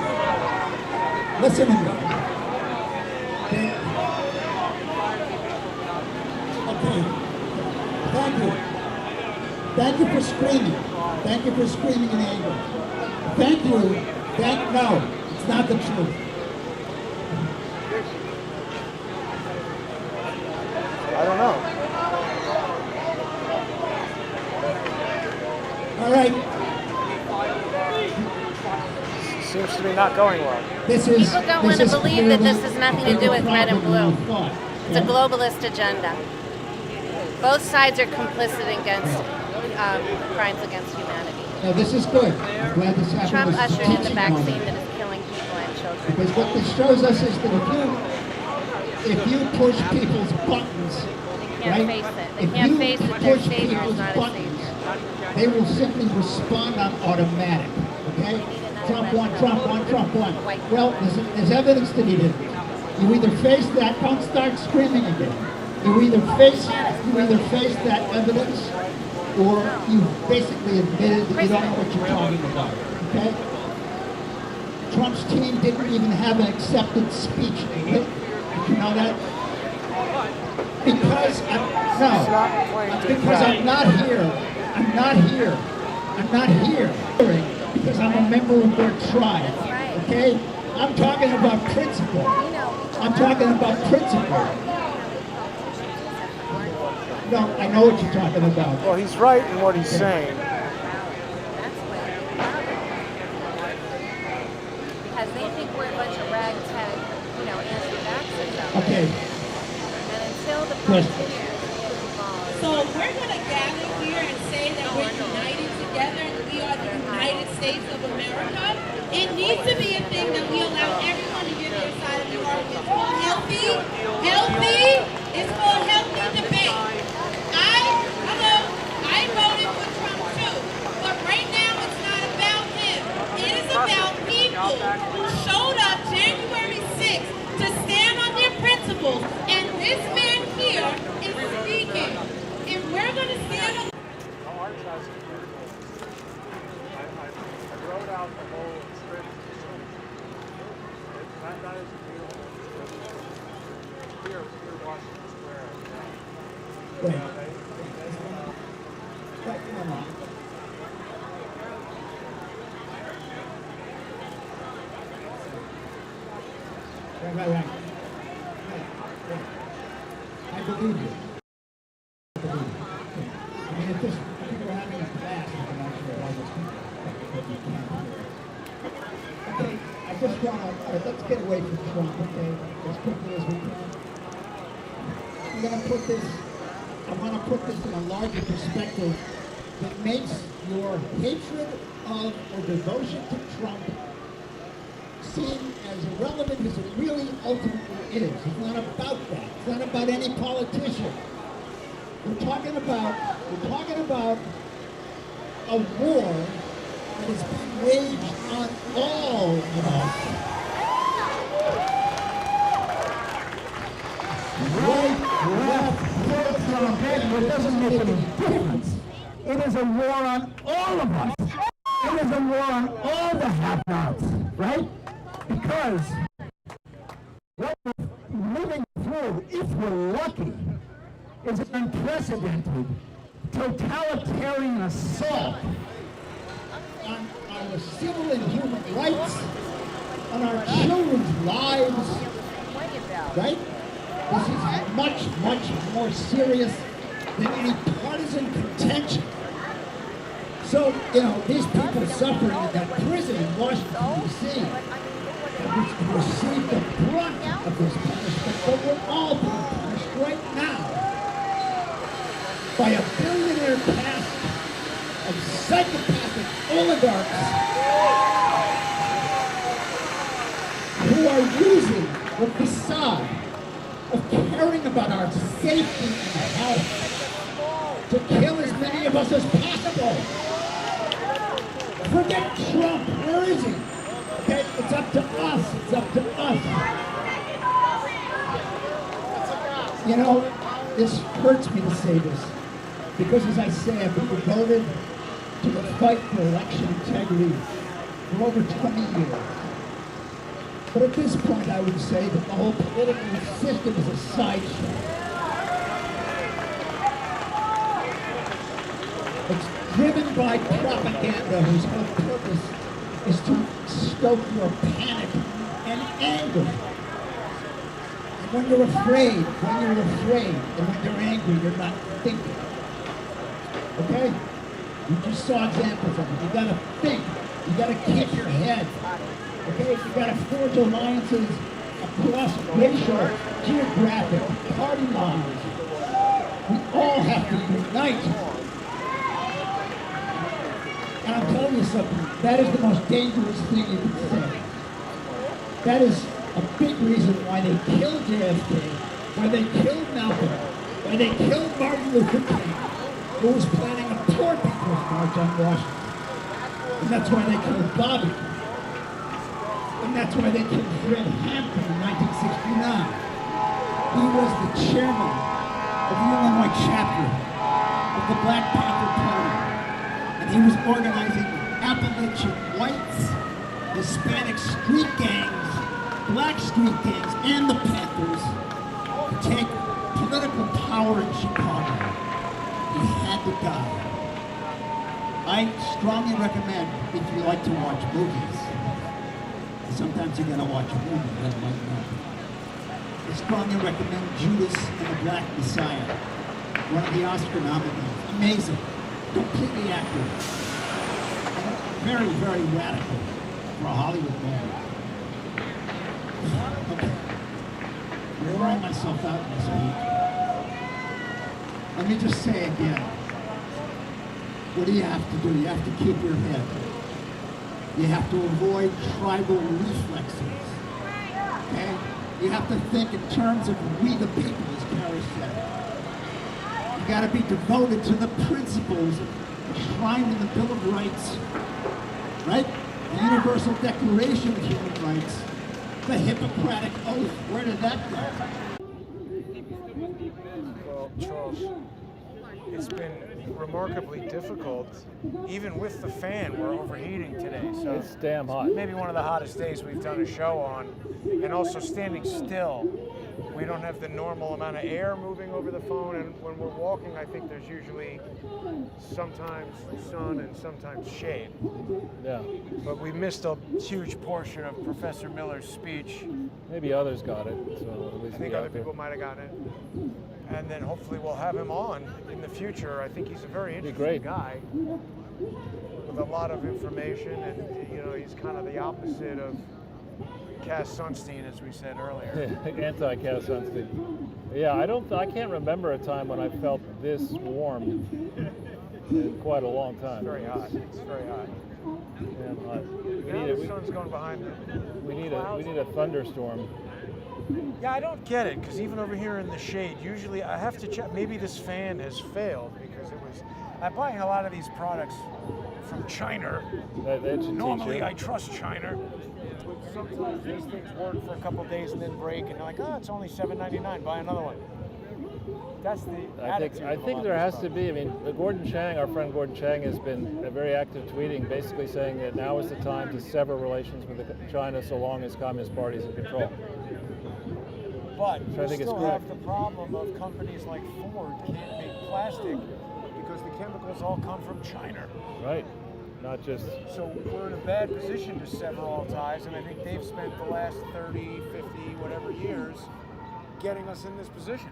Listen to me. Okay. Thank you. Thank you for screaming. Thank you for screaming in anger. Thank you. No, it's not the truth. I don't know. All right. Seems to be not going well. People don't want to believe that this has nothing to do with red and blue. It's a globalist agenda. Both sides are complicit against crimes against humanity. Now this is good. I'm glad this happened. Trump This is ushered in the teaching vaccine moment. that is killing people and children. Because what this shows us is that if you push people's buttons, They can't face it. They If can't you face that their push savior is people's not a buttons, savior. they will simply respond on automatic. Okay? Trump won, Trump won, Trump won. Well, there's evidence that he didn't. You either face that, don't start screaming again. You either face that evidence, or you basically admitted that you don't know what you're talking about. Okay? Trump's team didn't even have an accepted speech. Did you know that? Because I'm not here because I'm a member of their tribe. Okay? I'm talking about principle. I'm talking about principle. No, I know what you're talking about. Well, he's right in what he's saying. Because they think we're a bunch of ragtag, anti-vaxxers out there. Okay. And until the Question. politicians get involved. So we're going to gather here and say that we're united together and we are the United States of America. It needs to be a thing that we allow everyone to get their side of the argument. It's called healthy. It's called healthy debate. I voted for Trump too. But right now it's not about him. It is about people who showed up January 6th to stand on their principles. And this man here is speaking. If we're going to stand on... I wrote out the whole script. That is a beautiful script. Here, Washington Square. Right. I believe you. I mean, if people are having a blast, we can actually all this okay, I just want to, let's get away from Trump, okay, as quickly as we can. I want to put this in a larger perspective that makes your hatred of or devotion to Trump seem as irrelevant as it really ultimately is. It's not about that. It's not about any politician. We're talking about a war that is being waged on all of us. Right, left, it doesn't make any difference. It is a war on all of us. It is a war on all the have-nots, right? Because what we're living through, if we're lucky, is an unprecedented totalitarian assault on our civil and human rights, on our children's lives, right? This is much, much more serious than any partisan contention. So, these people suffering in that prison in Washington, D.C., have received the brunt of this punishment, but we're all being punished right now by a billionaire cast of psychopathic oligarchs who are using the facade of caring about our safety and health to kill as many of us as possible. Forget Trump. Where is he? Okay, it's up to us. It's up to us. This hurts me to say this, because as I say, I've been devoted to the fight for election integrity for over 20 years. But at this point, I would say that the whole political system is a sideshow. It's driven by propaganda whose whole purpose is to stoke your panic and anger. And when you're afraid, and when you're angry, you're not thinking. Okay? You just saw examples of it. You gotta think. You gotta keep your head. Okay? You gotta forge alliances across racial, geographic, party lines. We all have to unite. And I'm telling you something, that is the most dangerous thing you can say. That is a big reason why they killed JFK, why they killed Malcolm, why they killed Martin Luther King, who was planning a poor people's march on Washington. And that's why they killed Bobby. And that's why they killed Fred Hampton in 1969. He was the chairman of the Illinois chapter of the Black Panther Party. And he was organizing Appalachian whites, Hispanic street gangs, black street gangs, and the Panthers to take political power in Chicago. He had to die. I strongly recommend, if you like to watch movies, sometimes you gotta watch a movie, that might not. I strongly recommend Judas and the Black Messiah, one of the Oscar nominees. Amazing, completely accurate, very, very radical for a Hollywood movie. Okay, I'm wearing myself out in this week. Let me just say again, what do you have to do? You have to keep your head. You have to avoid tribal reflexes. Okay? You have to think in terms of we the people, as Carrie said. You got to be devoted to the principles enshrined in the Bill of Rights, right? The Universal Declaration of Human Rights, the Hippocratic Oath. Where did that go? Well, Charles, it's been remarkably difficult. Even with the fan, we're overheating today. So it's damn hot. Maybe one of the hottest days we've done a show on. And also standing still. We don't have the normal amount of air moving over the phone. And when we're walking, I think there's usually sometimes sun and sometimes shade. Yeah. But we missed a huge portion of Professor Miller's speech. Maybe others got it. So at least I think other people might have gotten it. And then hopefully we'll have him on in the future. I think he's a very interesting guy with a lot of information, and you know, he's kind of the opposite of Cass Sunstein, as we said earlier. Anti-Cass Sunstein. Yeah, I can't remember a time when I felt this warm in quite a long time. It's very hot. It's very hot. Damn hot. The sun's going behind it. We need a thunderstorm. Yeah, I don't get it, because even over here in the shade, usually I have to check. Maybe this fan has failed, because I'm buying a lot of these products from China. Normally I trust China. Sometimes these things work for a couple of days and then break, and they're like, oh, it's only $7.99, buy another one. That's the attitude. I think there has to be. I mean, Gordon Chang, our friend Gordon Chang, has been very active tweeting, basically saying that now is the time to sever relations with China so long as Communist Party is in control. But you still have the problem of companies like Ford can't make plastic because the chemicals all come from China. Right. Not just... So we're in a bad position to sever all ties, and I think they've spent the last 30, 50, whatever years getting us in this position.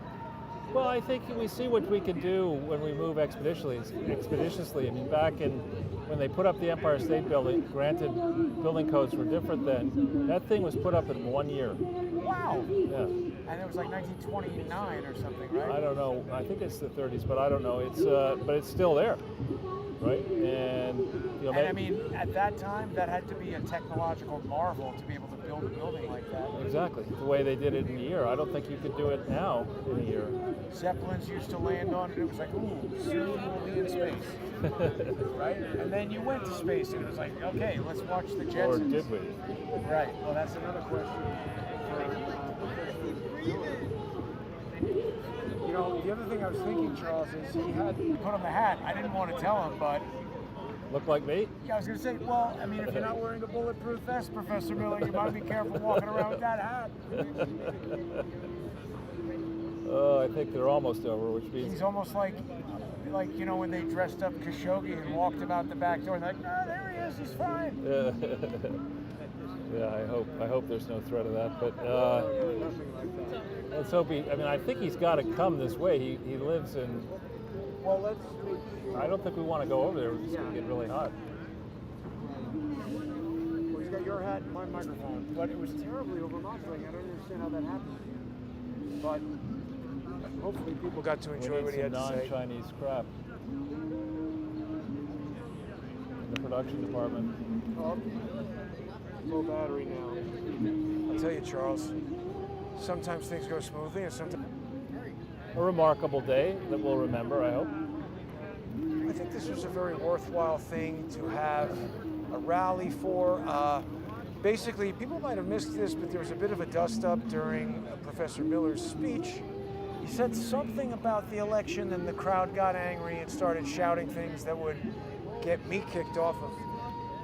Well, I think we see what we can do when we move expeditiously. I mean, back when they put up the Empire State Building, granted, building codes were different then. That thing was put up in 1 year. Wow. Yeah. And it was like 1929 or something, right? I don't know. I think it's the 30s, but I don't know. It's but it's still there, right? And you know, I mean, at that time, that had to be a technological marvel to be able to build a building like that. Exactly. The way they did it in a year. I don't think you could do it now in a year. Zeppelins used to land on it. It was like, ooh, soon we'll be in space. Right? And then you went to space, and it was like, okay, let's watch the Jetsons. Or did we? Right. Well, that's another question. You know, the other thing I was thinking, Charles, is he had put on the hat. I didn't want to tell him, but... Look like me? Yeah, I was going to say, well, I mean, if you're not wearing a bulletproof vest, Professor Miller, you might be careful walking around with that hat. Oh, I think they're almost over, which means... He's almost like, you know, when they dressed up Khashoggi and walked him out the back door, and they're like, no, there he is, he's fine. Yeah, I hope there's no threat of that, but let's hope I think he's got to come this way. He lives in... Well, I don't think we want to go over there. It's going to get really hot. Well, he's got your hat and my microphone, but it was terribly overmodulating. I don't understand how that happened. But hopefully people got to enjoy what he had to say. Non-Chinese crap in the production department. Low battery now. I'll tell you, Charles, sometimes things go smoothly and sometimes... A remarkable day that we'll remember, I hope. I think this was a very worthwhile thing to have a rally for. Basically, people might have missed this, but there was a bit of a dust-up during Professor Miller's speech. He said something about the election, and the crowd got angry and started shouting things that would get me kicked off of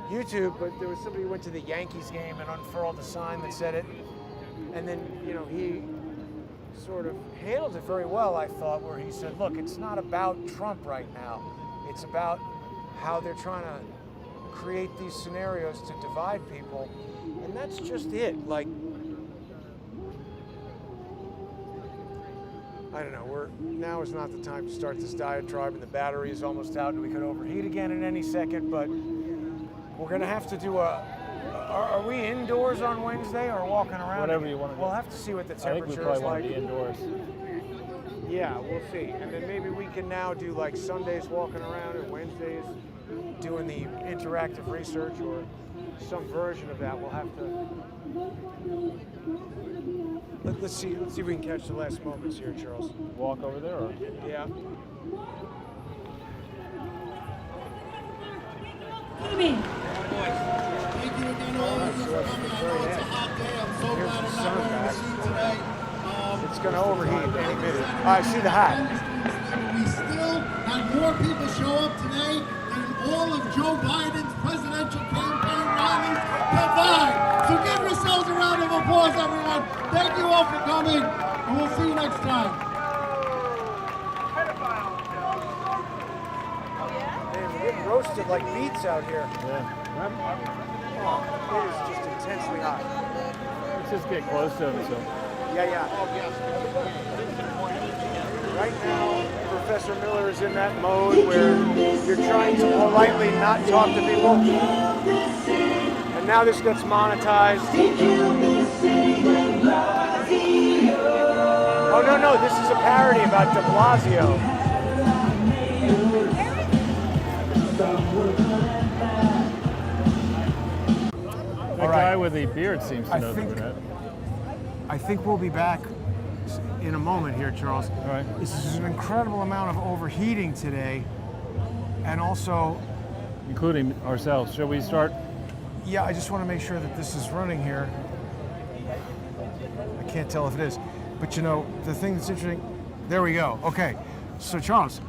YouTube, but there was somebody who went to the Yankees game and unfurled a sign that said it, and then, you know, he sort of handled it very well, I thought, where he said, look, it's not about Trump right now. It's about how they're trying to create these scenarios to divide people, and that's just it. Like, I don't know, now is not the time to start this diatribe, and the battery is almost out, and we could overheat again in any second, but we're gonna have to do are we indoors on Wednesday or walking around? Whatever you want to do. We'll have to see what the I think we temperature probably is want like. to be indoors. Yeah, we'll see. And then maybe we can now do like Sundays walking around and Wednesdays doing the interactive research or some version of that. We'll have to... Let's see if we can catch the last moments here, Charles. Walk over there? Or? Yeah. Thank you again, all of you, for coming. I know it's a hot day. I'm so glad I'm not wearing a suit today. It's going to overheat any minute. I see the hat. We still had more people show up today than all of Joe Biden's presidential campaign rallies combined. So give yourselves a round of applause, everyone. Thank you all for coming, and we'll see you next time. Man, we're getting roasted like beets out here. Yeah. Oh, it is just intensely hot. Let's just get close to him. So. Yeah. Right now, Professor Miller is in that mode where you're trying to politely not talk to people. And now this gets monetized. Oh, no, this is a parody about de Blasio. That guy with the beard seems to know the internet. I think we'll be back in a moment here, Charles. All right. This is an incredible amount of overheating today, and also... Including ourselves. Shall we start? Yeah, I just want to make sure that this is running here. I can't tell if it is. But you know, the thing that's interesting... There we go. Okay. So, Charles,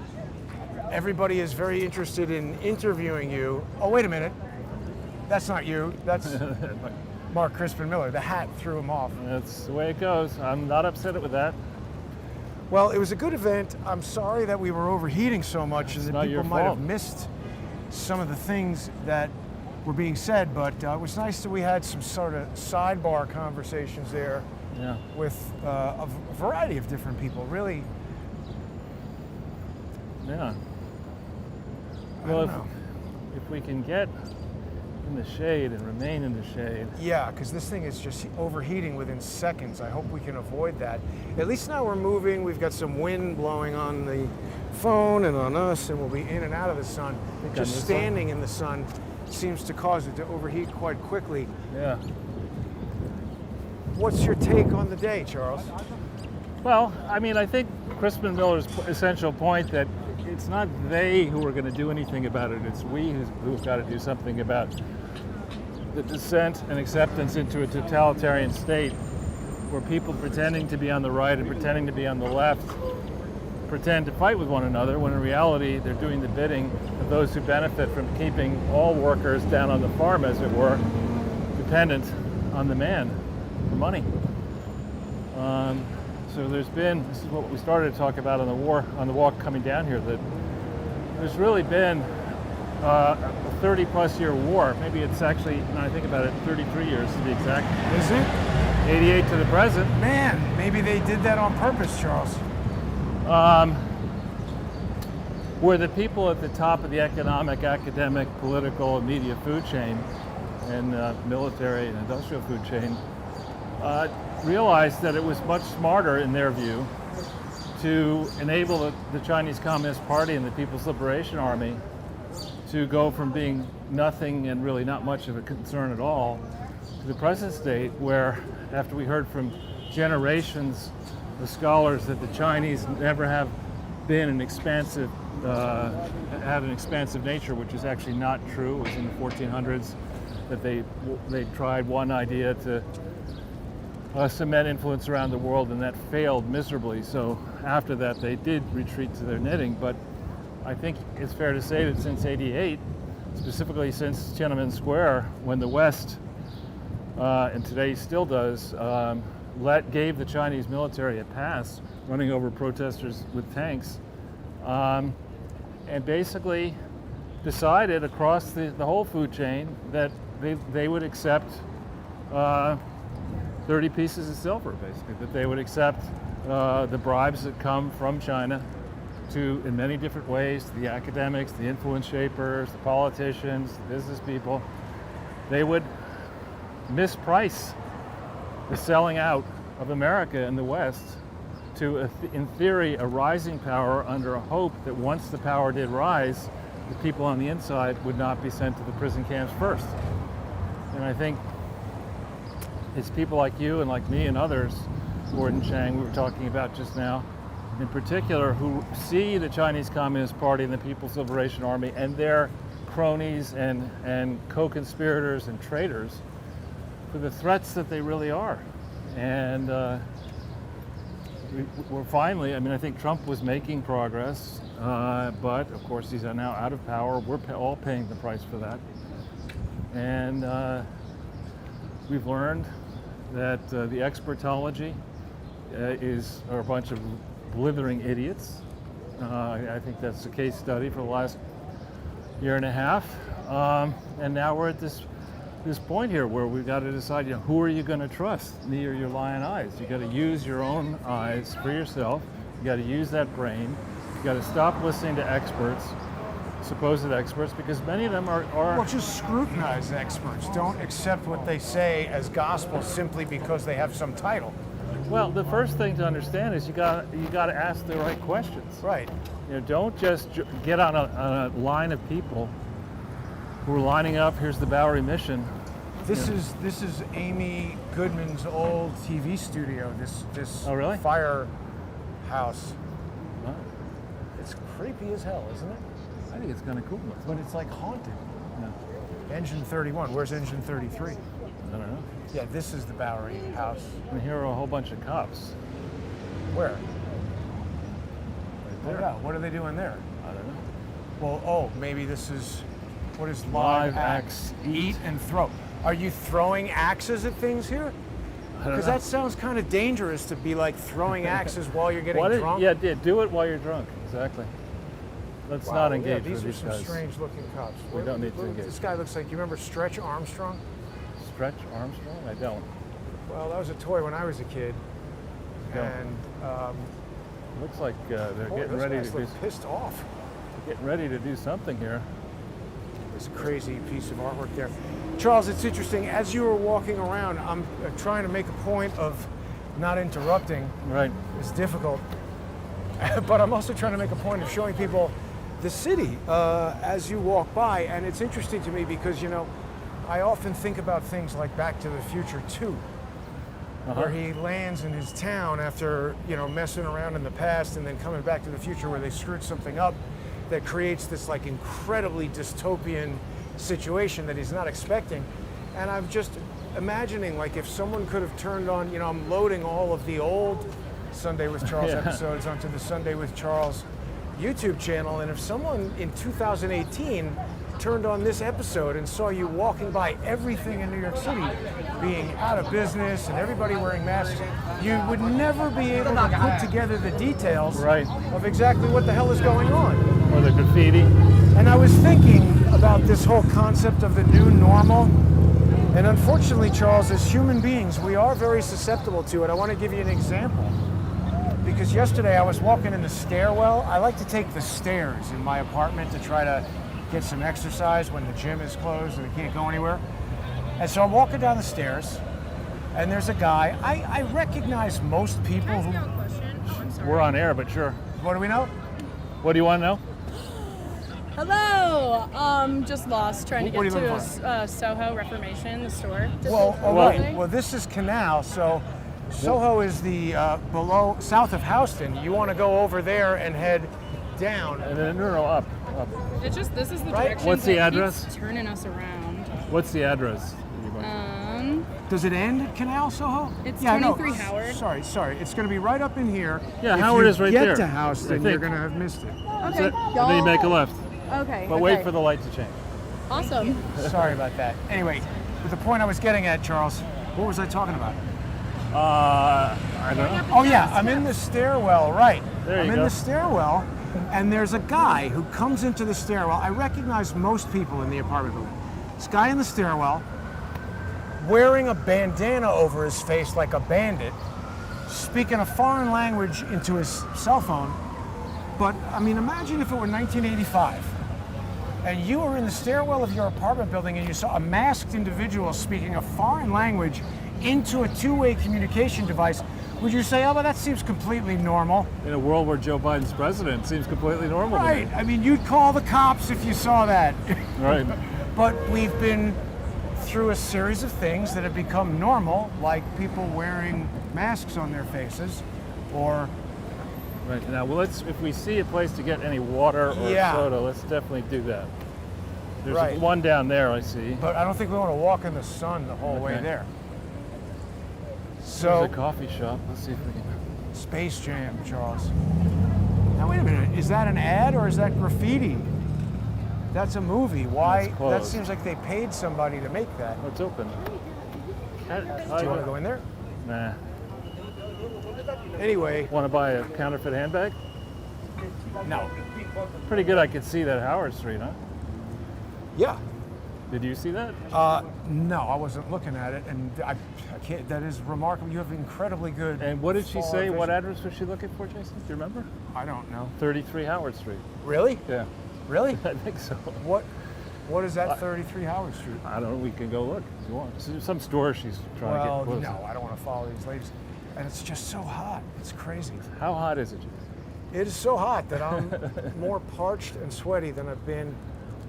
everybody is very interested in interviewing you. Oh, wait a minute. That's not you. That's... Mark Crispin Miller. The hat threw him off. That's the way it goes. I'm not upset with that. Well, it was a good event. I'm sorry that we were overheating so much and that people might have missed some of the things that were being said, but it was nice that we had some sort of sidebar conversations there with a variety of different people, really. Yeah. Well, if we can get in the shade and remain in the shade. Yeah, because this thing is just overheating within seconds. I hope we can avoid that. At least now we're moving. We've got some wind blowing on the phone and on us, and we'll be in and out of the sun. Just standing in the sun seems to cause it to overheat quite quickly. Yeah. What's your take on the day, Charles? Well, I mean, I think Crispin Miller's essential point that it's not they who are going to do anything about it. It's we who've got to do something about the descent and acceptance into a totalitarian state where people pretending to be on the right and pretending to be on the left pretend to fight with one another when in reality they're doing the bidding of those who benefit from keeping all workers down on the farm, as it were, dependent on the man for money. So this is what we started to talk about on the walk coming down here, that there's really been a 30-plus year war. Maybe it's actually, when I think about it, 33 years to be exact. Is it? 88 to the present. Man, maybe they did that on purpose, Charles. Where the people at the top of the economic, academic, political, and media food chain and military and industrial food chain, realized that it was much smarter, in their view, to enable the Chinese Communist Party and the People's Liberation Army to go from being nothing and really not much of a concern at all to the present state, where after we heard from generations of scholars that the Chinese never have been an expansive, had an expansive nature, which is actually not true. It was in the 1400s that they tried one idea to cement influence around the world, and that failed miserably. So after that, they did retreat to their knitting. But I think it's fair to say that since '88, specifically since Tiananmen Square, when the West, and today still does, gave the Chinese military a pass, running over protesters with tanks, and basically decided across the whole food chain that they would accept 30 pieces of silver, basically, that they would accept the bribes that come from China in many different ways, to the academics, the influence shapers, the politicians, the business people. They would misprice the selling out of America and the West to, in theory, a rising power under a hope that once the power did rise, the people on the inside would not be sent to the prison camps first. And I think it's people like you and like me and others, Gordon Chang, we were talking about just now, in particular, who see the Chinese Communist Party and the People's Liberation Army and their cronies and co-conspirators and traitors for the threats that they really are. And we're finally, I think Trump was making progress, but of course he's now out of power. We're all paying the price for that. And we've learned that the expertology are a bunch of blithering idiots. I think that's the case study for the last year and a half. And now we're at this point here where we've got to decide, who are you going to trust, me or your lying eyes? You got to use your own eyes for yourself. You got to use that brain. You got to stop listening to experts, supposed experts, because many of them are Well, just scrutinize experts. Don't accept what they say as gospel simply because they have some title. Well, the first thing to understand is you got to ask the right questions. Right. Don't just get on a line of people who are lining up. Here's the Bowery mission. This is Amy Goodman's old TV studio. This oh, really? Firehouse. Wow. It's creepy as hell, isn't it? I think it's kind of cool. But it's like haunted. Yeah. Engine 31. Where's Engine 33? I don't know. Yeah, this is the Bowery house. And here are a whole bunch of cops. Where? Right Oh, there. yeah. What are they doing there? I don't know. Well, maybe this is, what is live axe? Eat and throw. Are you throwing axes at things here? Because that sounds kind of dangerous to be like throwing axes while you're getting drunk. Yeah, do it while you're drunk. Exactly. Let's not engage with these these are some guys. strange looking cops. We don't need to engage. This guy looks like, you remember Stretch Armstrong? Stretch Armstrong? I don't. Well, that was a toy when I was a kid. And looks like they're getting ready to do. Pissed off. Getting ready to do something here. This crazy piece of artwork there. Charles, it's interesting. As you were walking around, I'm trying to make a point of not interrupting. Right. It's difficult. But I'm also trying to make a point of showing people the city as you walk by. And it's interesting to me because, I often think about things like Back to the Future 2, where he lands in his town after, messing around in the past and then coming back to the future where they screwed something up that creates this like incredibly dystopian situation that he's not expecting. And I'm just imagining, like, if someone could have turned on, I'm loading all of the old Sunday with Charles episodes onto the Sunday with Charles YouTube channel, and if someone in 2018 turned on this episode and saw you walking by everything in New York City being out of business and everybody wearing masks, you would never be able to put together the details of exactly what the hell is going on. Or the graffiti. And I was thinking about this whole concept of the new normal. And unfortunately, Charles, as human beings, we are very susceptible to it. I want to give you an example. Because yesterday I was walking in the stairwell. I like to take the stairs in my apartment to try to get some exercise when the gym is closed and I can't go anywhere. And so I'm walking down the stairs, and there's a guy. I recognize most people who. We're on air, but sure. What do we know? What do you want to know? Hello. Just lost trying to What are get you to looking Soho Reformation, the store. Well, all right. Well, this is Canal, so Soho is the below south of Houston. You want to go over there and head down. And then no, up. It's just this is the Right. direction. What's the that keeps address? Turning us around. What's the address? Does it end at Canal, Soho? It's yeah, 23 no. Howard. Sorry. It's going to be right up in here. Yeah, if Howard you is right get there. to Houston, I think. you're going to have missed it. Okay. And then you make a left. Okay. But wait for the light to change. Awesome. Sorry about that. Anyway, but the point I was getting at, Charles, what was I talking about? I don't know. Oh yeah, I'm in the stairwell, right. There I'm you in go. the stairwell, and there's a guy who comes into the stairwell. I recognize most people in the apartment building. This guy in the stairwell, wearing a bandana over his face like a bandit, speaking a foreign language into his cell phone. But, I mean, imagine if it were 1985, and you were in the stairwell of your apartment building and you saw a masked individual speaking a foreign language into a two-way communication device. Would you say, oh, well, that seems completely normal? In a world where Joe Biden's president, seems completely normal to Right. me. I mean, you'd call the cops if you saw that. Right. But we've been through a series of things that have become normal, like people wearing masks on their faces, or Right. Now, well, if we see a place to get any water or soda, let's definitely do that. There's Right. one down there, I see. But I don't think we want to walk in the sun the whole way Okay. there. So, There's a coffee shop. Let's see if we can. Space Jam, Charles. Now wait a minute, is that an ad or is that graffiti? That's a movie. Why? It's That closed. seems like they paid somebody to make that. Oh, it's open. Do you want to go in there? Nah. Anyway. Want to buy a counterfeit handbag? No. Pretty good. I could see that Howard Street, huh? Yeah. Did you see that? No, I wasn't looking at it, and I can't. That is remarkable. You have incredibly good. And what did she far say? What vision. address was she looking for, Jason? Do you remember? I don't know. 33 Howard Street. Really? Yeah. Really? I think so. What is that 33 Howard Street? I don't know. We can go look if you want. Some store she's trying to Well, get close. no, I don't want to follow these ladies. And it's just so hot. It's crazy. How hot is it, Jason? It is so hot that I'm more parched and sweaty than I've been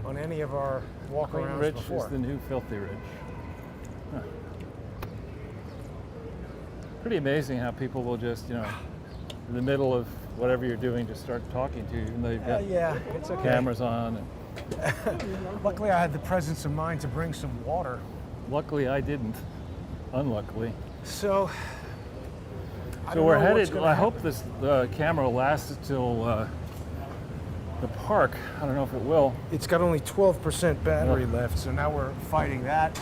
on any of our Clean walk-arounds Rich before. is the new Filthy Rich. Huh. Pretty amazing how people will just, in the middle of whatever you're doing, just start talking to you, even though you've got Yeah, it's okay. cameras on. Luckily, I had the presence of mind to bring some water. Luckily, I didn't. Unluckily. So, I So don't we're know what's headed. gonna I happen. hope this camera lasts until the park. I don't know if it will. It's got only 12% battery Yeah. left, so now we're fighting that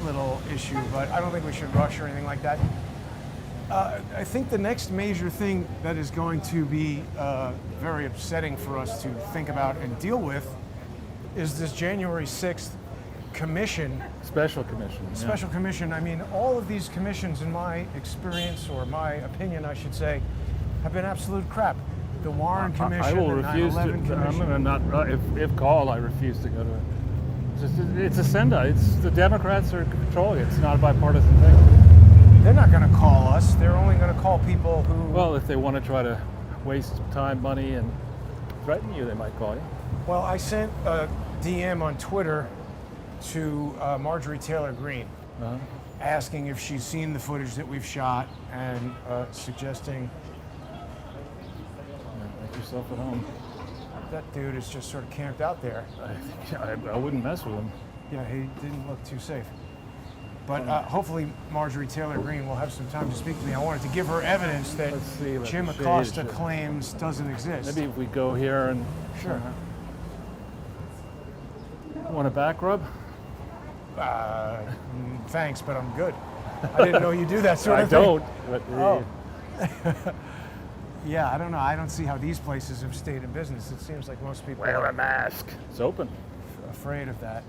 little issue, but I don't think we should rush or anything like that. I think the next major thing that is going to be very upsetting for us to think about and deal with is this January 6th commission. Special commission. yeah. Special commission. I mean, all of these commissions, in my experience, or my opinion, I should say, have been absolute crap. The Warren Commission, I will the refuse 9/11 to. I'm Commission. going to not. If called, I refuse to go to it. It's a send-out. It's the Democrats are controlling it. It's not a bipartisan thing. They're not going to call us. They're only going to call people who. Well, if they want to try to waste time, money, and threaten you, they might call you. Well, I sent a DM on Twitter to Marjorie Taylor Greene, asking if she's seen the footage that we've shot and suggesting. Make yourself at home. That dude is just sort of camped out there. I wouldn't mess with him. Yeah, he didn't look too safe. But hopefully Marjorie Taylor Greene will have some time to speak to me. I wanted to give her evidence that Jim Acosta claims doesn't exist. Maybe if we go here and... Sure. Want a back rub? Thanks, but I'm good. I didn't know you do that sort of thing. I don't. But, Oh. Yeah, I don't know. I don't see how these places have stayed in business. It seems like most people Wear are a mask. It's open. afraid of that.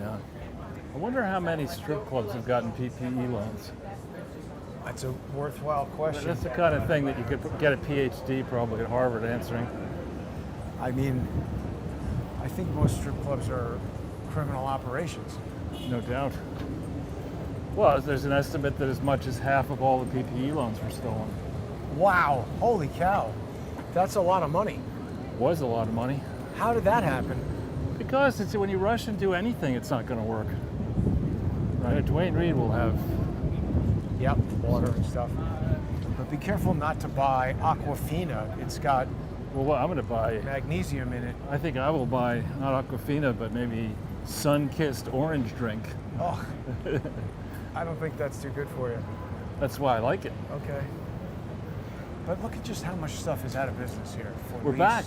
Yeah. I wonder how many strip clubs have gotten PPE loans. That's a worthwhile question. That's the kind of thing that you could get a PhD probably at Harvard answering. I mean, I I think most strip clubs are criminal operations. No doubt. Well, there's an estimate that as much as half of all the PPE loans were stolen. Wow, holy cow. That's a lot of money. Was a lot of money. How did that happen? Because it's when you rush into anything, it's not going to work. Right? Dwayne Reed will have water and stuff. But be careful not to buy Aquafina. It's got I'm going to buy magnesium in it. I think I will buy not Aquafina, but maybe sun-kissed orange drink. Oh, I don't think that's too good for you. That's why I like it. Okay. But look at just how much stuff is out of business here. We're back.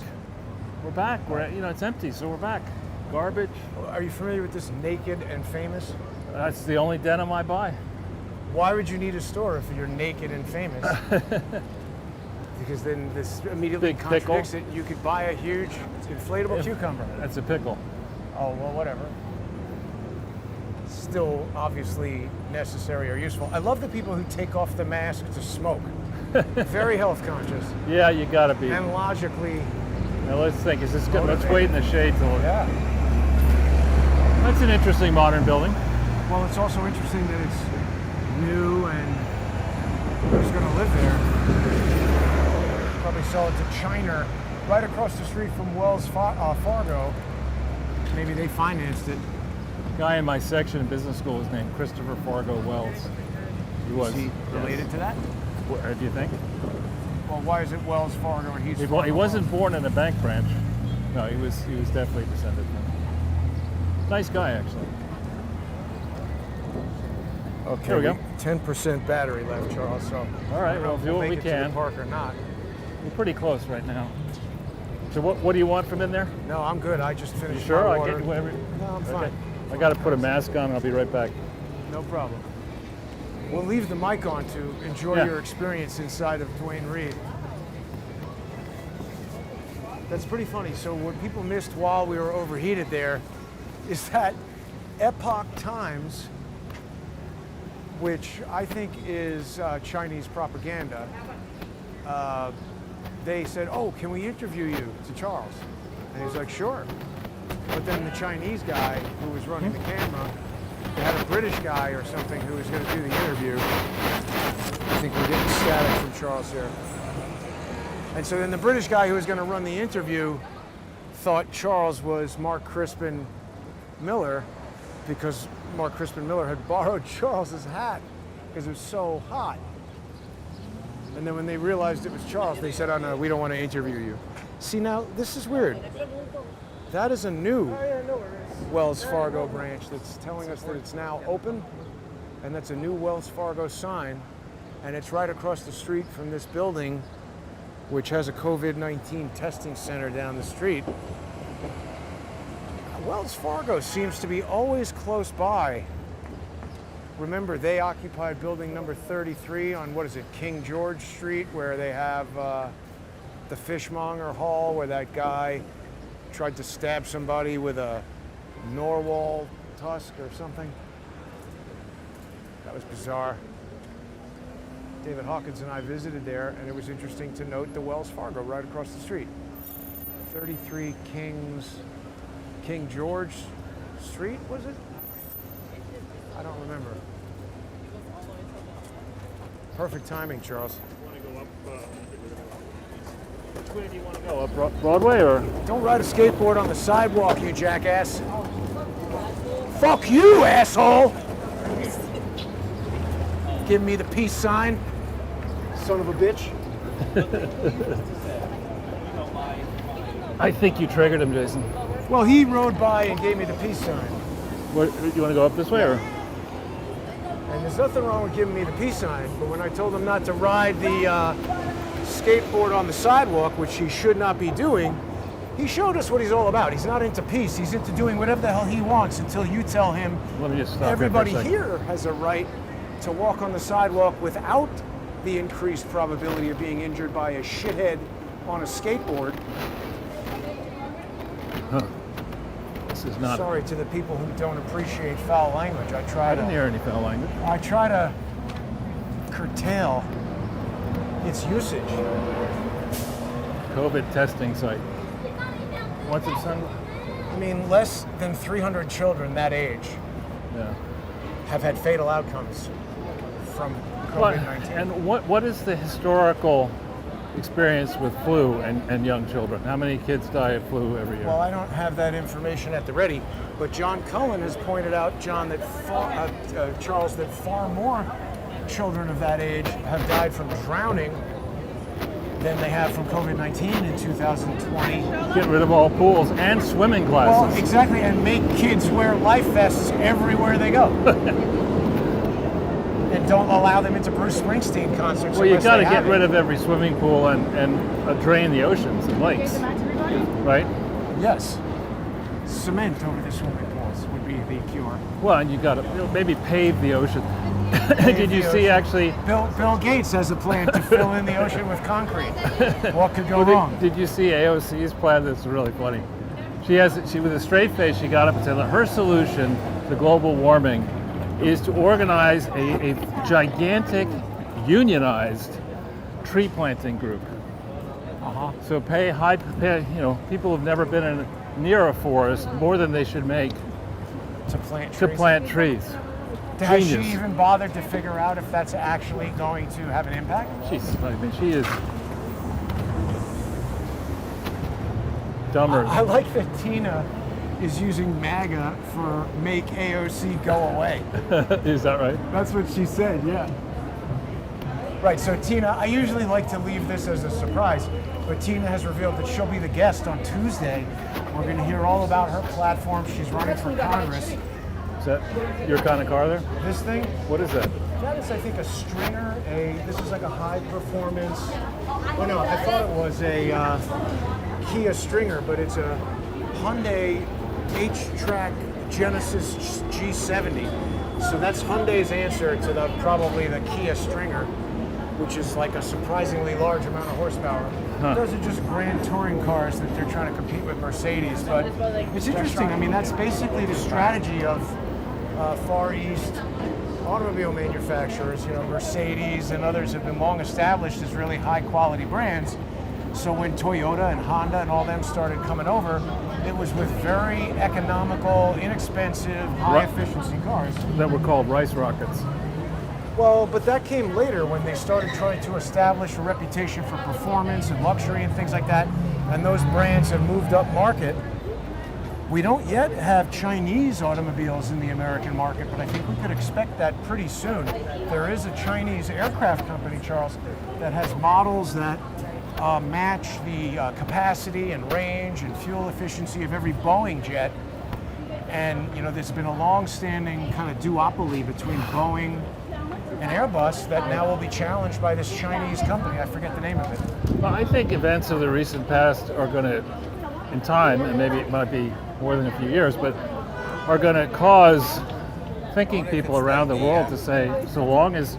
We're back. It's empty, so we're back. Garbage. Are you familiar with this Naked and Famous? That's the only denim I buy. Why would you need a store if you're naked and famous? Because then this immediately contradicts it. You could buy a huge inflatable cucumber. That's a pickle. Oh, well, whatever. Still obviously necessary or useful. I love the people who take off the mask to smoke. Very health conscious. Yeah, you gotta be. And logically. Now let's think. Is this good? Let's wait in the shade till. Yeah. That's an interesting modern building. Well, it's also interesting that it's new and who's going to live there. Probably sell it to China, right across the street from Wells Fargo. Maybe they financed it. Guy in my section in business school was named Christopher Fargo Wells. He was. Is he related to that? What, do you think? Well, why is it Wells Fargo and he's? He wasn't born in a bank branch. No, he was definitely descended from. Nice guy, actually. Okay, there we go. 10% battery left, Charles. So. All right, we'll do what we can. To the park or not? We're pretty close right now. So what do you want from in there? No, I'm good. I just finished. You sure? My I'll water. get whatever. No, I'm fine. I got to put a mask on and I'll be right back. No problem. We'll leave the mic on to enjoy your experience inside of Dwayne Reed. That's pretty funny. So what people missed while we were overheated there is that Epoch Times, which I think is Chinese propaganda, they said, "Oh, can we interview you?" to Charles. And he's like, "Sure." But then the Chinese guy who was running the camera, they had a British guy or something who was going to do the interview. I think we're getting static from Charles here. And so then the British guy who was going to run the interview thought Charles was Mark Crispin Miller, because Mark Crispin Miller had borrowed Charles's hat because it was so hot. And then when they realized it was Charles, they said, "Oh no, we don't want to interview you." See, now this is weird. That is a new Wells Fargo branch that's telling us that it's now open, and that's a new Wells Fargo sign, and it's right across the street from this building, which has a COVID-19 testing center down the street. Wells Fargo seems to be always close by. Remember, they occupied building number 33 on, King George Street, where they have the Fishmonger Hall, where that guy tried to stab somebody with a narwhal tusk or something. That was bizarre. David Hawkins and I visited there, and it was interesting to note the Wells Fargo right across the street. 33 King George Street, was it? I don't remember. Perfect timing, Charles. Which way do you want to go? Up Broadway or? Don't ride a skateboard on the sidewalk, you jackass. Fuck you, asshole! Give me the peace sign, son of a bitch. I think you triggered him, Jason. Well, he rode by and gave me the peace sign. What, you want to go up this way or? And there's nothing wrong with giving me the peace sign, but when I told him not to ride the skateboard on the sidewalk, which he should not be doing, he showed us what he's all about. He's not into peace. He's into doing whatever the hell he wants until you tell him Let me just stop everybody here has a right to walk on the sidewalk without the increased probability of being injured by a shithead on a skateboard. Huh. This is not. Sorry to the people who don't appreciate foul language. I didn't hear any foul language. I try to curtail its usage. COVID testing site. Want some sun? I mean, less than 300 children that age have had fatal outcomes from COVID-19. And what is the historical experience with flu and young children? How many kids die of flu every year? Well, I don't have that information at the ready, but John Cullen has pointed out, John, that Charles, that far more children of that age have died from drowning than they have from COVID-19 in 2020. Get rid of all pools and swimming classes. Well, exactly, and make kids wear life vests everywhere they go. And don't allow them into Bruce Springsteen concerts. Well, you got to get rid of every swimming pool and drain the oceans and lakes, right? Yes. Cement over the swimming pools would be the cure. Well, and you got to maybe pave the ocean. Did you see actually? Bill Gates has a plan to fill in the ocean with concrete. What could go wrong? Did you see AOC's plan? That's really funny. She with a straight face, she got up and said that her solution to global warming is to organize a gigantic unionized tree planting group. So pay people who've never been near a forest more than they should make to plant trees. Has she Genius. even bothered to figure out if that's actually going to have an impact? She is dumber. I like that Tina is using MAGA for make AOC go away. Is that right? That's what she said, yeah. Right, so Tina, I usually like to leave this as a surprise, but Tina has revealed that she'll be the guest on Tuesday. We're going to hear all about her platform. She's running for Congress. Is that your kind of car there? This thing? What is that? That is, I think, a stringer. This is like a high performance. Oh no, I thought it was a Kia stringer, but it's a Hyundai H-Track Genesis G70. So that's Hyundai's answer to probably the Kia stringer, which is like a surprisingly large amount of horsepower. Those are just grand touring cars that they're trying to compete with Mercedes. But it's interesting. I mean, that's basically the strategy of Far East automobile manufacturers. You know, Mercedes and others have been long established as really high quality brands. So when Toyota and Honda and all them started coming over, it was with very economical, inexpensive, high efficiency cars. That were called rice rockets. Well, but that came later when they started trying to establish a reputation for performance and luxury and things like that, and those brands have moved up market. We don't yet have Chinese automobiles in the American market, but I think we could expect that pretty soon. There is a Chinese aircraft company, Charles, that has models that match the capacity and range and fuel efficiency of every Boeing jet. And you know, there's been a long-standing kind of duopoly between Boeing and Airbus that now will be challenged by this Chinese company. I forget the name of it. Well, I think events of the recent past are going to, in time, and maybe it might be more than a few years, but are going to cause thinking people around the world to say, so long as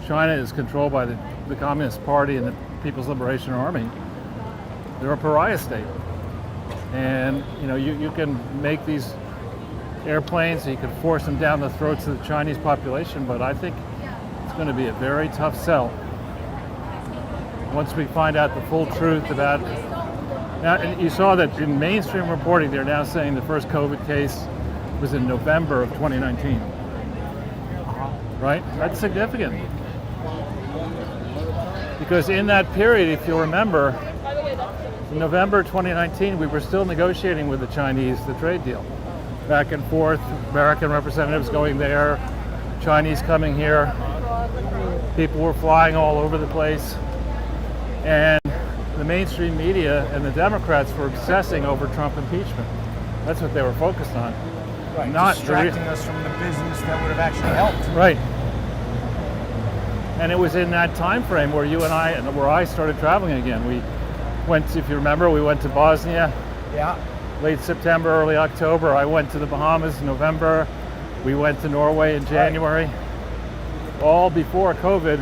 China is controlled by the Communist Party and the People's Liberation Army, they're a pariah state. And you know, you can make these airplanes, you can force them down the throats of the Chinese population, but I think it's going to be a very tough sell once we find out the full truth about. Now, and you saw that in mainstream reporting, they're now saying the first COVID case was in November of 2019. Right? That's significant. Because in that period, if you'll remember, in November 2019, we were still negotiating with the Chinese the trade deal. Back and forth, American representatives going there, Chinese coming here. People were flying all over the place. And the mainstream media and the Democrats were obsessing over Trump impeachment. That's what they were focused on. Right, not distracting us from the business that would have actually helped. Right. And it was in that time frame where you and I, and where I started traveling again. We went, if you remember, we went to Bosnia. Yeah. Late September, early October. I went to the Bahamas in November. We went to Norway in January. Right. All before COVID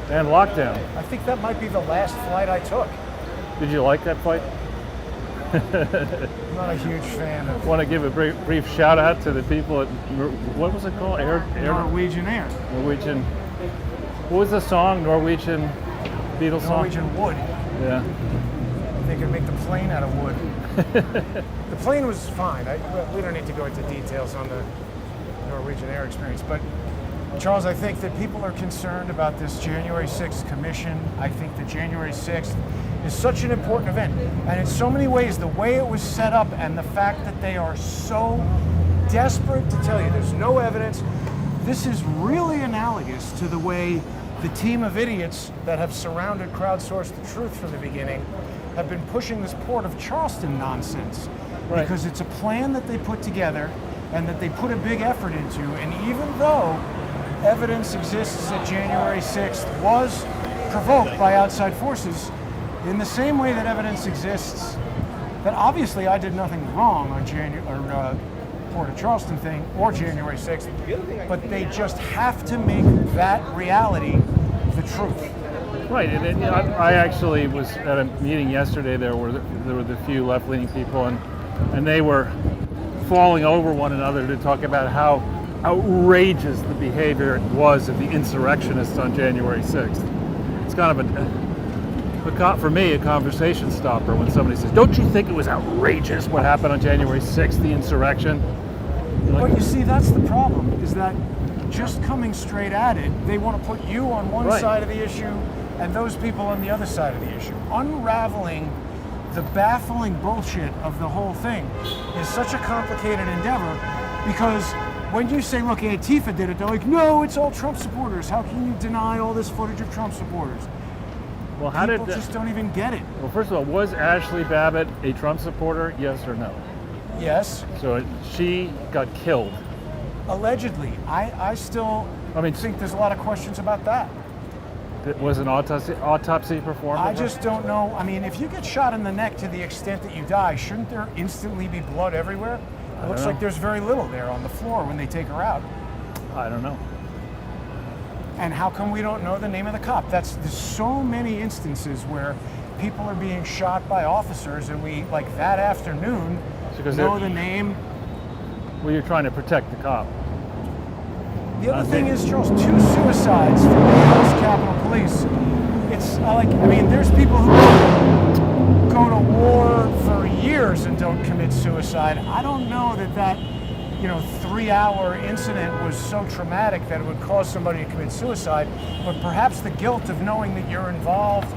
and lockdown. I think that might be the last flight I took. Did you like that flight? I'm not a huge fan of. Want to give a brief shout out to the people at, what was it called? Norwegian Air. Norwegian. What was the song? Norwegian Beatles song? Norwegian Wood. Yeah. They could make the plane out of wood. The plane was fine. We don't need to go into details on the Norwegian Air experience, but Charles, I think that people are concerned about this January 6th commission. I think that January 6th is such an important event, and in so many ways, the way it was set up and the fact that they are so desperate to tell you there's no evidence, this is really analogous to the way the team of idiots that have surrounded Crowdsource the Truth from the beginning have been pushing this Port of Charleston nonsense. Right. Because it's a plan that they put together and that they put a big effort into, and even though evidence exists that January 6th was provoked by outside forces, in the same way that evidence exists that obviously I did nothing wrong on Port of Charleston thing or January 6th, but they just have to make that reality the truth. Right, and I actually was at a meeting yesterday. There were the few left-leaning people, and they were falling over one another to talk about how outrageous the behavior was of the insurrectionists on January 6th. It's kind of for me, a conversation stopper when somebody says, "Don't you think it was outrageous what happened on January 6th, the insurrection?" But you see, that's the problem, is that just coming straight at it, they want to put you on one side of the issue and those people on the other side of the issue. Unraveling the baffling bullshit of the whole thing is such a complicated endeavor, because when you say, look, Antifa did it, they're like, no, it's all Trump supporters. How can you deny all this footage of Trump supporters? Well, People just don't even get it. Well, first of all, was Ashley Babbitt a Trump supporter? Yes or no? Yes. So she got killed. Allegedly. I still think there's a lot of questions about that. Was an autopsy performed? I just don't know. I mean, if you get shot in the neck to the extent that you die, shouldn't there instantly be blood everywhere? It looks like there's very little there on the floor when they take her out. I don't know. And how come we don't know the name of the cop? There's so many instances where people are being shot by officers, and we, like that afternoon, know the name. Well, you're trying to protect the cop. The other thing is, Charles, 2 suicides from the U.S. Capitol Police. It's there's people who go to war for years and don't commit suicide. I don't know that 3-hour incident was so traumatic that it would cause somebody to commit suicide, but perhaps the guilt of knowing that you're involved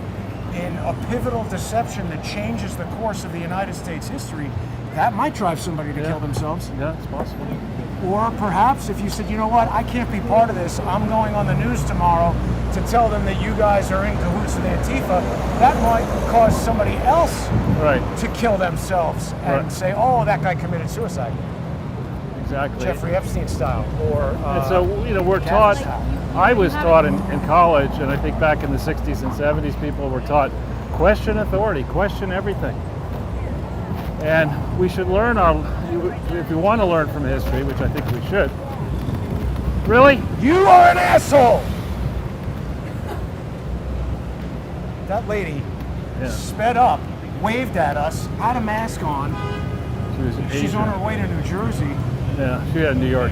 in a pivotal deception that changes the course of the United States history, that might drive somebody to kill themselves. Yeah, it's possible. Or perhaps if you said, you know what, I can't be part of this, I'm going on the news tomorrow to tell them that you guys are in cahoots with Antifa, that might cause somebody else to kill themselves and say, oh, that guy committed suicide. Exactly. Jeffrey Epstein style. Or and so, we're taught, I was taught in college, and I think back in the 60s and 70s, people were taught, question authority, question everything. And we should learn if we want to learn from history, which I think we should. Really? You are an asshole! That lady sped up, waved at us, had a mask on. She's on her way to New Jersey. Yeah, she had New York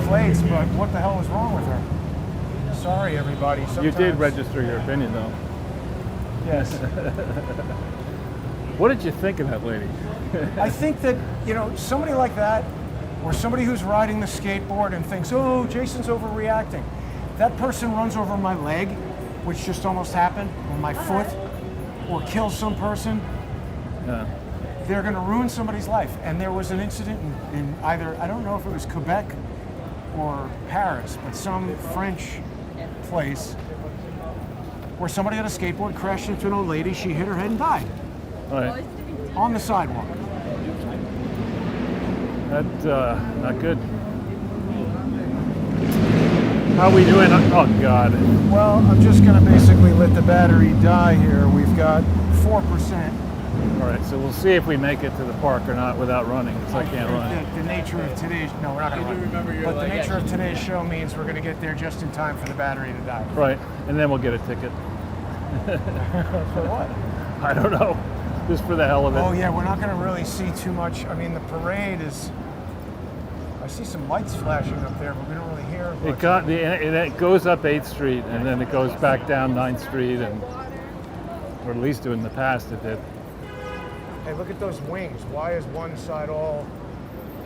plates, but what the hell was wrong with her? Sorry, everybody. Sometimes... You did register your opinion, though. Yes. What did you think of that lady? I think that, somebody like that, or somebody who's riding the skateboard and thinks, oh, Jason's overreacting. That person runs over my leg, which just almost happened, or my foot, or kills some person. Yeah. They're going to ruin somebody's life. And there was an incident in either, I don't know if it was Quebec or Paris, but some French place where somebody on a skateboard crashed into an old lady. She hit her head and died. Right. On the sidewalk. That's not good. How are we doing? Oh, God. Well, I'm just going to basically let the battery die here. We've got 4%. All right, so we'll see if we make it to the park or not without running, because I can't run. The nature of today's... No, we're not going to run. But the nature of today's show means we're going to get there just in time for the battery to die. Right, and then we'll get a ticket. For what? I don't know. Just for the hell of it. Oh, yeah, we're not going to really see too much. I mean, the parade is... I see some lights flashing up there, but we don't really hear much. It goes up 8th Street, and then it goes back down 9th Street, or at least in the past it did. Hey, look at those wings. Why is one side all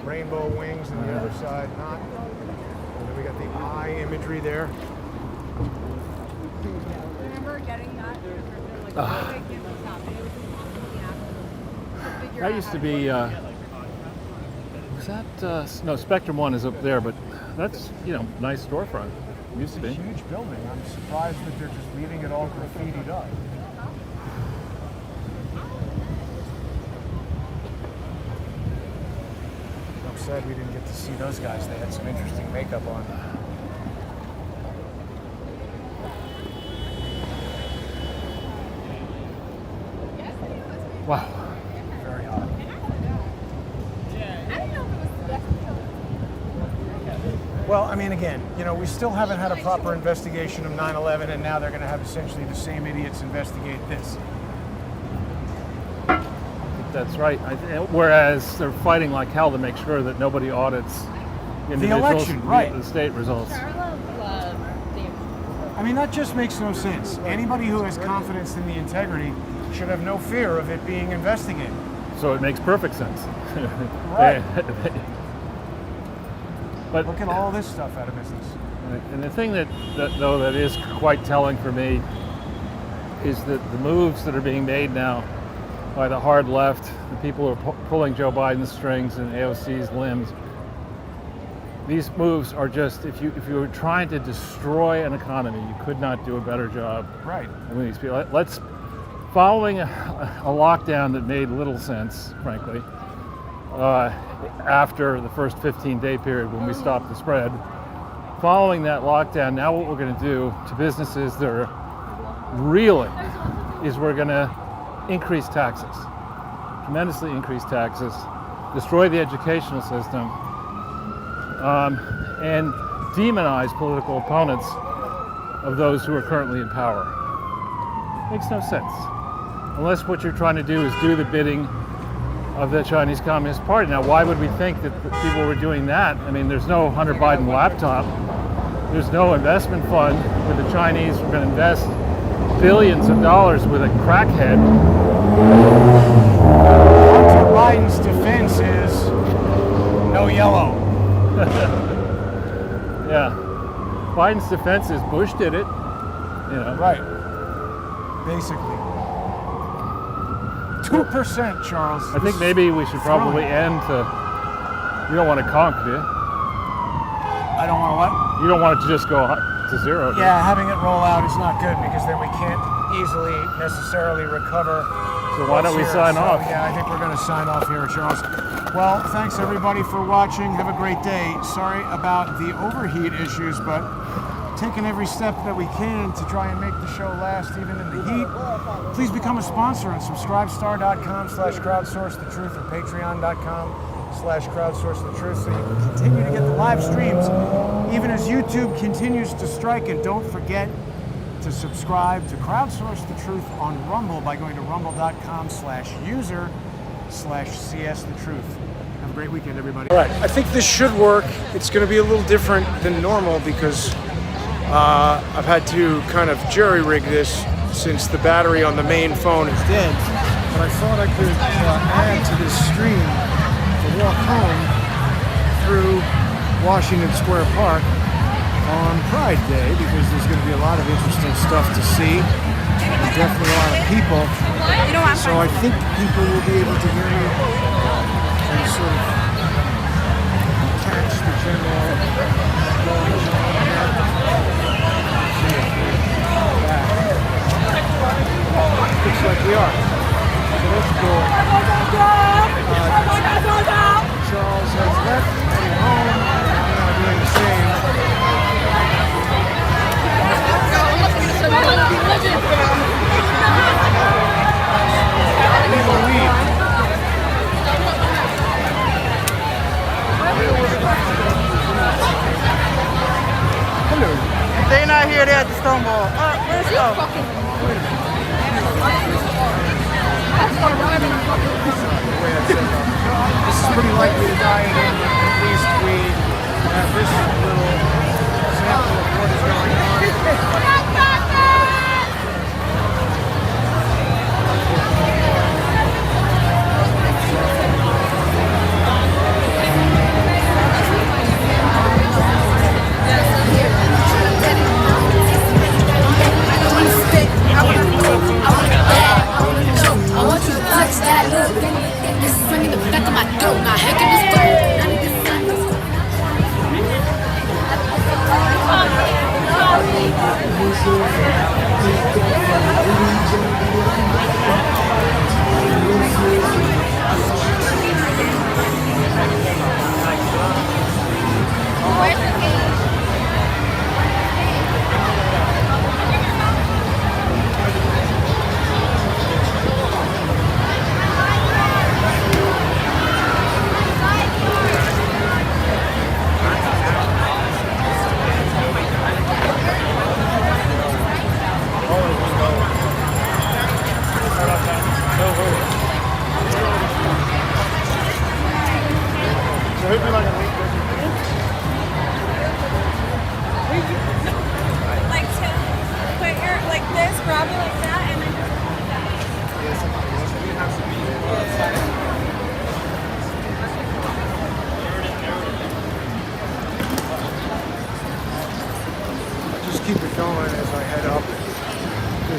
rainbow wings and the other side not? And then we got the eye imagery there. Remember getting that? That used to be, was that, no, Spectrum 1 is up there, but that's, nice storefront. Used to be. It's a huge building. I'm surprised that they're just leaving it all graffitied up. I'm sad we didn't get to see those guys. They had some interesting makeup on. Wow. Very hot. Well, I mean, again, we still haven't had a proper investigation of 9/11, and now they're going to have essentially the same idiots investigate this. That's right. Whereas they're fighting like hell to make sure that nobody audits The election, right. The state results. I mean, that just makes no sense. Anybody who has confidence in the integrity should have no fear of it being investigated. So it makes perfect sense. Right. But look at all this stuff out of business. And the thing that is quite telling for me is that the moves that are being made now by the hard left, the people who are pulling Joe Biden's strings and AOC's limbs, these moves are just, if you were trying to destroy an economy, you could not do a better job. Right. I mean, these people, following a lockdown that made little sense, frankly, after the first 15-day period when we stopped the spread, following that lockdown, now what we're going to do to businesses that are reeling is we're going to increase taxes, tremendously increase taxes, destroy the educational system, and demonize political opponents of those who are currently in power. Makes no sense. Unless what you're trying to do is do the bidding of the Chinese Communist Party. Now, why would we think that people were doing that? I mean, there's no Hunter Biden laptop. There's no investment fund where the Chinese are going to invest billions of dollars with a crackhead. Hunter Biden's defense is no yellow. Yeah. Biden's defense is Bush did it. Right. Basically. 2%, Charles. I think maybe we should probably end to. You don't want to conk, do you? I don't want to what? You don't want it to just go to zero. do you? Yeah, having it roll out is not good because then we can't easily necessarily recover. So why don't we sign off? Yeah, I think we're going to sign off here, Charles. Well, thanks everybody for watching. Have a great day. Sorry about the overheat issues, but taking every step that we can to try and make the show last even in the heat. Please become a sponsor on subscribestar.com/crowdsourcethetruth or patreon.com/crowdsourcethetruth so you can continue to get the live streams even as YouTube continues to strike. And don't forget to subscribe to Crowdsource the Truth on Rumble by going to rumble.com/user/CSTheTruth. Have a great weekend, everybody. All right, I think this should work. It's going to be a little different than normal because I've had to kind of jerry-rig this since the battery on the main phone is dead. But I thought I could add to this stream to walk home through Washington Square Park on Pride Day because there's going to be a lot of interesting stuff to see. And definitely a lot of people. So I think people will be able to hear me and sort of catch the general going on here. Looks like we are. So that's cool. Charles has left, heading home. I'm now doing the same. We will leave. Hello. If they're not here, they're at the Stonewall. Let's go. This is pretty likely to die again, but at least we have this little sample of what is going on.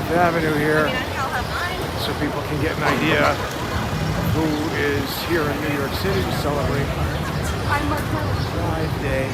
Fifth Avenue here so people can get an idea of who is here in New York City to celebrate Pride Day.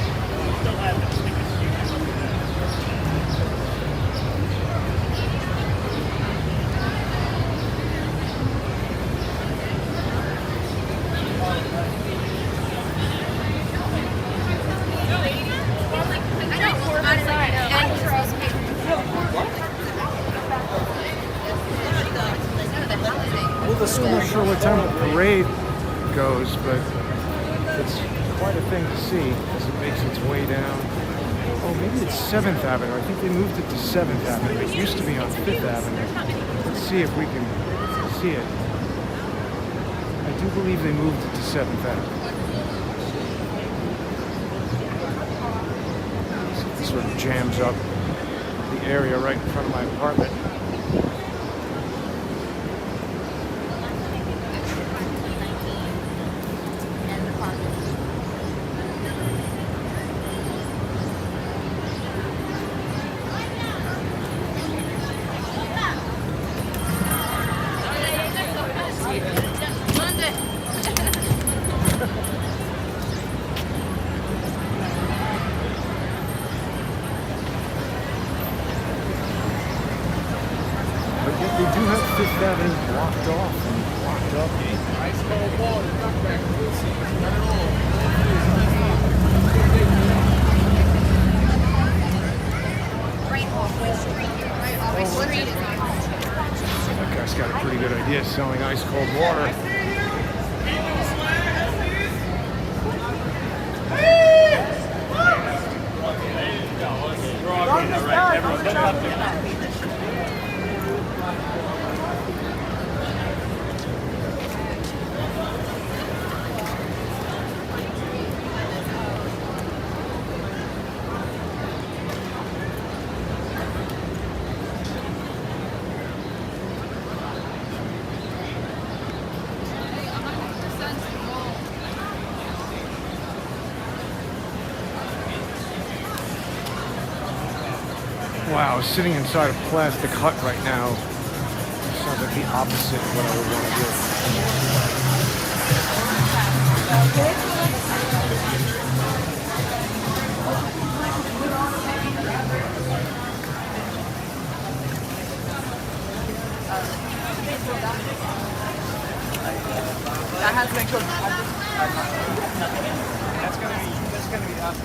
I'm not sure what time the parade goes, but it's quite a thing to see as it makes its way down. Oh, maybe it's 7th Avenue. I think they moved it to 7th Avenue. It used to be on 5th Avenue. Let's see if we can see it. I do believe they moved it to 7th Avenue. It sort of jams up the area right in front of my apartment. They do have Fifth Avenue blocked off and blocked up. Ice cold water, not back. That guy's got a pretty good idea selling ice cold water. Wow, sitting inside a plastic hut right now sounds like the opposite of what I would want to do. That has to make sure. That's gonna be us.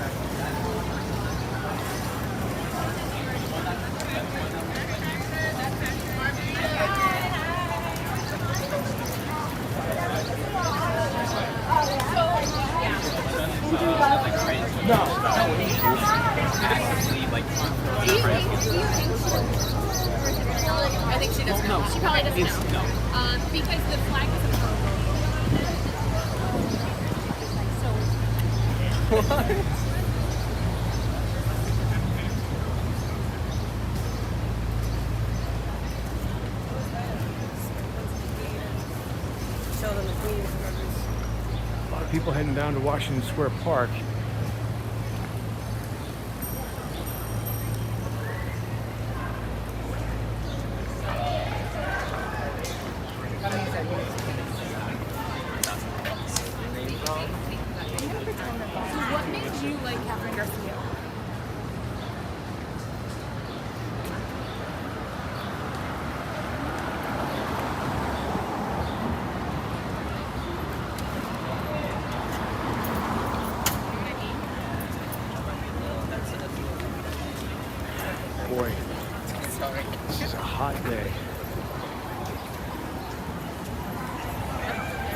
No. I think she doesn't know. She probably doesn't know. Because the flag is a What? A lot of people heading down to Washington Square Park. What made you like Catherine Garcia? Boy, this is a hot day.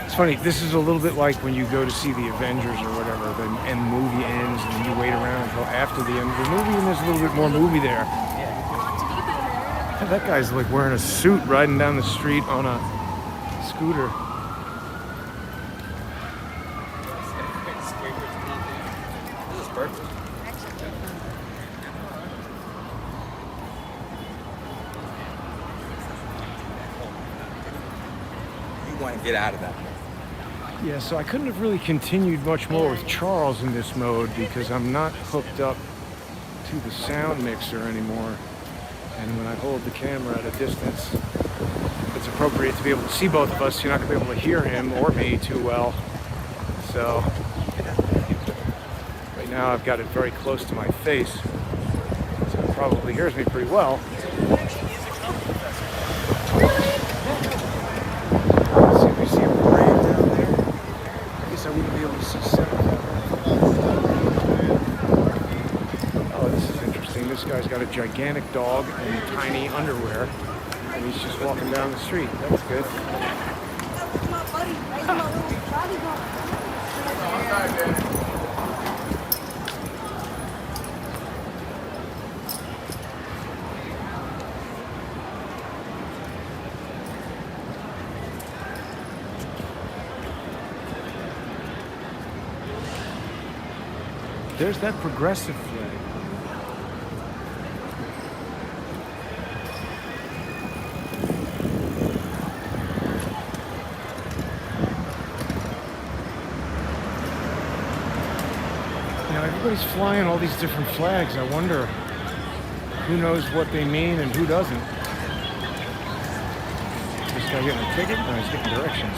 It's funny, this is a little bit like when you go to see the Avengers or whatever, and the movie ends and you wait around until after the end of the movie and there's a little bit more movie there. That guy's like wearing a suit riding down the street on a scooter. This is perfect. You want to get out of that. Yeah, so I couldn't have really continued much more with Charles in this mode because I'm not hooked up to the sound mixer anymore. And when I hold the camera at a distance, it's appropriate to be able to see both of us. You're not going to be able to hear him or me too well. So right now I've got it very close to my face, so it probably hears me pretty well. Let's see if we see a parade down there. I guess I wouldn't be able to see seven. Oh, this is interesting. This guy's got a gigantic dog and tiny underwear, and he's just walking down the street. That's good. There's that progressive flag. Everybody's flying all these different flags. I wonder who knows what they mean and who doesn't. This guy getting a ticket? No, he's getting directions.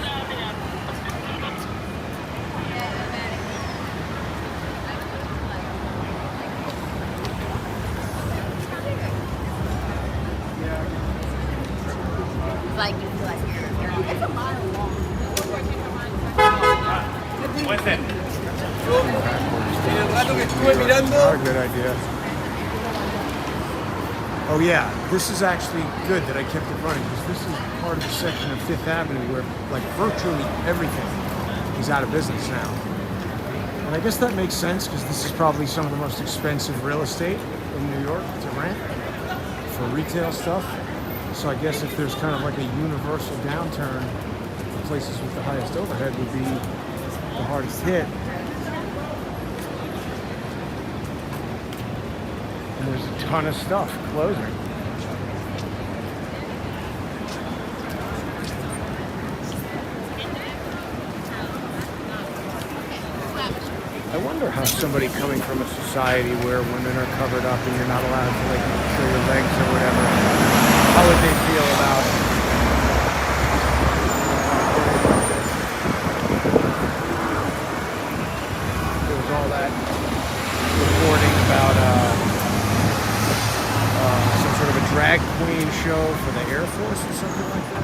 It's a mile long. Not a good idea. Oh yeah, this is actually good that I kept it running, because this is part of the section of Fifth Avenue where like virtually everything is out of business now. And I guess that makes sense, because this is probably some of the most expensive real estate in New York to rent for retail stuff. So I guess if there's kind of like a universal downturn, the places with the highest overhead would be the hardest hit. And there's a ton of stuff closing. I wonder how somebody coming from a society where women are covered up and you're not allowed to like show your legs or whatever, how would they feel about it? There was all that reporting about some sort of a drag queen show for the Air Force or something like that.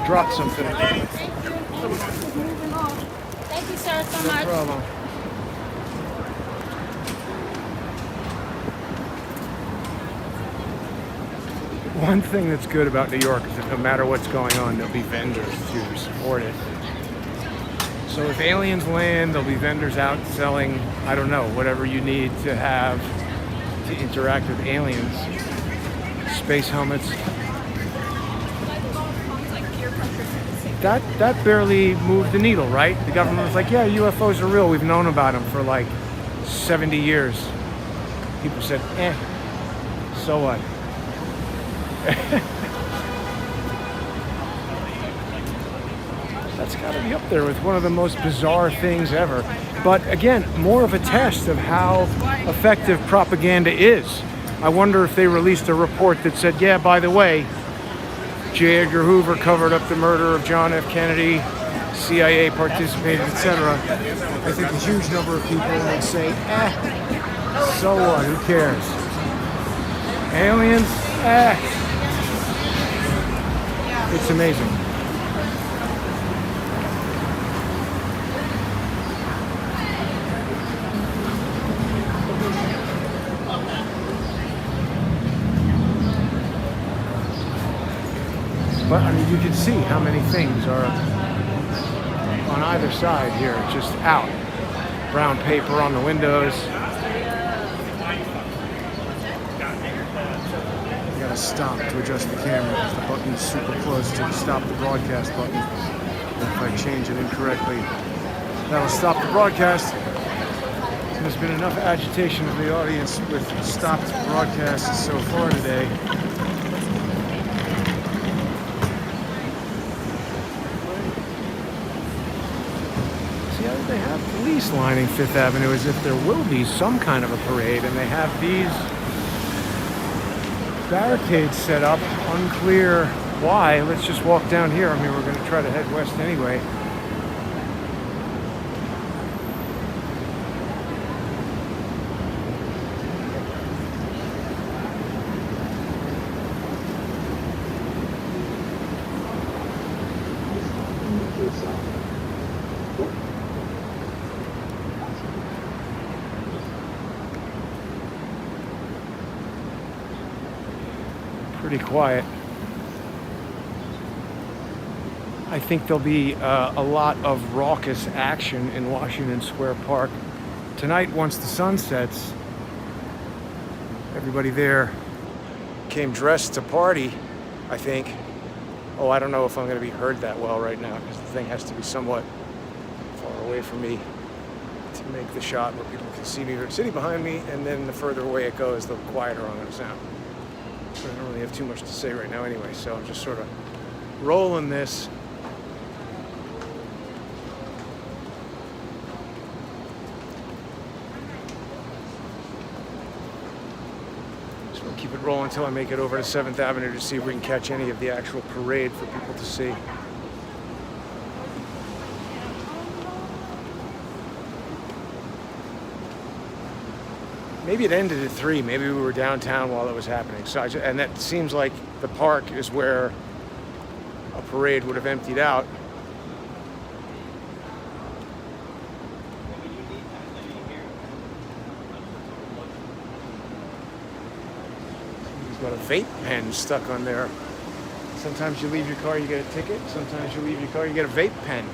Dropped something. Thank you, sir, so much. No problem. One thing that's good about New York is that no matter what's going on, there'll be vendors to support it. So if aliens land, there'll be vendors out selling, I don't know, whatever you need to have to interact with aliens. Space helmets. That barely moved the needle, right? The government was like, yeah, UFOs are real. We've known about them for like 70 years. People said, so what? That's got to be up there with one of the most bizarre things ever. But again, more of a test of how effective propaganda is. I wonder if they released a report that said, yeah, by the way, J. Edgar Hoover covered up the murder of John F. Kennedy, CIA participated, etc. I think a huge number of people would say, so what, who cares? Aliens, It's amazing. But I mean, you can see how many things are on either side here, just out. Brown paper on the windows. You gotta stop to adjust the camera because the button's super close to stop the broadcast button. If I change it incorrectly, that'll stop the broadcast. There's been enough agitation of the audience with stopped broadcasts so far today. See, they have police lining Fifth Avenue as if there will be some kind of a parade, and they have these barricades set up, unclear why. Let's just walk down here. I mean, we're going to try to head west anyway. Pretty quiet. I think there'll be a lot of raucous action in Washington Square Park tonight once the sun sets. Everybody there came dressed to party, I think. Oh, I don't know if I'm going to be heard that well right now because the thing has to be somewhat far away from me to make the shot where people can see me. They're sitting behind me, and then the further away it goes, the quieter I'm going to sound. But I don't really have too much to say right now anyway, so I'm just sort of rolling this. Just want to keep it rolling until I make it over to 7th Avenue to see if we can catch any of the actual parade for people to see. Maybe it ended at 3. Maybe we were downtown while it was happening. So and that seems like the park is where a parade would have emptied out. He's got a vape pen stuck on there. Sometimes you leave your car, you get a ticket. Sometimes you leave your car, you get a vape pen.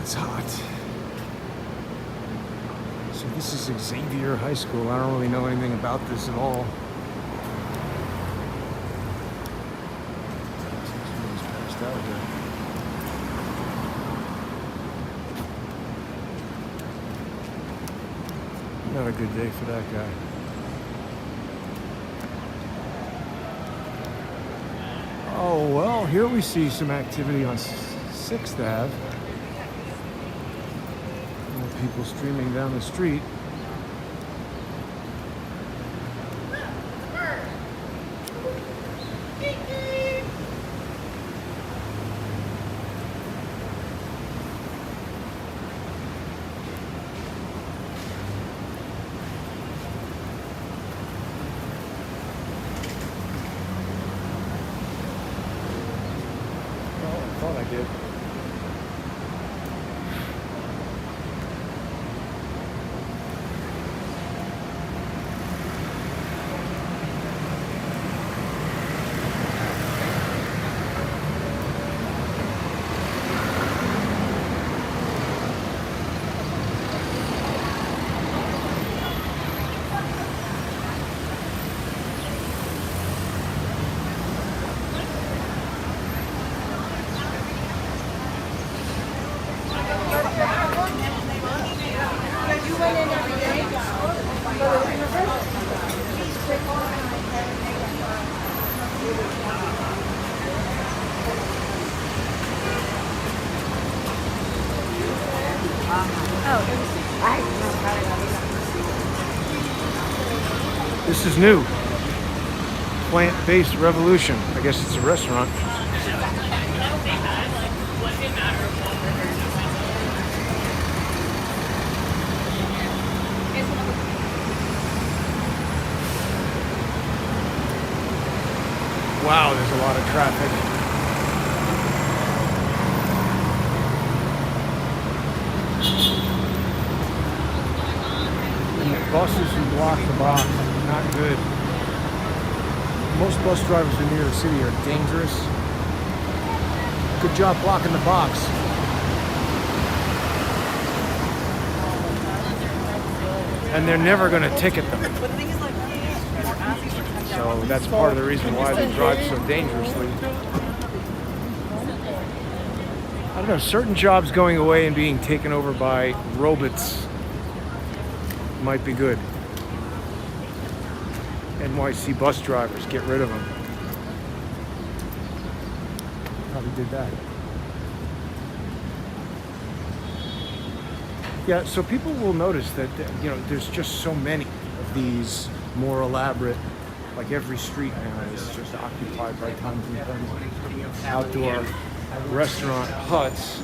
It's hot. So this is Xavier High School. I don't really know anything about this at all. Somebody's passed out here. Not a good day for that guy. Oh, well, here we see some activity on 6th Ave. People streaming down the street. Well, I thought I did. This is new. Plant-based revolution. I guess it's a restaurant. Wow, there's a lot of traffic. And the buses who block the box, not good. Most bus drivers in New York City are dangerous. Good job blocking the box. And they're never going to ticket them. So that's part of the reason why they drive so dangerously. I don't know, certain jobs going away and being taken over by robots might be good. NYC bus drivers, get rid of them. Probably did that. Yeah, so people will notice that, there's just so many of these more elaborate, like every street now is just occupied by tons and tons of outdoor restaurant huts.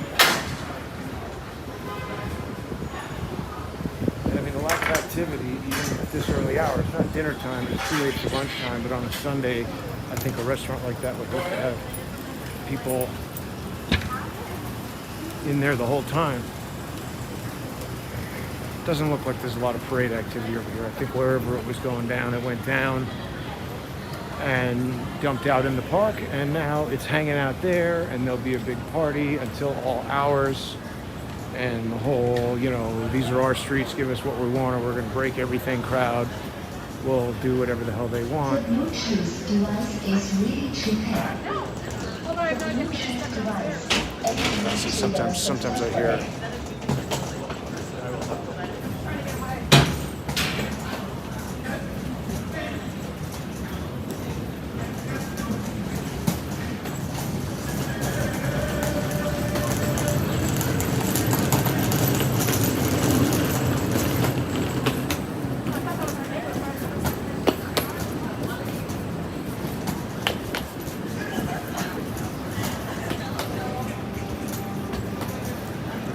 And I mean, the lack of activity, even at this early hour, it's not dinner time, it's too late for lunchtime, but on a Sunday, I think a restaurant like that would hope to have people in there the whole time. Doesn't look like there's a lot of parade activity over here. I think wherever it was going down, it went down and dumped out in the park, and now it's hanging out there, and there'll be a big party until all hours, and the whole, these are our streets, give us what we want, or we're going to break everything crowd will do whatever the hell they want. The Bluetooth device is ready to pair. The Bluetooth device. Sometimes I hear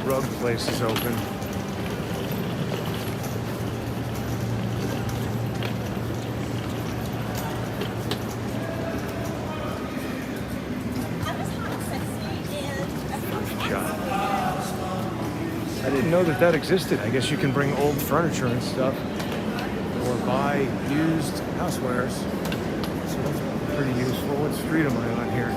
rug place is open. I didn't know that existed. I guess you can bring old furniture and stuff or buy used housewares. So that's pretty useful. What street am I on here?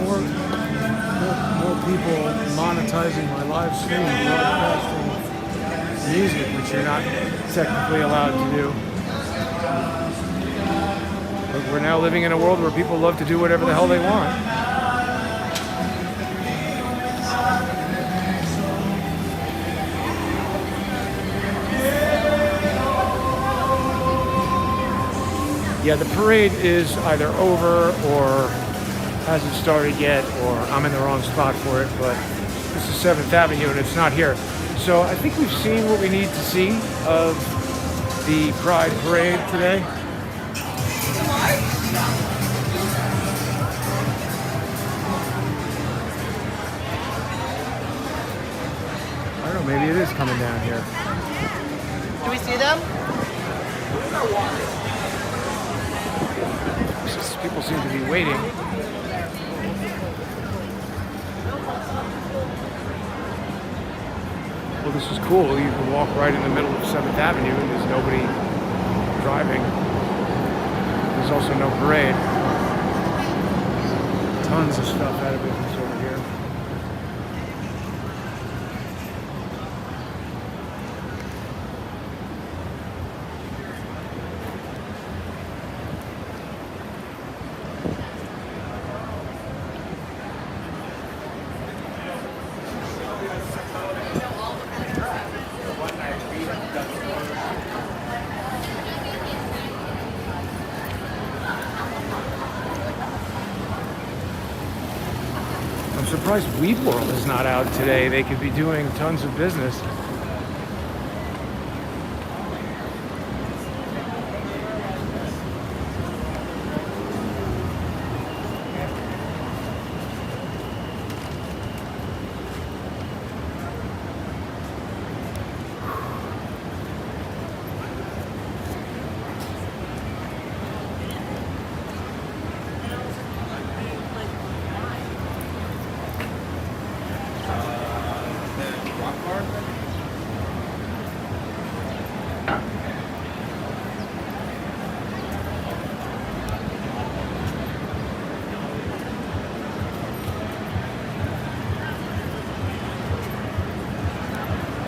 More people monetizing my live stream, broadcasting music, which you're not technically allowed to do. But we're now living in a world where people love to do whatever the hell they want. Yeah, the parade is either over or hasn't started yet, or I'm in the wrong spot for it, but this is 7th Avenue and it's not here. So I think we've seen what we need to see of the Pride Parade today. I don't know, maybe it is coming down here. Do we see them? People seem to be waiting. Well, this is cool. You can walk right in the middle of 7th Avenue and there's nobody driving. There's also no parade. Tons of stuff out of business over here. I'm surprised Weed World is not out today. They could be doing tons of business.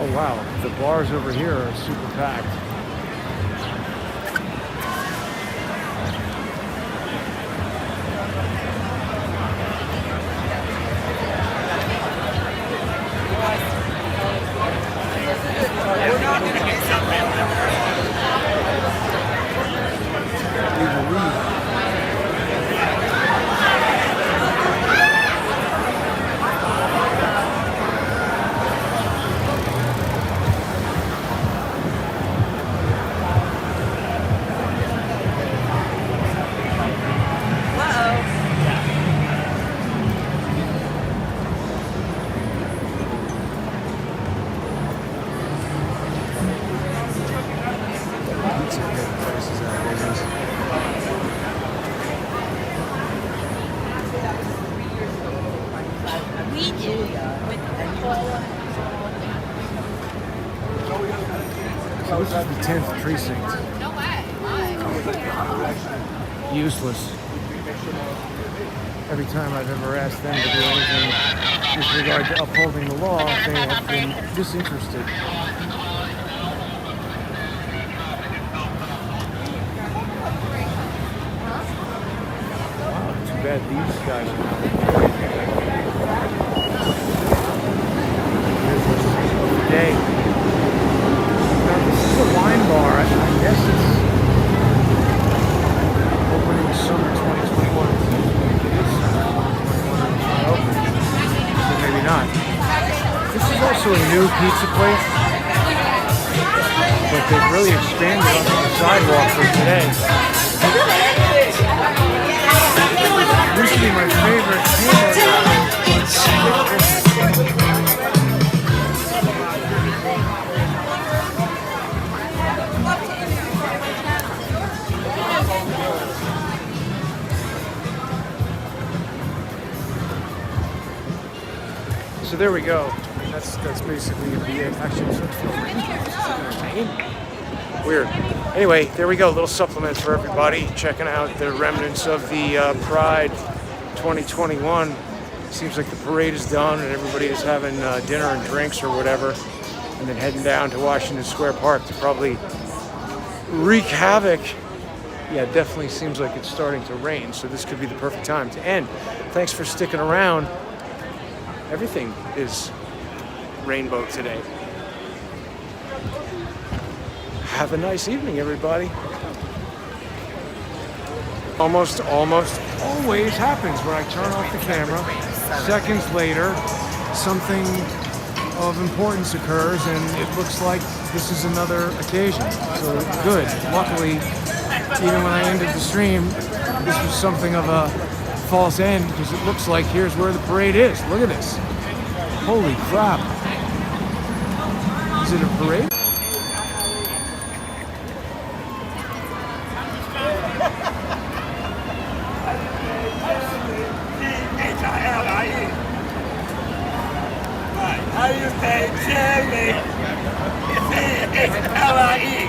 Oh wow, the bars over here are super packed. So this is the 10th precinct. No way. Why? Useless. Every time I've ever asked them to do anything with regard to upholding the law, they have been disinterested. Wow, too bad these guys are not employed. Here's the day. Now, this is a wine bar. I guess it's opening summer 2021. Or maybe not. This is also a new pizza place, but they've really expanded on the sidewalk for today. Used to be my favorite So there we go. That's basically going to be it. Actually, weird. Anyway, there we go. A little supplement for everybody checking out the remnants of the Pride 2021. Seems like the parade is done and everybody is having dinner and drinks or whatever, and then heading down to Washington Square Park to probably wreak havoc. Yeah, it definitely seems like it's starting to rain, so this could be the perfect time to end. Thanks for sticking around. Everything is rainbow today. Have a nice evening, everybody. Almost always happens when I turn off the camera. Seconds later, something of importance occurs, and it looks like this is another occasion. So good. Luckily, even when I ended the stream, this was something of a false end, because it looks like here's where the parade is. Look at this. Holy crap. Is it a parade? How do you say chili? It's L-I-E.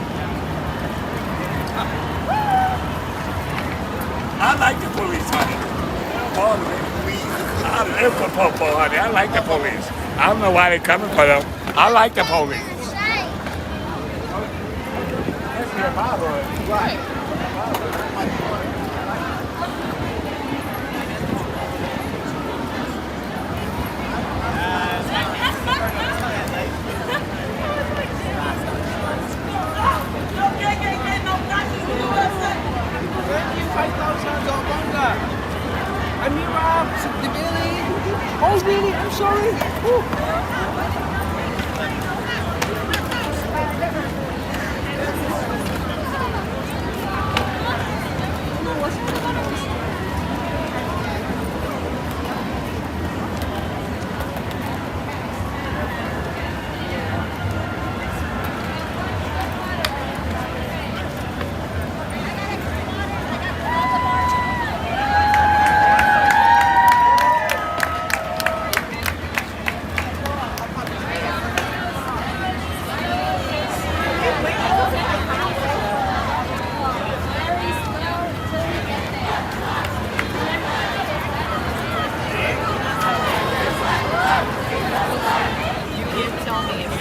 I like the police, honey. I live for Popo, honey. I like the police. I don't know why they're coming for them. I like the police. That's your Bible. Right. I mean, Rob, the Billy. Oh, really? I'm sorry. Whew. You tell me if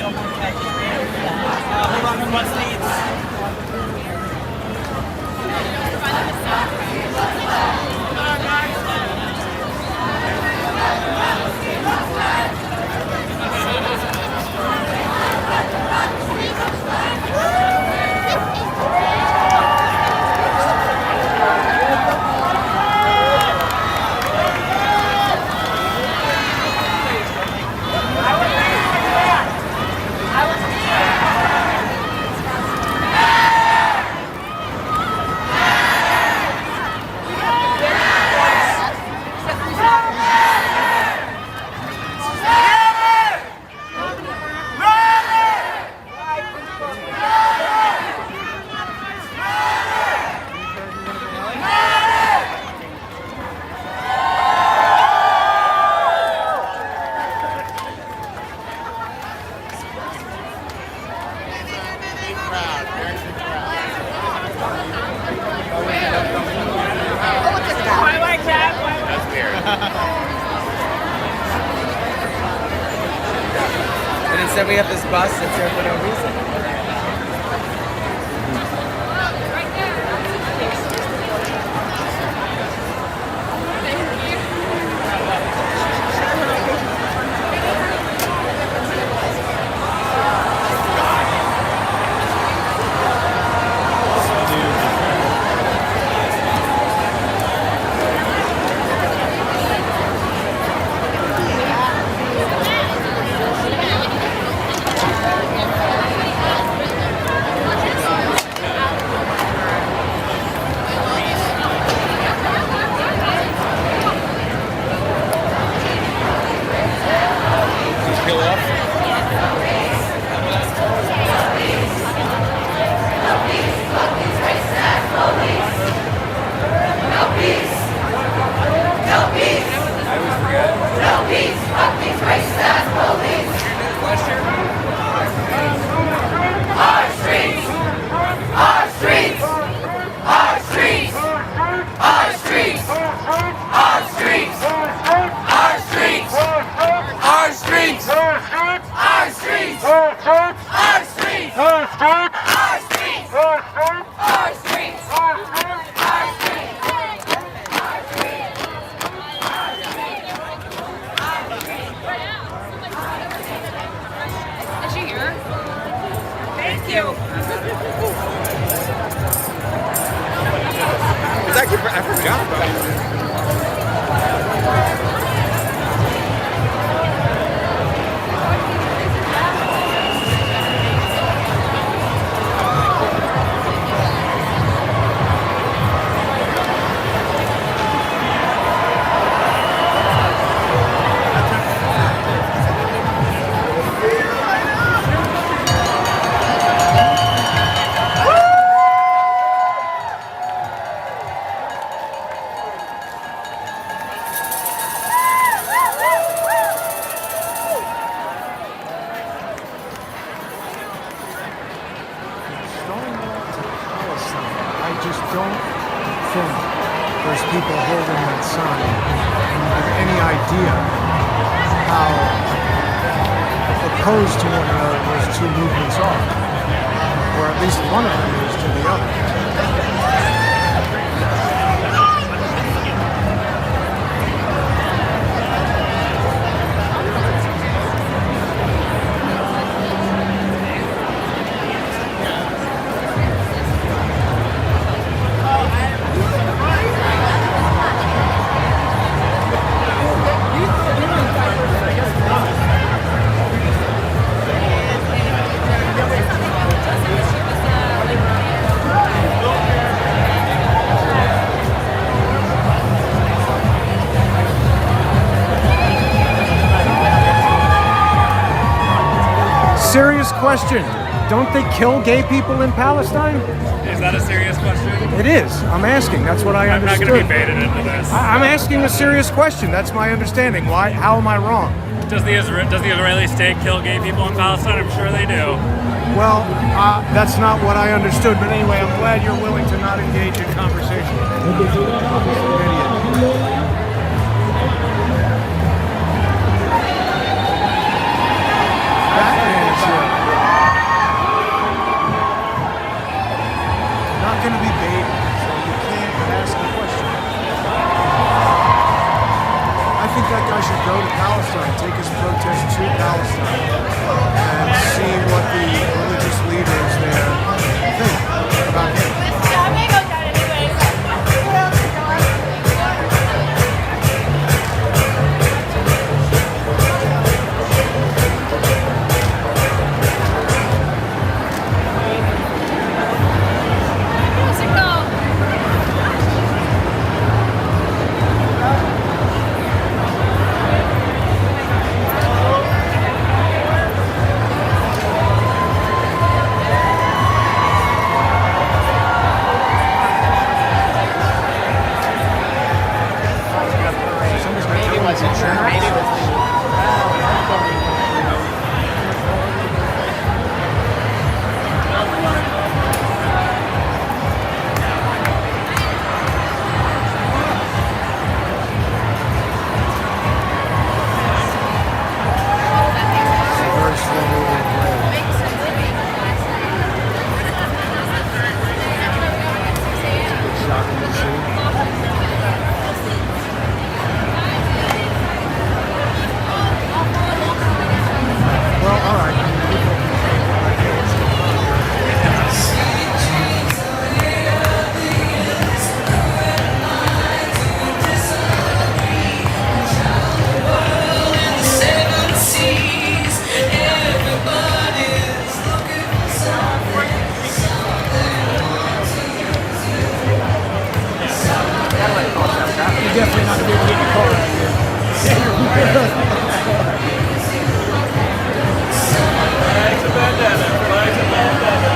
And instead we have this bus that's here for no reason. I forgot about it. People holding that sign and have any idea how opposed to one another those two movements are, or at least one of them is to the other. Serious question. Don't they kill gay people in Palestine? Is that a serious question? It is. I'm asking. That's what I understood. I'm not going to be baited into this. I'm asking a serious question. That's my understanding. Why? How am I wrong? Does the Israeli state kill gay people in Palestine? I'm sure they do. Well, that's not what I understood. But anyway, I'm glad you're willing to not engage in conversation. Batman is here. and see what the religious leaders there think about him. Definitely not going to be able to get your car out of here. Flags and bandana, flags and bandana.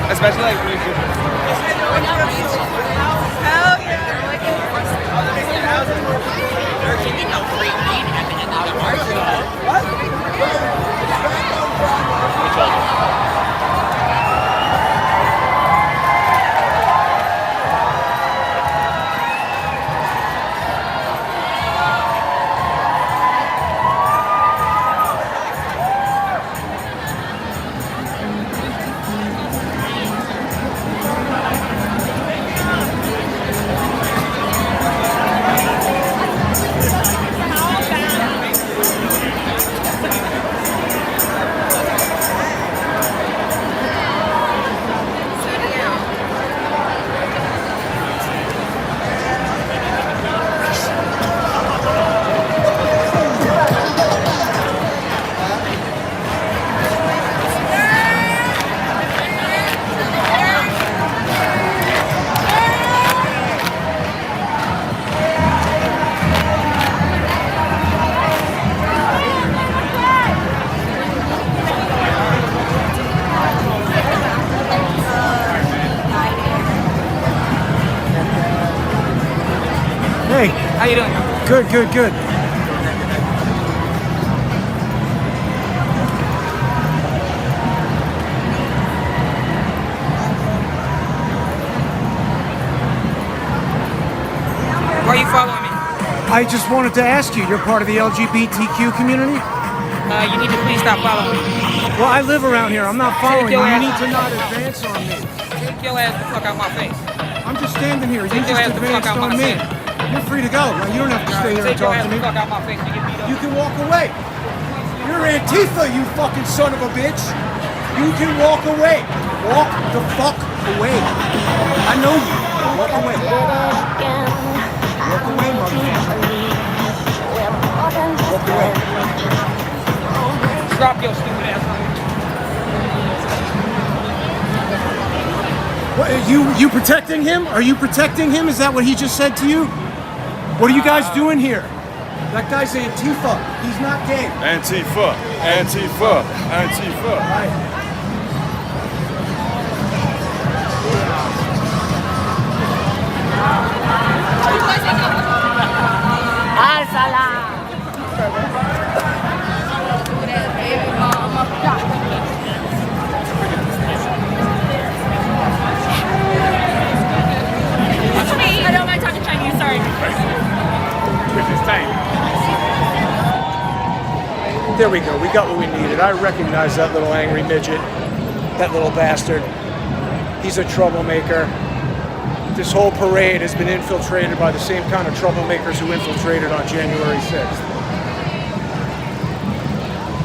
Especially like really good. Hell yeah. They're keeping out free meat at the end of the market. What? How you doing? Good, good, good. Why are you following me? I just wanted to ask you, you're part of the LGBTQ community? You need to please stop following me. Well, I live around here. I'm not following you. your You ass- need to not advance on me. Take your ass the fuck out my face. I'm just standing here. You Take your just ass the fuck advanced out on my me. face. You're free to go. Now, you don't have to stay here and Take your talk ass to the me. fuck out my face. You get beat up. You can walk away. You're Antifa, you fucking son of a bitch. You can walk away. Walk the fuck away. I know you. Walk away. Walk away, motherfucker. Walk away. Drop your stupid ass on me. What, you protecting him? Are you protecting him? Is that what he just said to you? What are you guys doing here? That guy's Antifa. He's not gay. Antifa, Antifa, Antifa. Right. I don't mind talking Chinese, sorry. There we go. We got what we needed. I recognize that little angry midget, that little bastard. He's a troublemaker. This whole parade has been infiltrated by the same kind of troublemakers who infiltrated on January 6th.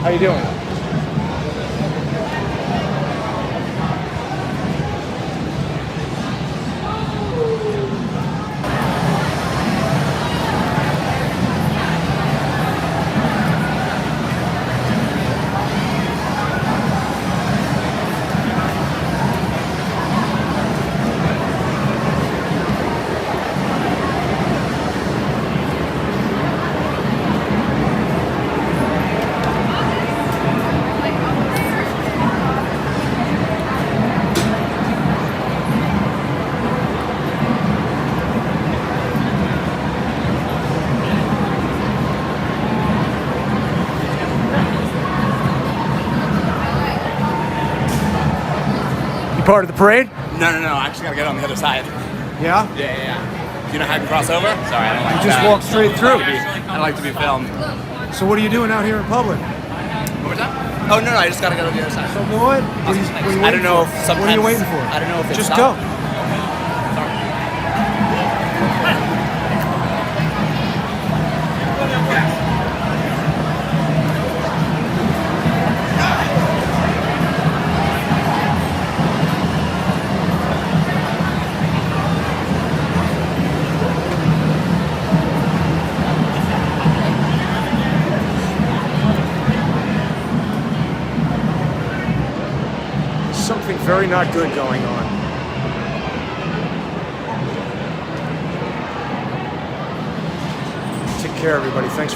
How you doing? Part of the parade? No, I actually gotta get on the other side. Yeah? Yeah. Do you know how to cross over? Sorry, I don't like You just that. walk straight through. I don't like to be filmed. So what are you doing out here in public? One more time? Oh, no, I just gotta go to the other side. So what? What are you I waiting don't know for? if sometimes... What are you waiting for? I don't know if it's Just stopped. go. Something very not good going on. Take care, everybody. Thanks.